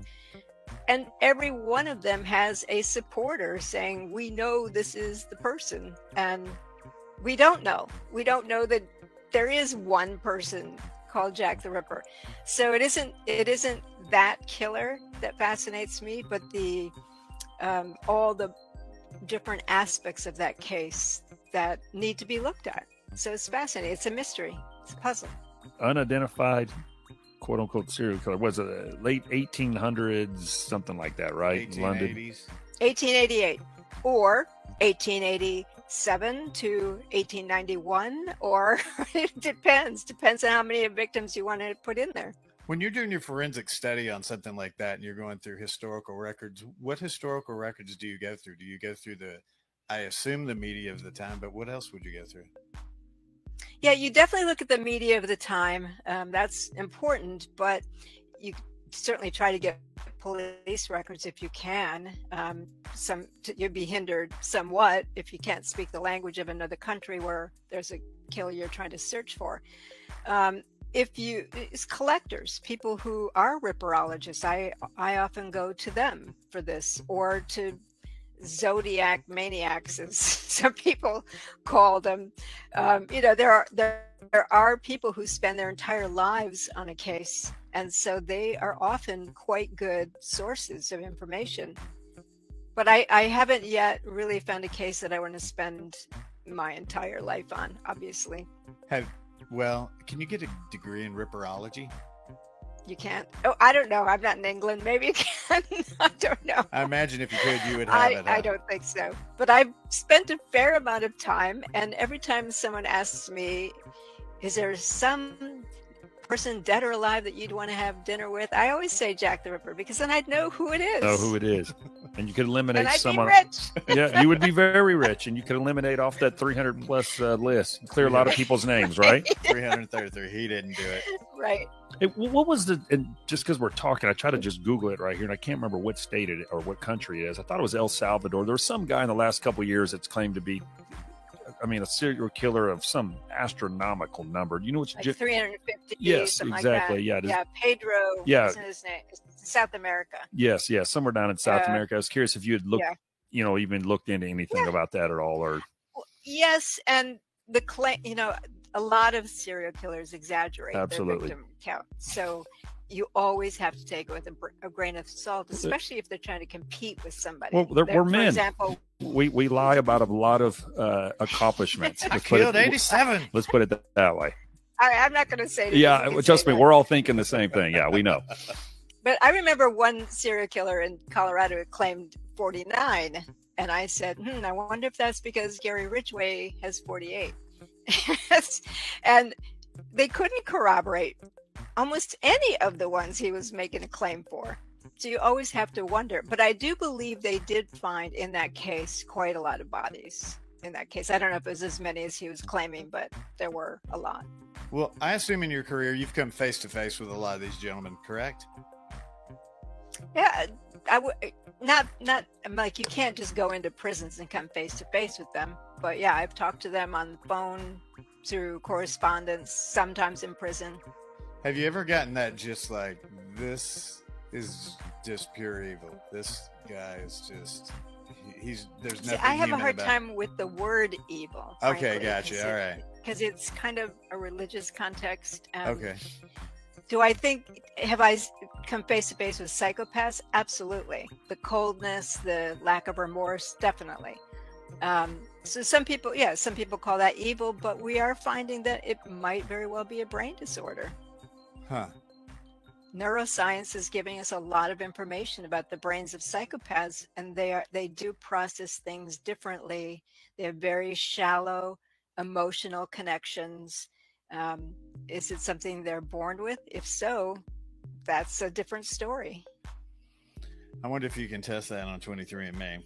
And every one of them has a supporter saying, we know this is the person. And we don't know. We don't know that there is one person called Jack the Ripper. So it isn't that killer that fascinates me, but all the different aspects of that case that need to be looked at. So it's fascinating. It's a mystery. It's a puzzle. Unidentified, quote unquote, serial killer. Was it late 1800s, something like that, right? 1880s. London. 1888 or 1887 to 1891, or it depends on how many victims you want to put in there. When you're doing your forensic study on something like that and you're going through historical records, what historical records do you go through? Do you go through I assume the media of the time, but what else would you go through? Yeah, you definitely look at the media of the time. That's important, but you certainly try to get police records if you can. You'd be hindered somewhat if you can't speak the language of another country where there's a killer you're trying to search for. It's collectors, people who are ripperologists. I often go to them for this, or to Zodiac maniacs, as some people call them. There are people who spend their entire lives on a case, and so they are often quite good sources of information. But I haven't yet really found a case that I want to spend my entire life on, obviously. Can you get a degree in ripperology? You can't. Oh, I don't know. I'm not in England. Maybe you can. I don't know. I imagine if you could, you would have it. I don't think so. But I've spent a fair amount of time, and every time someone asks me, is there some person, dead or alive, that you'd want to have dinner with, I always say Jack the Ripper, because then I'd know who it is. Know who it is. And you could eliminate and I'd someone. Be rich. Yeah, you would be very rich, and you could eliminate off that 300 plus list. Clear a lot of people's names, right? 333. He didn't do it. Right. Hey, what was and just because we're talking, I try to just Google it right here, and I can't remember what state or what country it is. I thought it was El Salvador. There was some guy in the last couple of years that's claimed to be I mean, a serial killer of some astronomical number. You know what's like 350? Yes, something exactly. Like that. Yeah, Pedro. Yeah. What's his name? South America. Yes, somewhere down in South America. I was curious if you had looked, Yeah. Even looked into anything about that at all, or Yes, and the claim, a lot of serial killers exaggerate Absolutely. their victim count. So you always have to take it with a grain of salt, especially if they're trying to compete with somebody. well, we're For men. example, We lie about a lot of accomplishments. I killed 87. Let's put it that way. I'm not going to say. Yeah, trust me, we're all thinking the same thing. Yeah, we know. But I remember one serial killer in Colorado who claimed 49. And I said, I wonder if that's because Gary Ridgway has 48. And they couldn't corroborate almost any of the ones he was making a claim for. So you always have to wonder. But I do believe they did find in that case quite a lot of bodies. In that case, I don't know if it was as many as he was claiming, but there were a lot. Well, I assume in your career you've come face to face with a lot of these gentlemen, correct? Yeah, I would not like, you can't just go into prisons and come face to face with them. But yeah, I've talked to them on the phone, through correspondence, sometimes in prison. Have you ever gotten that just like, this is just pure evil? This guy is just, there's nothing. See, I have a human hard about time with the word evil. Okay, gotcha. All right. Because it's kind of a religious context. Okay. Do I think, have I come face to face with psychopaths? Absolutely. The coldness, the lack of remorse, definitely. So some people call that evil, but we are finding that it might very well be a brain disorder. Huh. Neuroscience is giving us a lot of information about the brains of psychopaths, and they do process things differently. They have very shallow emotional connections. Is it something they're born with? If so, that's a different story. I wonder if you can test that on 23andMe.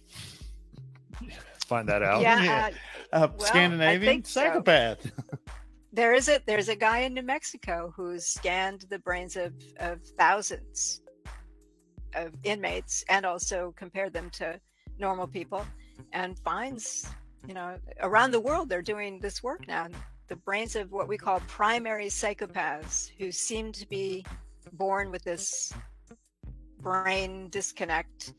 Find that out. Yeah. Well, Scandinavian psychopath. So. There's a guy in New Mexico who's scanned the brains of thousands of inmates and also compared them to normal people, and finds, around the world they're doing this work now. The brains of what we call primary psychopaths, who seem to be born with this brain disconnect,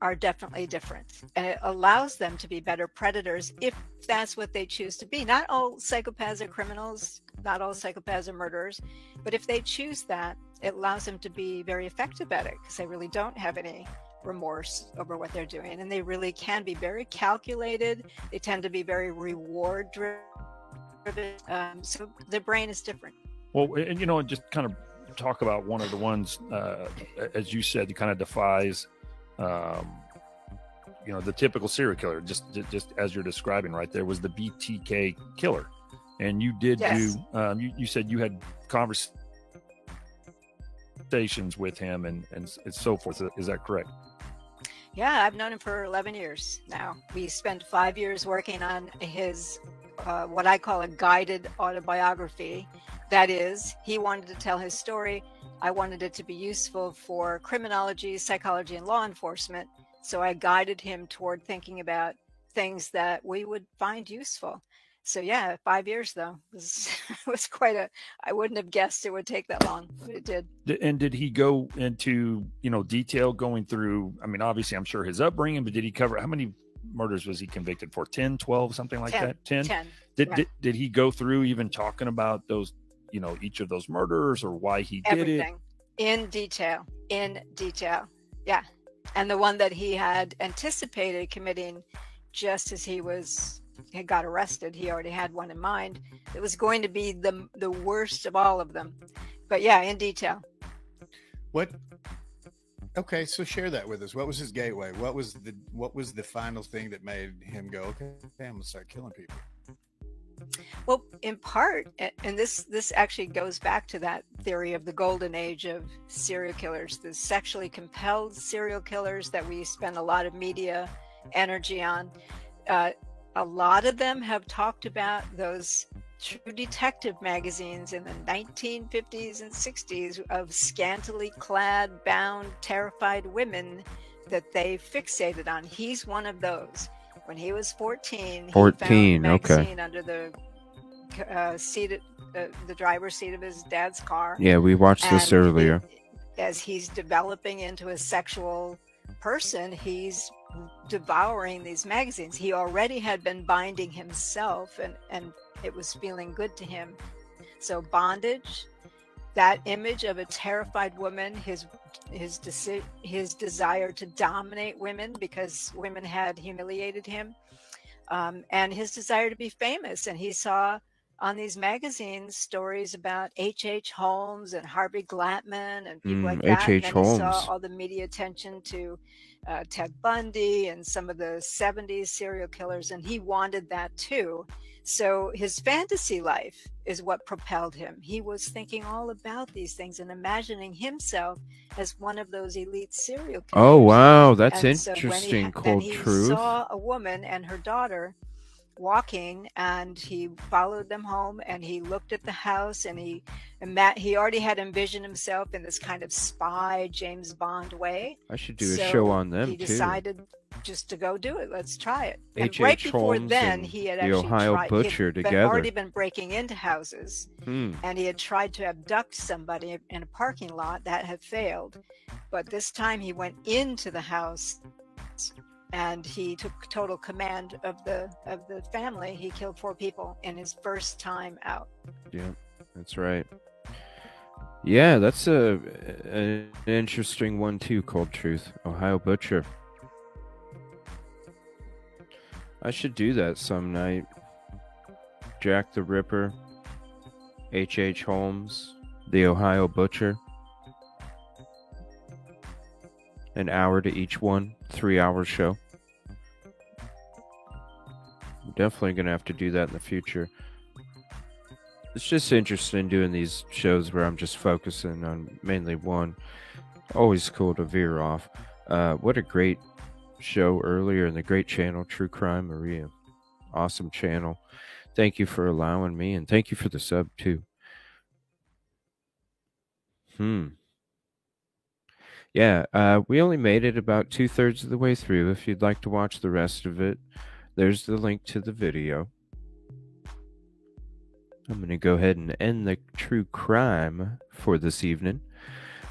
are definitely different. And it allows them to be better predators if that's what they choose to be. Not all psychopaths are criminals, not all psychopaths are murderers, but if they choose that, it allows them to be very effective at it, because they really don't have any remorse over what they're doing. And they really can be very calculated. They tend to be very reward driven. So the brain is different. Well, and just kind of talk about one of the ones, as you said, kind of defies, the typical serial killer. Just as you're describing right there, was the BTK killer, and you did do. You said you had conversations with him and so forth. Is that correct? Yeah, I've known him for 11 years now. We spent 5 years working on his what I call a guided autobiography. That is, he wanted to tell his story. I wanted it to be useful for criminology, psychology, and law enforcement. So I guided him toward thinking about things that we would find useful. So yeah, 5 years though was quite I wouldn't have guessed it would take that long, but it did. And did he go into detail going through? I mean, obviously, I'm sure his upbringing, but did he cover how many murders was he convicted for? 10, 12, something like 10, that? 10? 10. Did he go through even talking about those, each of those murders, or why he did Everything. In detail. Yeah. And the one that he had anticipated committing just as he got arrested, he already had one in mind. It was going to be the worst of all of them. But yeah, in detail. Okay, so share that with us. What was his gateway? What was the final thing that made him go, okay, I'm gonna start killing people? Well, in part, and this actually goes back to that theory of the golden age of serial killers, the sexually compelled serial killers that we spend a lot of media energy on. A lot of them have talked about those true detective magazines in the 1950s and 60s of scantily clad, bound, terrified women that they fixated on. He's one of those. When he was 14, 14, he found a okay. magazine under the the driver's seat of his dad's car. Yeah, we watched this earlier. As he's developing into a sexual person, he's devouring these magazines. He already had been binding himself, and it was feeling good to him. So bondage, that image of a terrified woman, his desire to dominate women because women had humiliated him, and his desire to be famous. And he saw on these magazines stories about H.H. Holmes and Harvey Glattman and people like that. H.H. And then Holmes. he saw all the media attention to Ted Bundy and some of the 70s serial killers, and he wanted that too. So his fantasy life is what propelled him. He was thinking all about these things and imagining himself as one of those elite serial killers. Oh, wow. That's And so interesting. then Cold he truth. saw a woman and her daughter walking, and he followed them home, and he looked at the house, and he already had envisioned himself in this kind of spy James Bond way. I should do a show on them, he too. decided just to go do it. Let's try it. And H.H. right before Holmes then, and he had the actually Ohio tried. Butcher He had together. already been breaking into houses, and he had tried to abduct somebody in a parking lot. That had failed, but this time he went into the house, and he took total command of the family. He killed 4 people in his first time out. Yeah, that's right. Yeah, that's an interesting one too. Cold truth. Ohio Butcher. I should do that some night. Jack the Ripper, H.H. Holmes, the Ohio Butcher. An hour to each one, 3-hour show. I'm definitely going to have to do that in the future. It's just interesting doing these shows where I'm just focusing on mainly one. Always cool to veer off. What a great show earlier in the great channel, True Crime Maria. Awesome channel. Thank you for allowing me, and thank you for the sub too. Yeah, we only made it about 2/3 of the way through. If you'd like to watch the rest of it, there's the link to the video. I'm going to go ahead and end the true crime for this evening.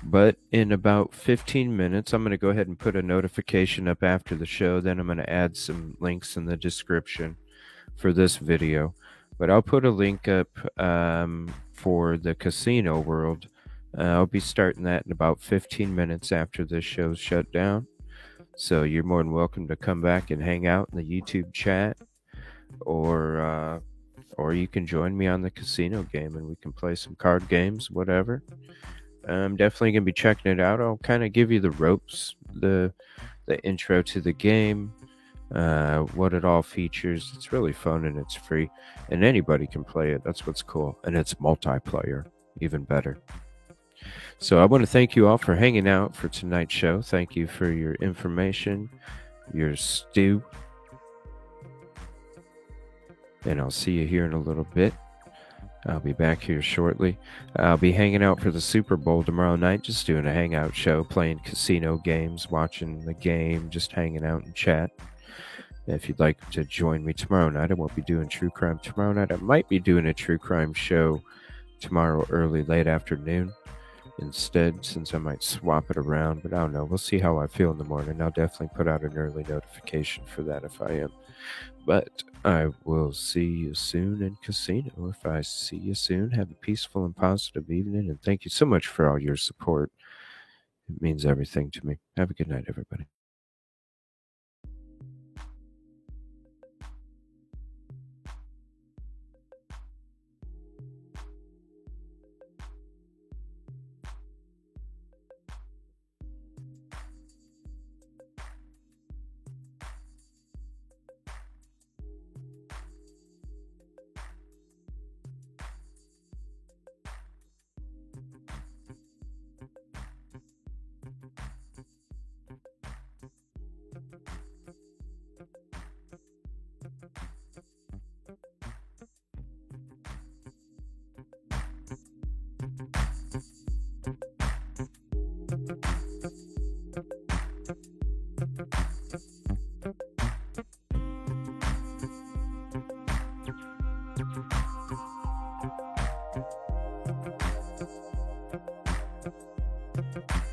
But in about 15 minutes, I'm going to go ahead and put a notification up after the show. Then I'm going to add some links in the description for this video. But I'll put a link up for the Casino World. I'll be starting that in about 15 minutes after this show's shut down. So you're more than welcome to come back and hang out in the YouTube chat. Or you can join me on the casino game and we can play some card games, whatever. I'm definitely going to be checking it out. I'll kind of give you the ropes, the intro to the game, what it all features. It's really fun and it's free. And anybody can play it. That's what's cool. And it's multiplayer, even better. So I want to thank you all for hanging out for tonight's show. Thank you for your information, your stew. And I'll see you here in a little bit. I'll be back here shortly. I'll be hanging out for the Super Bowl tomorrow night, just doing a hangout show, playing casino games, watching the game, just hanging out and chat. If you'd like to join me tomorrow night, I won't be doing true crime tomorrow night. I might be doing a true crime show tomorrow early, late afternoon instead, since I might swap it around, but I don't know. We'll see how I feel in the morning. I'll definitely put out an early notification for that if I am. But I will see you soon in casino. If I see you soon, have a peaceful and positive evening, and thank you so much for all your support. It means everything to me. Have a good night, everybody. Bye.